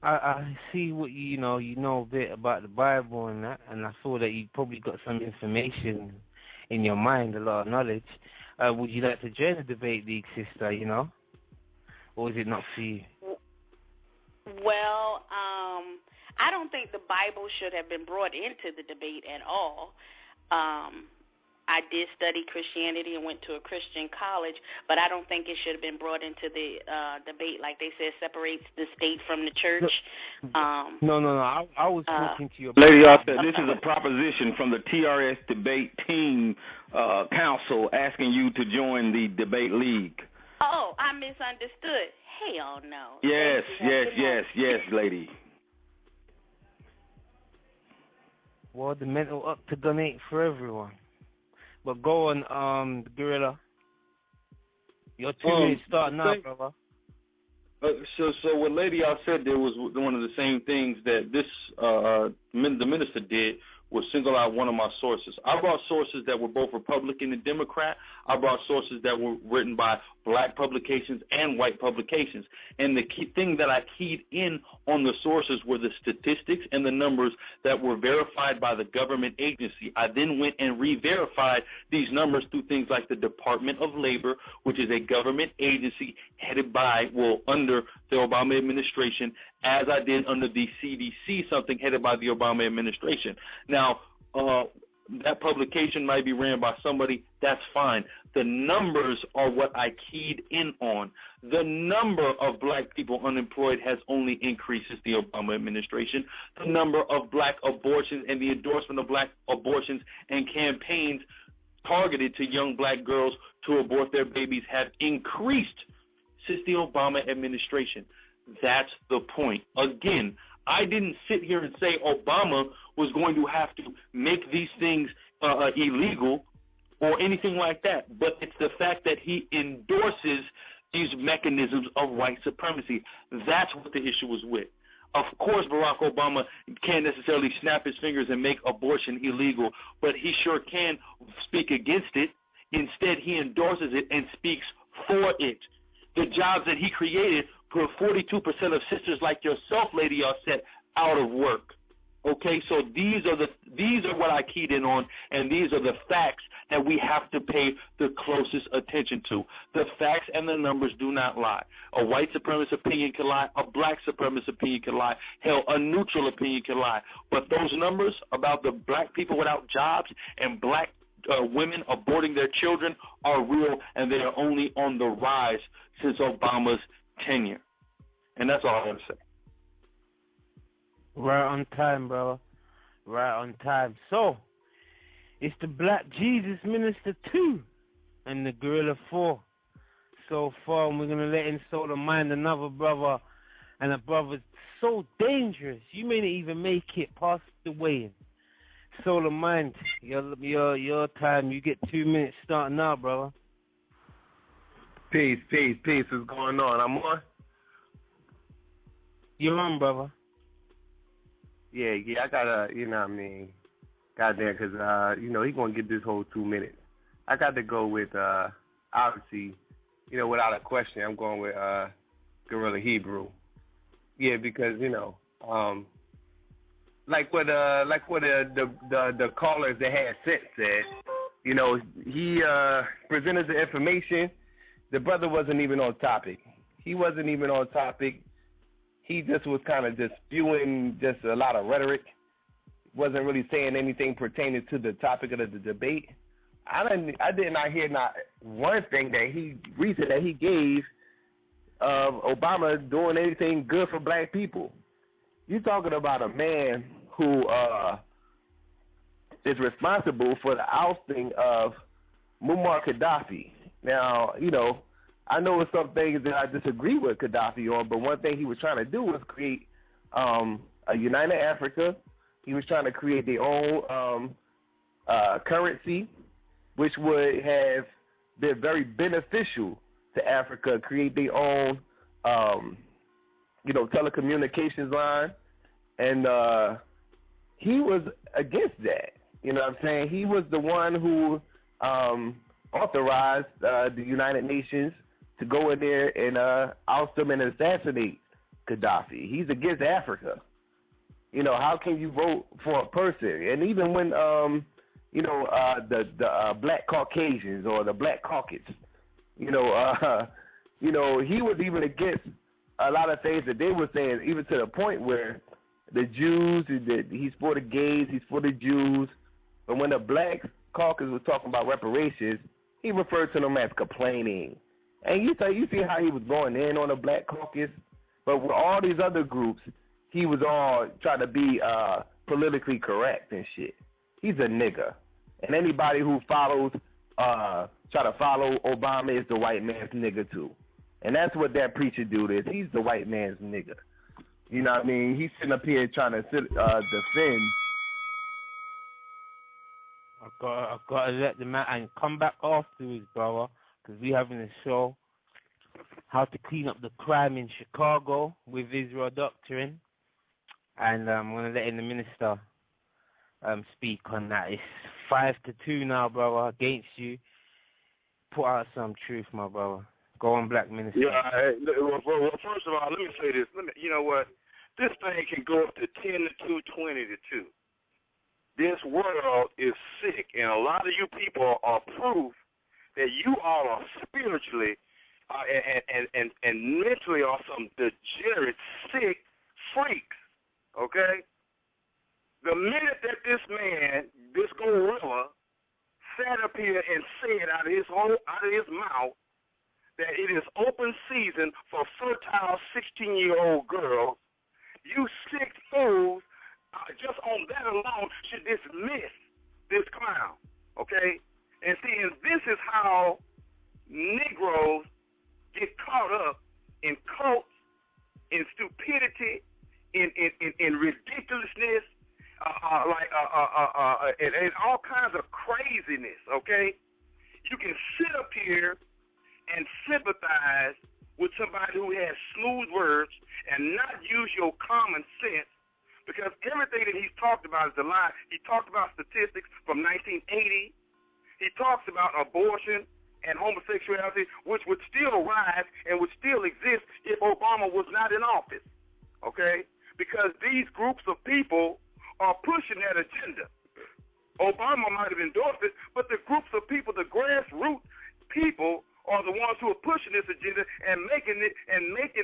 I see what you know a bit about the Bible and that, and I saw that you probably got some information in your mind, a lot of knowledge. Would you like to join the debate league, sister, or is it not for you? Well, I don't think the Bible should have been brought into the debate at all. I did study Christianity and went to a Christian college, but I don't think it should have been brought into the debate. Like they said, separates the state from the church. No. I was talking to you about... Lady Offset, this is a proposition from the TRS debate team council asking you to join the debate league. Oh, I misunderstood. Hell no. Yes, lady. Well, the mental octagon ain't for everyone. But go on, Gorilla. Your 2 minutes start now, brother. So what Lady Offset did was one of the same things that the minister did, was single out one of my sources. I brought sources that were both Republican and Democrat. I brought sources that were written by black publications and white publications. And the key thing that I keyed in on the sources were the statistics and the numbers that were verified by the government agency. I then went and re-verified these numbers through things like the Department of Labor, which is a government agency headed by, under the Obama administration, as I did under the CDC, something headed by the Obama administration. Now, that publication might be ran by somebody, that's fine. The numbers are what I keyed in on. The number of black people unemployed has only increased since the Obama administration. The number of black abortions and the endorsement of black abortions and campaigns targeted to young black girls to abort their babies have increased since the Obama administration. That's the point. Again, I didn't sit here and say Obama was going to have to make these things illegal or anything like that, but it's the fact that he endorses these mechanisms of white supremacy. That's what the issue was with. Of course, Barack Obama can't necessarily snap his fingers and make abortion illegal, but he sure can speak against it. Instead, he endorses it and speaks for it. The jobs that he created put 42% of sisters like yourself, Lady Offset, out of work. Okay, so these are what I keyed in on, and these are the facts that we have to pay the closest attention to. The facts and the numbers do not lie. A white supremacist opinion can lie. A black supremacist opinion can lie. Hell, a neutral opinion can lie. But those numbers about the black people without jobs and black women aborting their children are real, and they are only on the rise since Obama's tenure. And that's all I want to say. Right on time, brother. Right on time. So, it's the Black Jesus Minister 2 and the Gorilla 4. So far, and we're going to let him soul of mind another brother, and a brother's so dangerous, you may not even make it past the weighing. Soul of mind, your time, you get 2 minutes starting now, brother. Peace. What's going on? I'm on? You're on, brother. Yeah, I gotta, goddamn, because, he's going to get this whole 2 minutes. I got to go with, obviously, without a question, I'm going with Gorilla Hebrew. Yeah, because, like what the callers that had sent said, he presented the information. The brother wasn't even on topic. He wasn't even on topic. He just was kind of just spewing just a lot of rhetoric. Wasn't really saying anything pertaining to the topic of the debate. I did not hear not one thing reason that he gave of Obama doing anything good for black people. You're talking about a man who is responsible for the ousting of Muammar Gaddafi. Now, I know it's some things that I disagree with Gaddafi on, but one thing he was trying to do was create a united Africa. He was trying to create their own currency, which would have been very beneficial to Africa, create their own, telecommunications line. And he was against that. You know what I'm saying? He was the one who authorized the United Nations to go in there and oust them and assassinate Gaddafi. He's against Africa. How can you vote for a person? And even when, the black Caucasians or the black caucus, he was even against a lot of things that they were saying, even to the point where the Jews, he's for the gays, he's for the Jews. But when the black caucus was talking about reparations, he referred to them as complaining. And you see how he was going in on the black caucus, but with all these other groups, he was all trying to be politically correct and shit. He's a nigger, and anybody who try to follow Obama is the white man's nigger too, and that's what that preacher dude is. He's the white man's nigger. You know what I mean? He's sitting up here trying to defend. I gotta let the man and come back afterwards, brother. Because we having a show, how to clean up the crime in Chicago with Israel Doctrine. And I'm going to let in the minister speak on that. It's 5-2 now, brother, against you. Put out some truth, my brother. Go on, black minister. Yeah, well, first of all, let me say this. You know what? This thing can go up to 10-2, 20-2. This world is sick, and a lot of you people are proof that you all are spiritually and mentally are some degenerate, sick freaks, okay? The minute that this man, this gorilla, sat up here and said out of his mouth that it is open season for fertile 16-year-old girls, you sick fools, just on that alone, should dismiss this clown, okay? And see, and this is how Negroes get caught up in cults, in stupidity, in ridiculousness, and all kinds of craziness, okay? You can sit up here and sympathize with somebody who has smooth words and not use your common sense, because everything that he's talked about is a lie. He talked about statistics from 1980. He talks about abortion and homosexuality, which would still rise and would still exist if Obama was not in office, okay? Because these groups of people are pushing that agenda. Obama might have endorsed it, but the groups of people, the grassroots people, are the ones who are pushing this agenda and making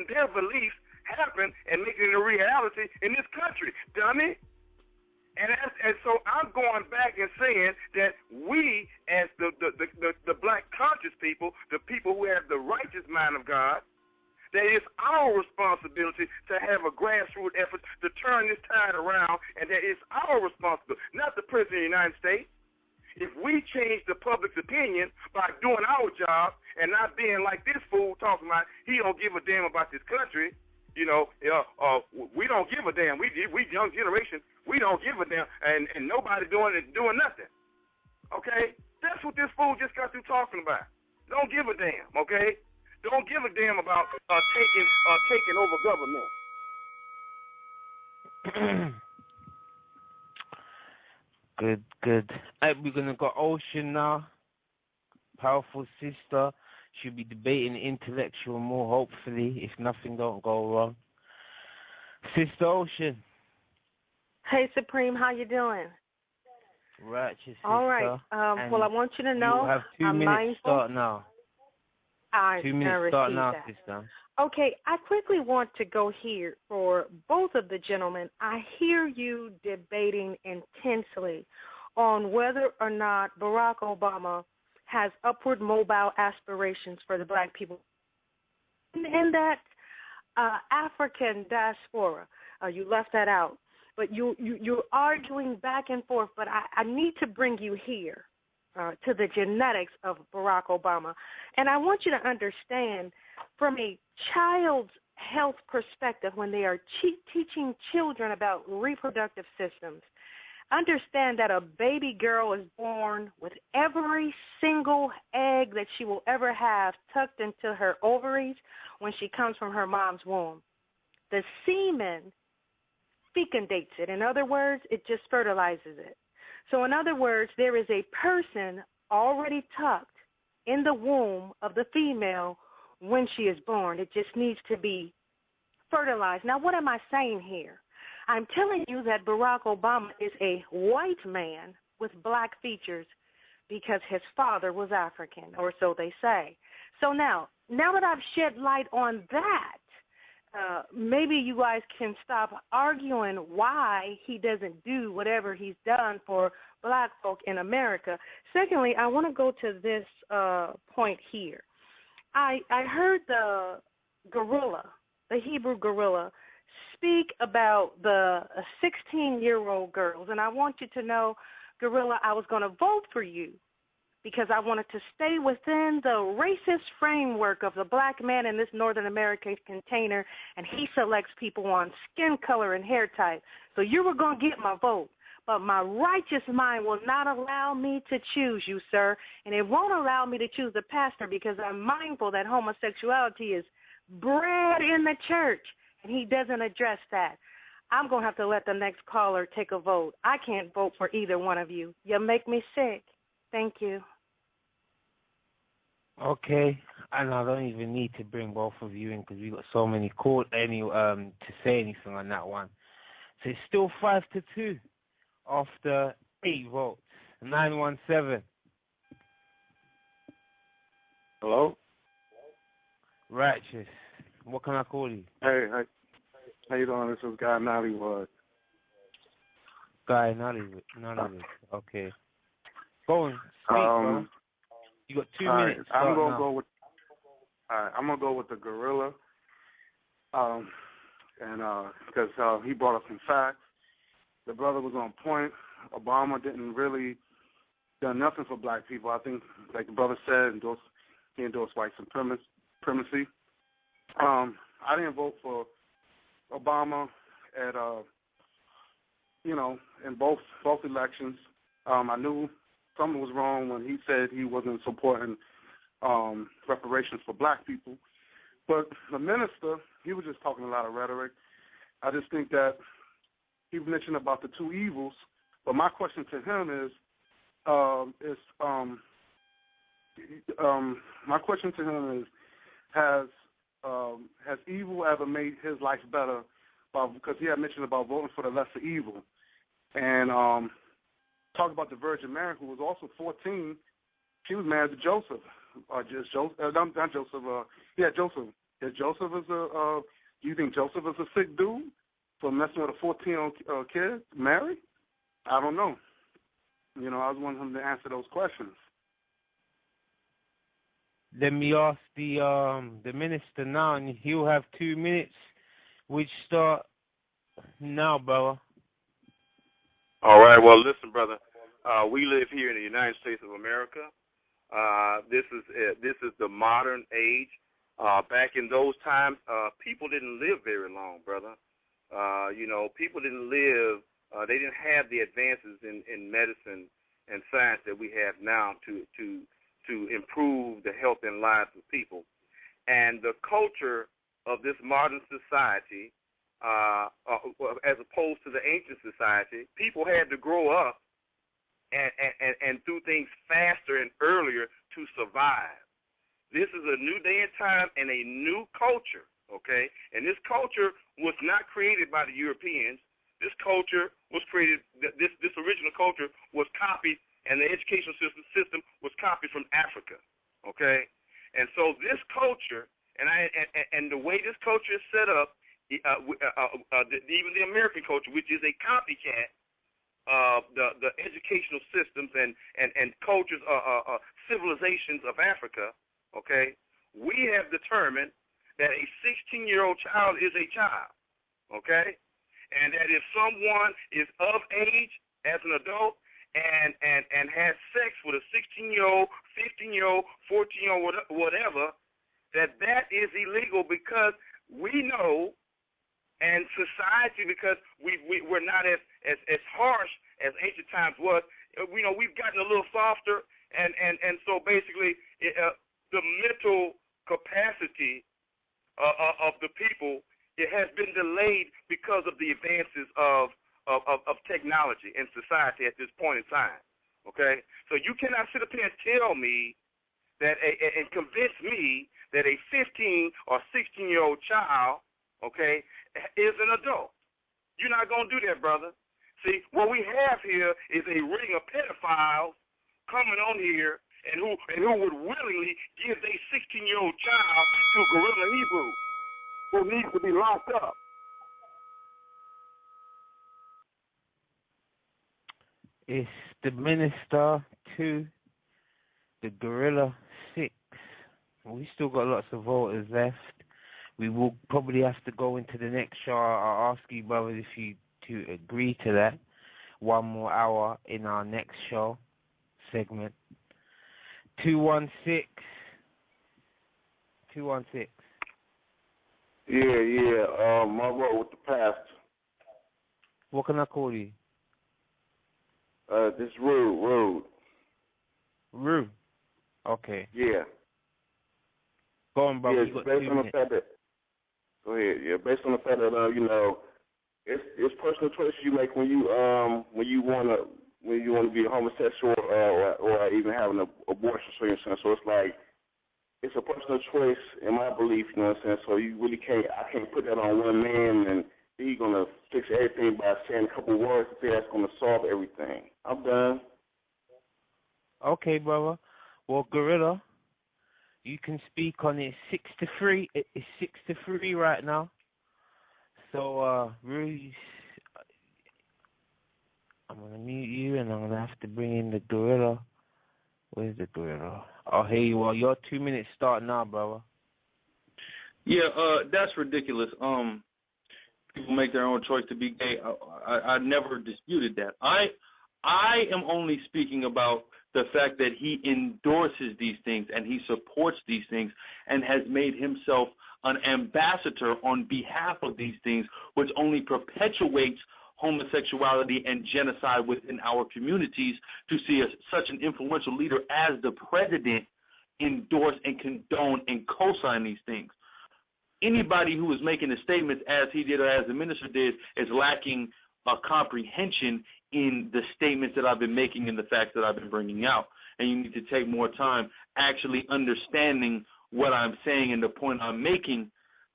their beliefs happen and making it a reality in this country, dummy. And so I'm going back and saying that we, as the black conscious people, the people who have the righteous mind of God, that it's our responsibility to have a grassroots effort to turn this tide around, and that it's our responsibility, not the President of the United States. If we change the public's opinion by doing our job and not being like this fool talking about he don't give a damn about this country, we don't give a damn. We young generation, we don't give a damn, and nobody doing nothing. Okay, that's what this fool just got through talking about. Don't give a damn. Okay. Don't give a damn about taking over government. Good. Right, we're gonna go Ocean now. Powerful sister. She'll be debating intellectual more, hopefully, if nothing don't go wrong. Sister Ocean. Hey, Supreme, how you doing? Righteous sister. All right. Well, I want you to know you have 2 I'm minutes mindful. Start now. 2 minutes start now, that. sister. Okay, I quickly want to go here for both of the gentlemen. I hear you debating intensely on whether or not Barack Obama has upward mobile aspirations for the black people. In that African diaspora, you left that out. But you're arguing back and forth, but I need to bring you here. To the genetics of Barack Obama. And I want you to understand from a child's health perspective when they are teaching children about reproductive systems, understand that a baby girl is born with every single egg that she will ever have tucked into her ovaries when she comes from her mom's womb. The semen fecundates it. In other words, it just fertilizes it. So in other words, there is a person already tucked in the womb of the female when she is born. It just needs to be fertilized. Now, what am I saying here? I'm telling you that Barack Obama is a white man with black features because his father was African, or so they say. So now that I've shed light on that, maybe you guys can stop arguing why he doesn't do whatever he's done for black folk in America. Secondly, I want to go to this point here. I heard the gorilla, the Hebrew gorilla, speak about the 16-year-old girls, and I want you to know, gorilla, I was going to vote for you because I wanted to stay within the racist framework of the black man in this Northern American container, and he selects people on skin color and hair type. So you were going to get my vote, but my righteous mind will not allow me to choose you, sir, and it won't allow me to choose the pastor because I'm mindful that homosexuality is bred in the church, and he doesn't address that. I'm going to have to let the next caller take a vote. I can't vote for either one of you. You make me sick. Thank you. Okay, and I don't even need to bring both of you in because we got so many to say anything on that one. So it's still 5-2 after 8 votes. 917. Hello? Righteous. What can I call you? Hey, how you doing? This is Guy Nollywood. Guy Nollywood. Okay. Go on. Speak, bro. You got 2 minutes. I'm gonna go with the gorilla, and because he brought up some facts. The brother was on point. Obama didn't really done nothing for black people. I think, like the brother said, he endorsed white supremacy. I didn't vote for Obama at in both elections. I knew something was wrong when he said he wasn't supporting reparations for black people. But the minister, he was just talking a lot of rhetoric. I just think that he mentioned about the two evils. But my question to him is has evil ever made his life better? Because he had mentioned about voting for the lesser evil. And talk about the Virgin Mary, who was also 14. She was married to Joseph. Not Joseph. Joseph. Is Joseph is a? Do you think Joseph is a sick dude for messing with a 14-year-old kid, Mary? I don't know. You know, I was wanting him to answer those questions. Let me ask the minister now, and he'll have 2 minutes, which start now, brother. All right. Well, listen, brother. We live here in the United States of America. This is the modern age. Back in those times, people didn't live very long, brother. People didn't live. They didn't have the advances in medicine and science that we have now to improve the health and lives of people. And the culture of this modern society, as opposed to the ancient society, people had to grow up and do things faster and earlier to survive. This is a new day and time and a new culture, okay? And this culture was not created by the Europeans. This culture was created, this original culture was copied, and the educational system was copied from Africa, okay? And so this culture, and the way this culture is set up, even the American culture, which is a copycat of the educational systems and cultures, civilizations of Africa, okay, we have determined that a 16-year-old child is a child, okay, and that if someone is of age as an adult and has sex with a 16-year-old, 15-year-old, 14-year-old, whatever, that is illegal because we know, and society, because we're not as harsh as ancient times was, we've gotten a little softer, and so basically the mental capacity of the people, it has been delayed because of the advances of technology and society at this point in time. Okay, so you cannot sit up here and tell me that and convince me that a 15 or 16-year-old child, okay, is an adult. You're not going to do that, brother. See, what we have here is a ring of pedophiles coming on here and who would willingly give a 16-year-old child to a guerrilla Hebrew who needs to be locked up. It's the minister to the Gorilla 6. We still got lots of voters left. We will probably have to go into the next show. I'll ask you, brothers, if you to agree to that. 1 more hour in our next show segment. 216. Yeah. My role with the pastor. What can I call you? This Rude. Rude. Okay. Yeah. Go on, brother. Yeah, based on the fact that. Go ahead. Yeah, based on the fact that it's personal choice you make when you want to be homosexual or even have an abortion. So it's like it's a personal choice in my belief. You know what I'm saying? So you really can't. I can't put that on one man and he's gonna fix everything by saying a couple words and say that's gonna solve everything. I'm done. Okay, brother. Well, Gorilla, you can speak on it. 6-3. It's 6-3 right now. So, Ruth, I'm going to mute you, and I'm going to have to bring in the Gorilla. Where's the Gorilla? Oh, here you are. Your 2 minutes start now, brother. Yeah, that's ridiculous. People make their own choice to be gay. I never disputed that. I am only speaking about the fact that he endorses these things and he supports these things and has made himself an ambassador on behalf of these things, which only perpetuates homosexuality and genocide within our communities, to see such an influential leader as the president endorse and condone and co-sign these things. Anybody who is making the statements as he did or as the minister did is lacking a comprehension in the statements that I've been making and the facts that I've been bringing out. And you need to take more time actually understanding what I'm saying and the point I'm making,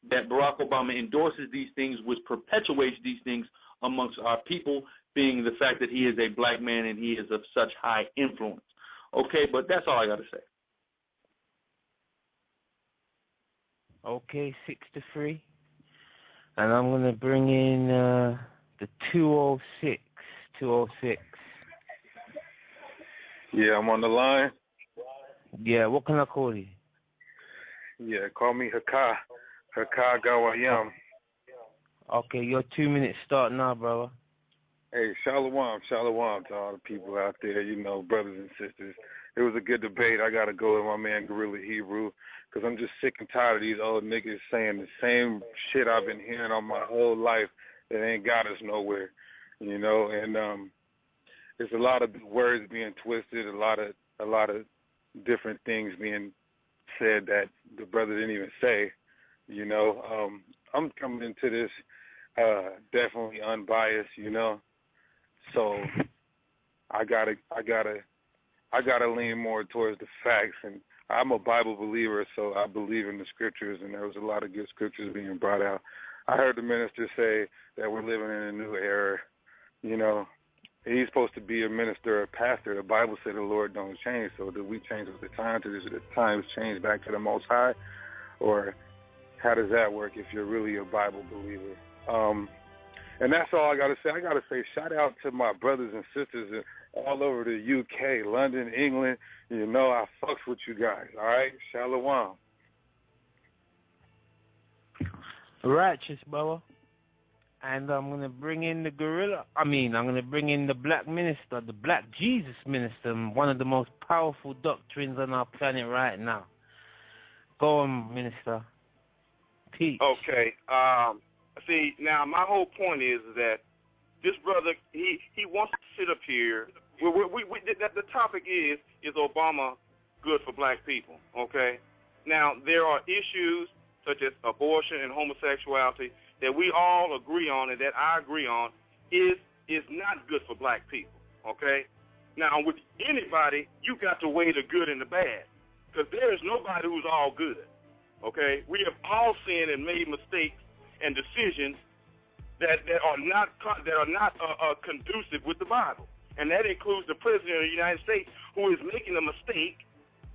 that Barack Obama endorses these things, which perpetuates these things amongst our people, being the fact that he is a black man and he is of such high influence. Okay, but that's all I got to say. Okay, 6-3. And I'm going to bring in the 206. 206. Yeah, I'm on the line. Yeah, what can I call you? Yeah, call me Haka. Haka Gawayam. Okay, your 2 minutes start now, brother. Hey, shalom to all the people out there, brothers and sisters. It was a good debate. I got to go with my man Gorilla Hebrew because I'm just sick and tired of these old niggas saying the same shit I've been hearing all my whole life that ain't got us nowhere, and there's a lot of words being twisted, a lot of different things being said that the brother didn't even say, I'm coming into this definitely unbiased, so I gotta lean more towards the facts, and I'm a Bible believer, so I believe in the scriptures, and there was a lot of good scriptures being brought out. I heard the minister say that we're living in a new era. He's supposed to be a minister or a pastor. The Bible said the Lord don't change, so do we change with the times? Does the times change back to the Most High, or how does that work if you're really a Bible believer? And that's all I got to say. I got to say shout out to my brothers and sisters all over the UK, London, England. I fucks with you guys, all right? Shalom. Righteous, brother. And I'm going to bring in the gorilla. I'm going to bring in the black minister, the black Jesus minister, one of the most powerful doctrines on our planet right now. Go on, minister. Peace. Okay. See, now my whole point is that this brother, he wants to sit up here. The topic is Obama good for black people? Okay. Now there are issues such as abortion and homosexuality that we all agree on and that I agree on is not good for black people. Okay. Now with anybody, you got to weigh the good and the bad because there is nobody who's all good. Okay. We have all sinned and made mistakes and decisions that are not conducive with the Bible, and that includes the President of the United States, who is making a mistake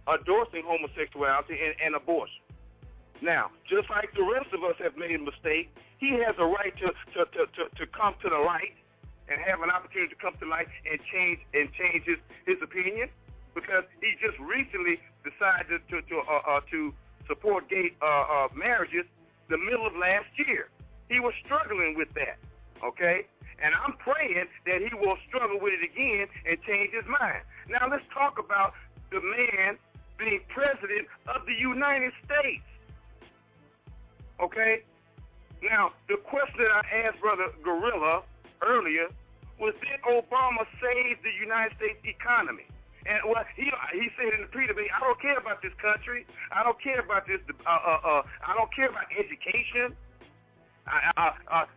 endorsing homosexuality and abortion. Now, just like the rest of us have made a mistake, he has a right to come to the light and have an opportunity to come to the light and change his opinion, because he just recently decided to support gay marriages the middle of last year. He was struggling with that, okay? And I'm praying that he will struggle with it again and change his mind. Now let's talk about the man being president of the United States, okay? Now, the question that I asked Brother Gorilla earlier was, did Obama save the United States economy? And he said in the pre-debate, I don't care about this country. I don't care about this. I don't care about education.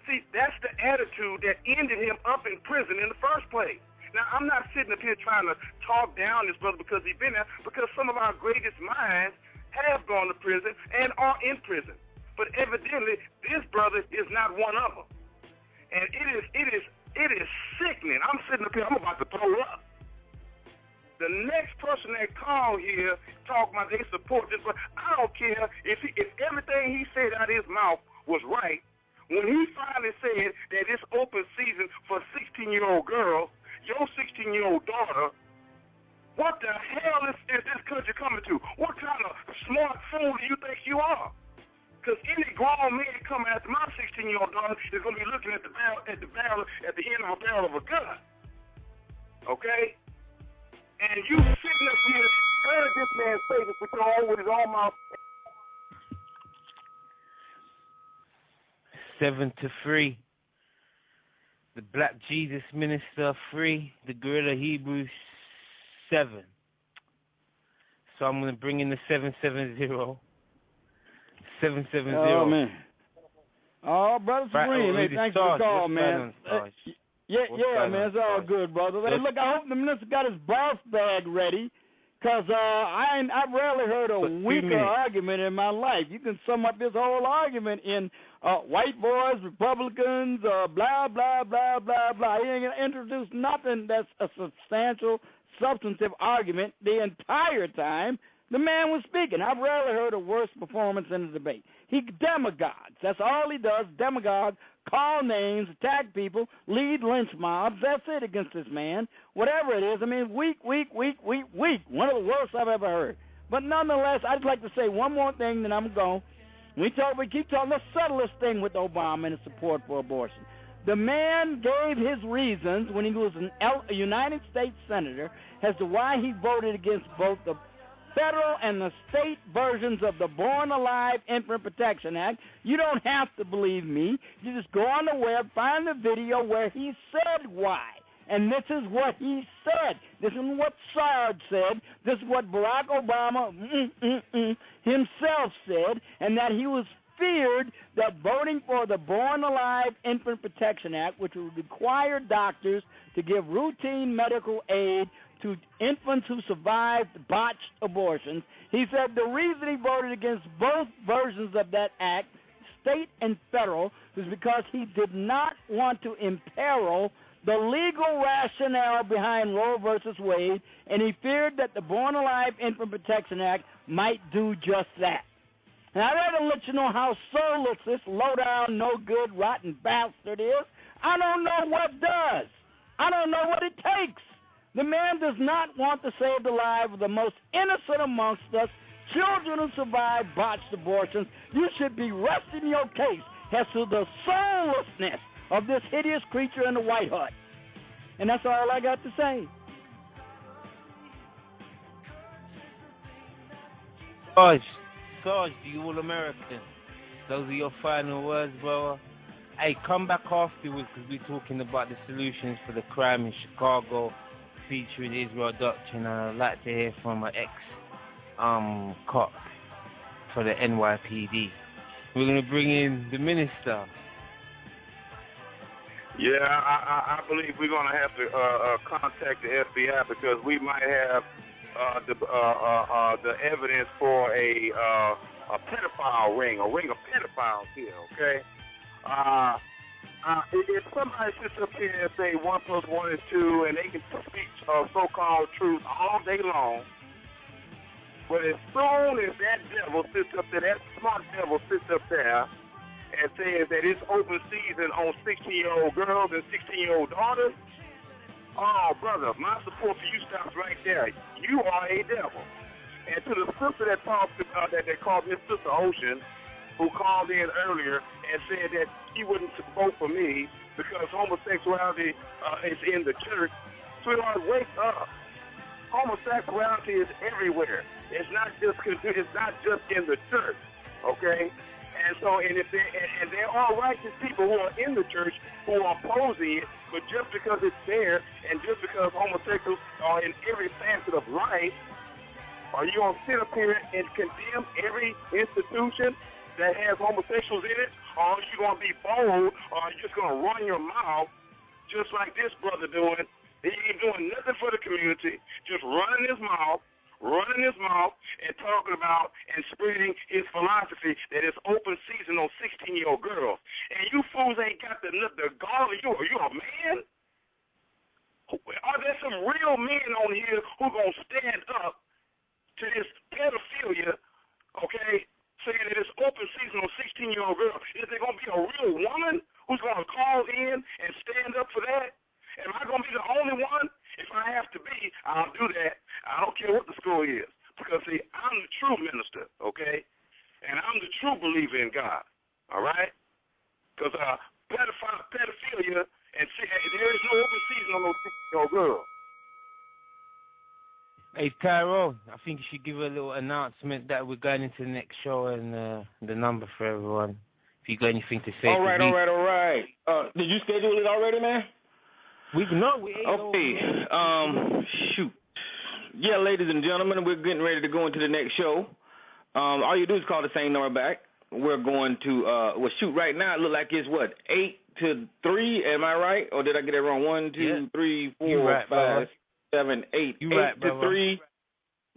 See, that's the attitude that ended him up in prison in the first place. Now, I'm not sitting up here trying to talk down this brother because he's been there, because some of our greatest minds have gone to prison and are in prison. But evidently, this brother is not one of them. And it is sickening. I'm sitting up here, I'm about to throw up. The next person that called here talking about they support this, but I don't care if everything he said out of his mouth was right. When he finally said that it's open season for 16-year-old girls, your 16-year-old daughter, what the hell is this country coming to? What kind of smart fool do you think you are? Because any grown man coming after my 16-year-old daughter is going to be looking at the end of a barrel of a gun. Okay? And you sitting up here, heard this man say this with his own mouth. 7-3. The Black Jesus Minister 3. The Gorilla Hebrew 7. So I'm going to bring in the 770. 770. Oh, man. Oh, Brother Supreme, hey, thanks for the call, man. Yeah, man, it's all good, brother. Hey, look, I hope the minister got his boss bag ready, because I've rarely heard a weaker argument in my life. You can sum up this whole argument in white boys, Republicans, blah, blah, blah, blah, blah. He ain't going to introduce nothing that's a substantial, substantive argument the entire time the man was speaking. I've rarely heard a worse performance in a debate. He demagogues. That's all he does, demagogue, call names, attack people, lead lynch mobs. That's it against this man. Whatever it is, I mean, weak. One of the worst I've ever heard. But nonetheless, I'd like to say one more thing, then I'm going. We keep talking, let's settle this thing with Obama and his support for abortion. The man gave his reasons when he was a United States Senator as to why he voted against both the federal and the state versions of the Born Alive Infant Protection Act. You don't have to believe me. You just go on the web, find the video where he said why. And this is what he said. This is what Sard said. This is what Barack Obama himself said, and that he was feared that voting for the Born Alive Infant Protection Act, which would require doctors to give routine medical aid to infants who survived botched abortions. He said the reason he voted against both versions of that act, state and federal, was because he did not want to imperil the legal rationale behind Roe versus Wade, and he feared that the Born Alive Infant Protection Act might do just that. And I'd rather let you know how soulless this low-down, no-good, rotten bastard is. I don't know what does. I don't know what it takes. The man does not want to save the lives of the most innocent amongst us, children who survive botched abortions. You should be resting your case as to the soullessness of this hideous creature in the White Hut. And that's all I got to say. Sarge, the All-American. Those are your final words, brother. Hey, come back afterwards because we're talking about the solutions for the crime in Chicago featuring Israel Doctrine. And I'd like to hear from an ex-cop for the NYPD. We're going to bring in the minister. Yeah, I believe we're going to have to contact the FBI because we might have the evidence for a pedophile ring, a ring of pedophiles here, okay? If somebody sits up here and say 1 + 1 is 2 and they can speak so-called truth all day long, but as soon as that devil sits up there, that smart devil sits up there and says that it's open season on 16-year-old girls and 16-year-old daughters, oh, brother, my support for you stops right there. You are a devil. And to the sister that talked, that they called Miss Sister Ocean, who called in earlier and said that she wouldn't vote for me because homosexuality is in the church, sweetheart, wake up. Homosexuality is everywhere. It's not just in the church, okay? And so, and there are righteous people who are in the church who are opposing it, but just because it's there and just because homosexuals are in every facet of life, are you going to sit up here and condemn every institution that has homosexuals in it? Or are you going to be bold, or are you just going to run your mouth just like this brother doing? He ain't doing nothing for the community, just running his mouth and talking about and spreading his philosophy that it's open season on 16-year-old girls. And you fools ain't got the gall. You a man? Are there some real men on here who going to stand up to this pedophilia, okay, saying that it's open season on 16-year-old girls? Is there going to be a real woman who's going to call in and stand up for that? Am I going to be the only one? If I have to be, I'll do that. I don't care what the school is. Because, see, I'm the true minister, okay? And I'm the true believer in God, all right? Because pedophilia, and see, there is no open season on those 16-year-old girls. Hey, Tyrone, I think you should give a little announcement that we're going into the next show and the number for everyone. If you got anything to say. All right. Did you schedule it already, man? Okay. Shoot. Yeah, ladies and gentlemen, we're getting ready to go into the next show. All you do is call the same number back. We're going to shoot right now. It look like it's 8 to 3. Am I right? Or did I get it wrong? 1, 2, 3, 4, 5, 7, 8. 8 to 3.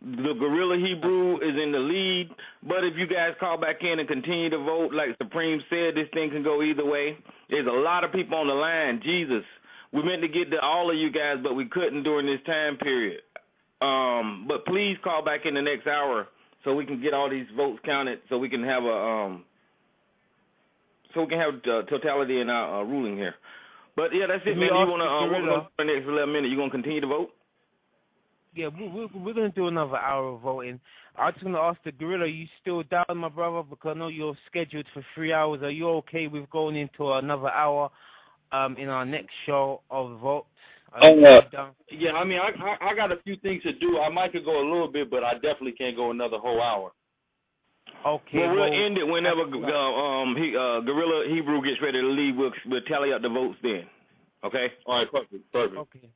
The Gorilla Hebrew is in the lead, but if you guys call back in and continue to vote, like Supreme said, this thing can go either way. There's a lot of people on the line. Jesus, we meant to get to all of you guys, but we couldn't during this time period. But please call back in the next hour so we can get all these votes counted, so we can have totality in our ruling here. But yeah, that's it, man. You want to for the next 11 minutes? You gonna continue to vote? Yeah, we're going to do another hour of voting. I just want to ask the Gorilla, are you still down, my brother? Because I know you're scheduled for 3 hours. Are you okay with going into another hour in our next show of votes? Yeah, I mean, I got a few things to do. I might could go a little bit, but I definitely can't go another whole hour. Okay. Well, we'll end it whenever Gorilla Hebrew gets ready to leave. We'll tally up the votes then. Okay? All right, perfect. Okay.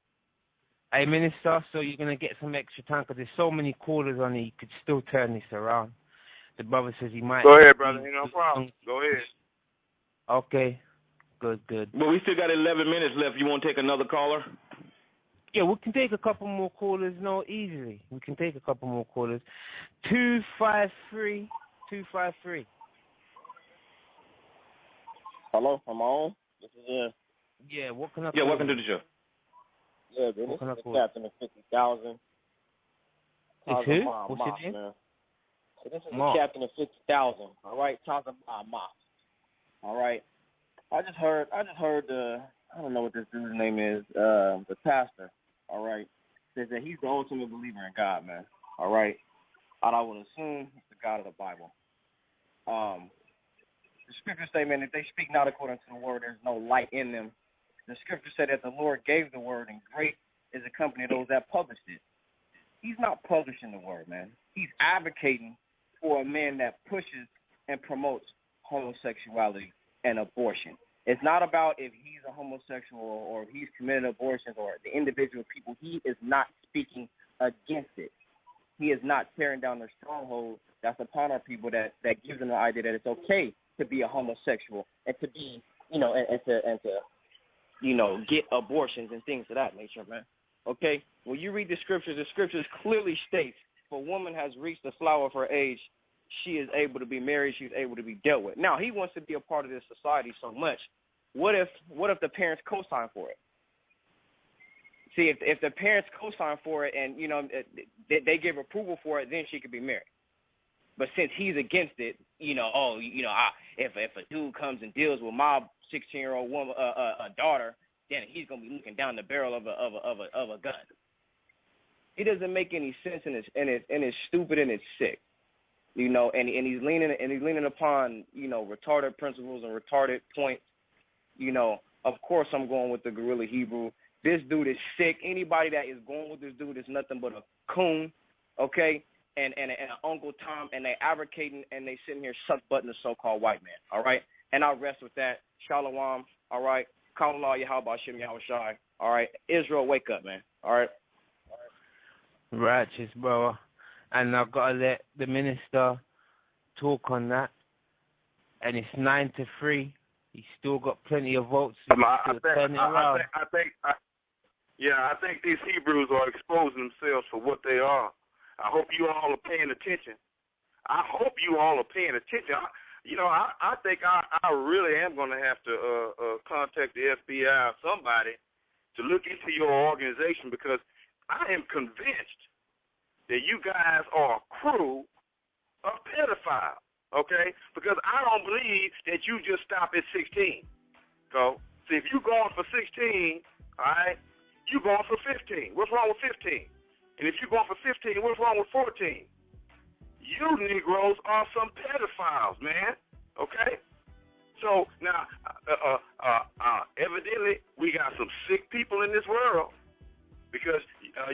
Hey, Minister, so you're going to get some extra time because there's so many callers on it, you could still turn this around. The brother says he might. Go ahead, brother. Ain't no problem. Go ahead. Okay. Good. Well, we still got 11 minutes left. You want to take another caller? Yeah, we can take a couple more callers. No, easily. We can take a couple more callers. 253. Hello, am I on? This is Yeah, what can I call? Yeah, welcome to the show. Yeah, man, this is the captain of 50,000. It's who? What's your name? Man. So this is the captain of 50,000. All right, talking about Moss. All right, I just heard I don't know what this dude's name is. The pastor. All right, says that he's the ultimate believer in God, man. All right, and I would assume he's the God of the Bible. The scriptures say, man, if they speak not according to the word, there's no light in them. The scripture said that the Lord gave the word, and great is the company of those that published it. He's not publishing the word, man. He's advocating for a man that pushes and promotes homosexuality and abortion. It's not about if he's a homosexual or if he's committed abortions or the individual people. He is not speaking against it. He is not tearing down the stronghold that's upon our people that gives them the idea that it's okay to be a homosexual and to be, and to get abortions and things of that nature, man. Okay? When you read the scriptures clearly states if a woman has reached the flower of her age, she is able to be married, she's able to be dealt with. Now, he wants to be a part of this society so much. What if the parents co-sign for it? See, if the parents co-sign for it and, they give approval for it, then she could be married. But since he's against it, if a dude comes and deals with my 16-year-old woman, a daughter, then he's gonna be looking down the barrel of a gun. It doesn't make any sense, and it's stupid and it's sick, And he's leaning upon retarded principles and retarded points. Of course I'm going with the Gorilla Hebrew. This dude is sick. Anybody that is going with this dude is nothing but a coon, okay? And an Uncle Tom, and they advocating and they sitting here suck butting the so-called white man, all right? And I'll rest with that. Shalom, all right? Call Allah Yahweh Shem Yahweh Shai, all right? Israel, wake up, man, all right? Righteous, brother. And I've got to let the minister talk on that. And it's 9-3. He's still got plenty of votes. I think these Hebrews are exposing themselves for what they are. I hope you all are paying attention. I think I really am going to have to contact the FBI or somebody to look into your organization, because I am convinced that you guys are a crew of pedophiles, okay? Because I don't believe that you just stop at 16. So, see, if you're going for 16, all right, you're going for 15. What's wrong with 15? And if you're going for 15, what's wrong with 14? You Negroes are some pedophiles, man. Okay? So now, evidently, we got some sick people in this world, because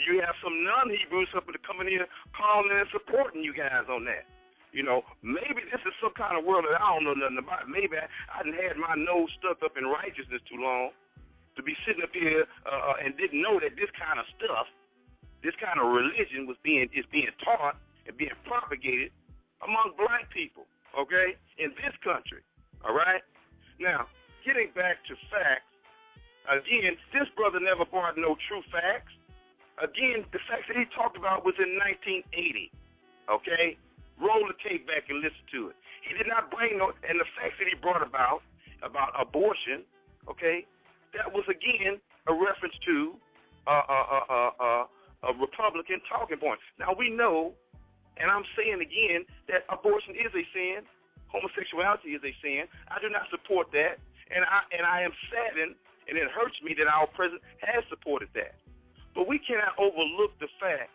you have some non-Hebrews coming in, calling and supporting you guys on that. Maybe this is some kind of world that I don't know nothing about. Maybe I done had my nose stuck up in righteousness too long to be sitting up here and didn't know that this kind of stuff, this kind of religion is being taught and being propagated among black people, okay, in this country, all right? Now, getting back to facts, again, this brother never brought no true facts. Again, the facts that he talked about was in 1980. Okay? Roll the tape back and listen to it. He did not bring no, and the facts that he brought about abortion, okay, that was again a reference to a Republican talking point. Now we know, and I'm saying again, that abortion is a sin, homosexuality is a sin. I do not support that, and I am saddened, and it hurts me that our president has supported that. But we cannot overlook the fact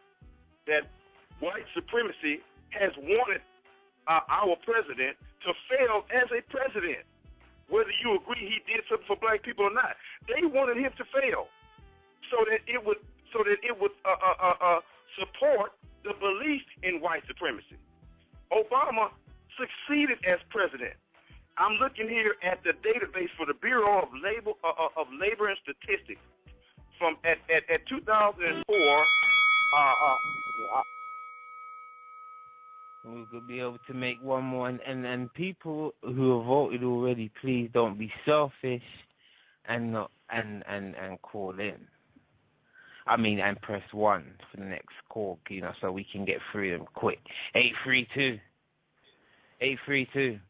that white supremacy has wanted our president to fail as a president. Whether you agree he did something for black people or not, they wanted him to fail, so that it would support the belief in white supremacy. Obama succeeded as president. I'm looking here at the database for the Bureau of Labor and Statistics from at 2004. We could be able to make one more, and people who have voted already, please don't be selfish and not and call in. I mean, and press 1 for the next call, so we can get through them quick. 832.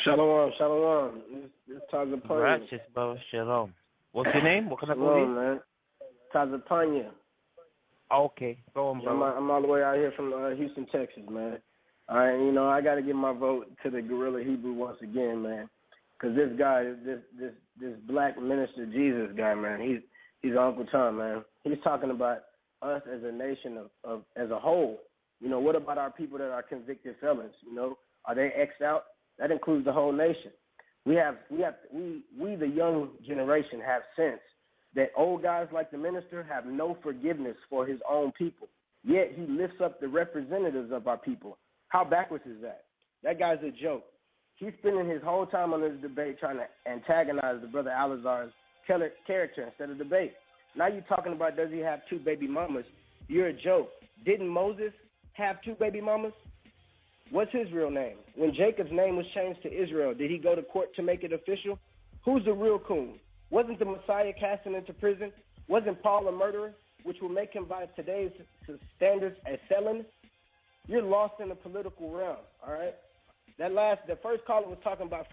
Shalom. It's Tazapanya. Righteous, brother. Shalom. What's your name? What can I call you? Man. Tazapanya. Okay, go on, bro. I'm all the way out here from Houston, Texas, man. All right, I got to give my vote to the Gorilla Hebrew once again, man, because this guy, this black minister Jesus guy, man, he's Uncle Tom, man. He's talking about us as a nation of as a whole. What about our people that are convicted felons? Are they X'd out? That includes the whole nation. We the young generation have sense that old guys like the minister have no forgiveness for his own people. Yet he lifts up the representatives of our people. How backwards is that? That guy's a joke. He's spending his whole time on this debate trying to antagonize the brother Alazar's character instead of debate. Now you're talking about does he have 2 baby mamas? You're a joke. Didn't Moses have 2 baby mamas? What's his real name? When Jacob's name was changed to Israel, did he go to court to make it official? Who's the real coon? Wasn't the Messiah cast into prison? Wasn't Paul a murderer, which will make him by today's standards a felon? You're lost in the political realm, all right? The first caller was talking about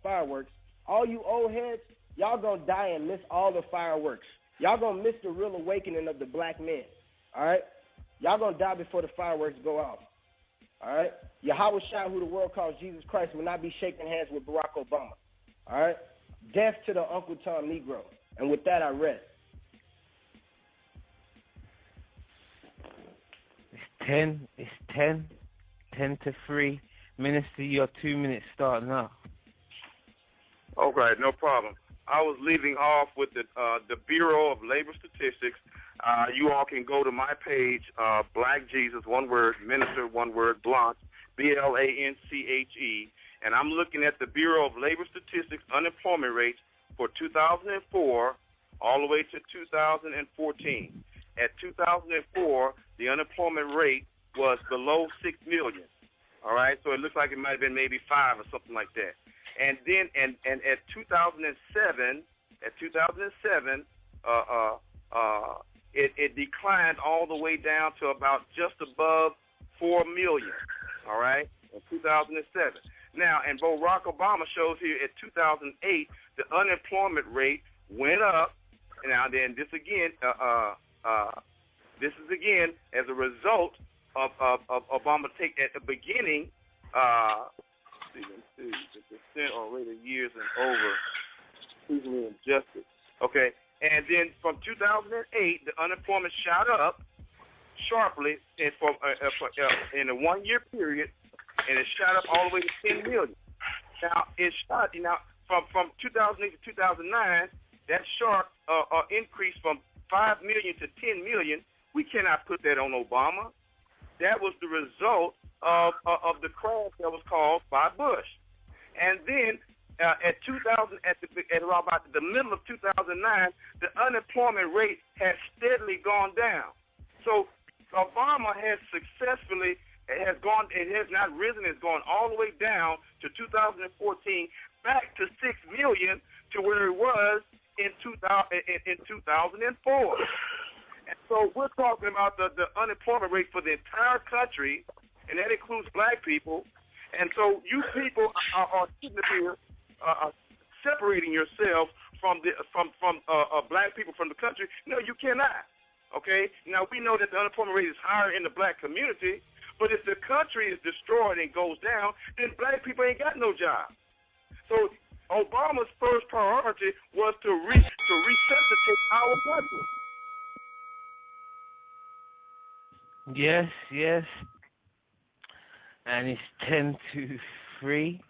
fireworks. All you old heads, y'all gonna die and miss all the fireworks. Y'all gonna miss the real awakening of the black men, all right? Y'all gonna die before the fireworks go off, all right? Yahweh Shai, who the world calls Jesus Christ, will not be shaking hands with Barack Obama, all right? Death to the Uncle Tom Negro. And with that, I rest. It's 10 to 3. Minister, your 2 minutes start now. Okay, no problem. I was leaving off with the Bureau of Labor Statistics. You all can go to my page, Black Jesus, one word, Minister, one word, Blanche, BLANCHE. And I'm looking at the Bureau of Labor Statistics unemployment rates for 2004 all the way to 2014. At 2004, the unemployment rate was below 6 million. All right, so it looks like it might have been maybe 5 or something like that. And then, and at 2007, it declined all the way down to about just above 4 million. All right, in 2007. Now, and Barack Obama shows here at 2008, the unemployment rate went up. Now, then this is again as a result of Obama take at the beginning. The percent or rate of years and over seasonally adjusted. Okay, and then from 2008, the unemployment shot up sharply in a 1 year period, and it shot up all the way to 10 million. Now it shot. Now from 2008 to 2009, that sharp increase from 5 million to 10 million. We cannot put that on Obama. That was the result of the crash that was caused by Bush. And then at around about the middle of 2009, the unemployment rate has steadily gone down. So Obama has successfully it has not risen, it's gone all the way down to 2014, back to 6 million to where it was in 2004. And So we're talking about the unemployment rate for the entire country, and that includes black people. And so you people are sitting here separating yourself from black people from the country. No, you cannot. Okay? Now, we know that the unemployment rate is higher in the black community, but if the country is destroyed and goes down, then black people ain't got no job. So Obama's first priority was to resuscitate our country. Yes. And it's 10-3.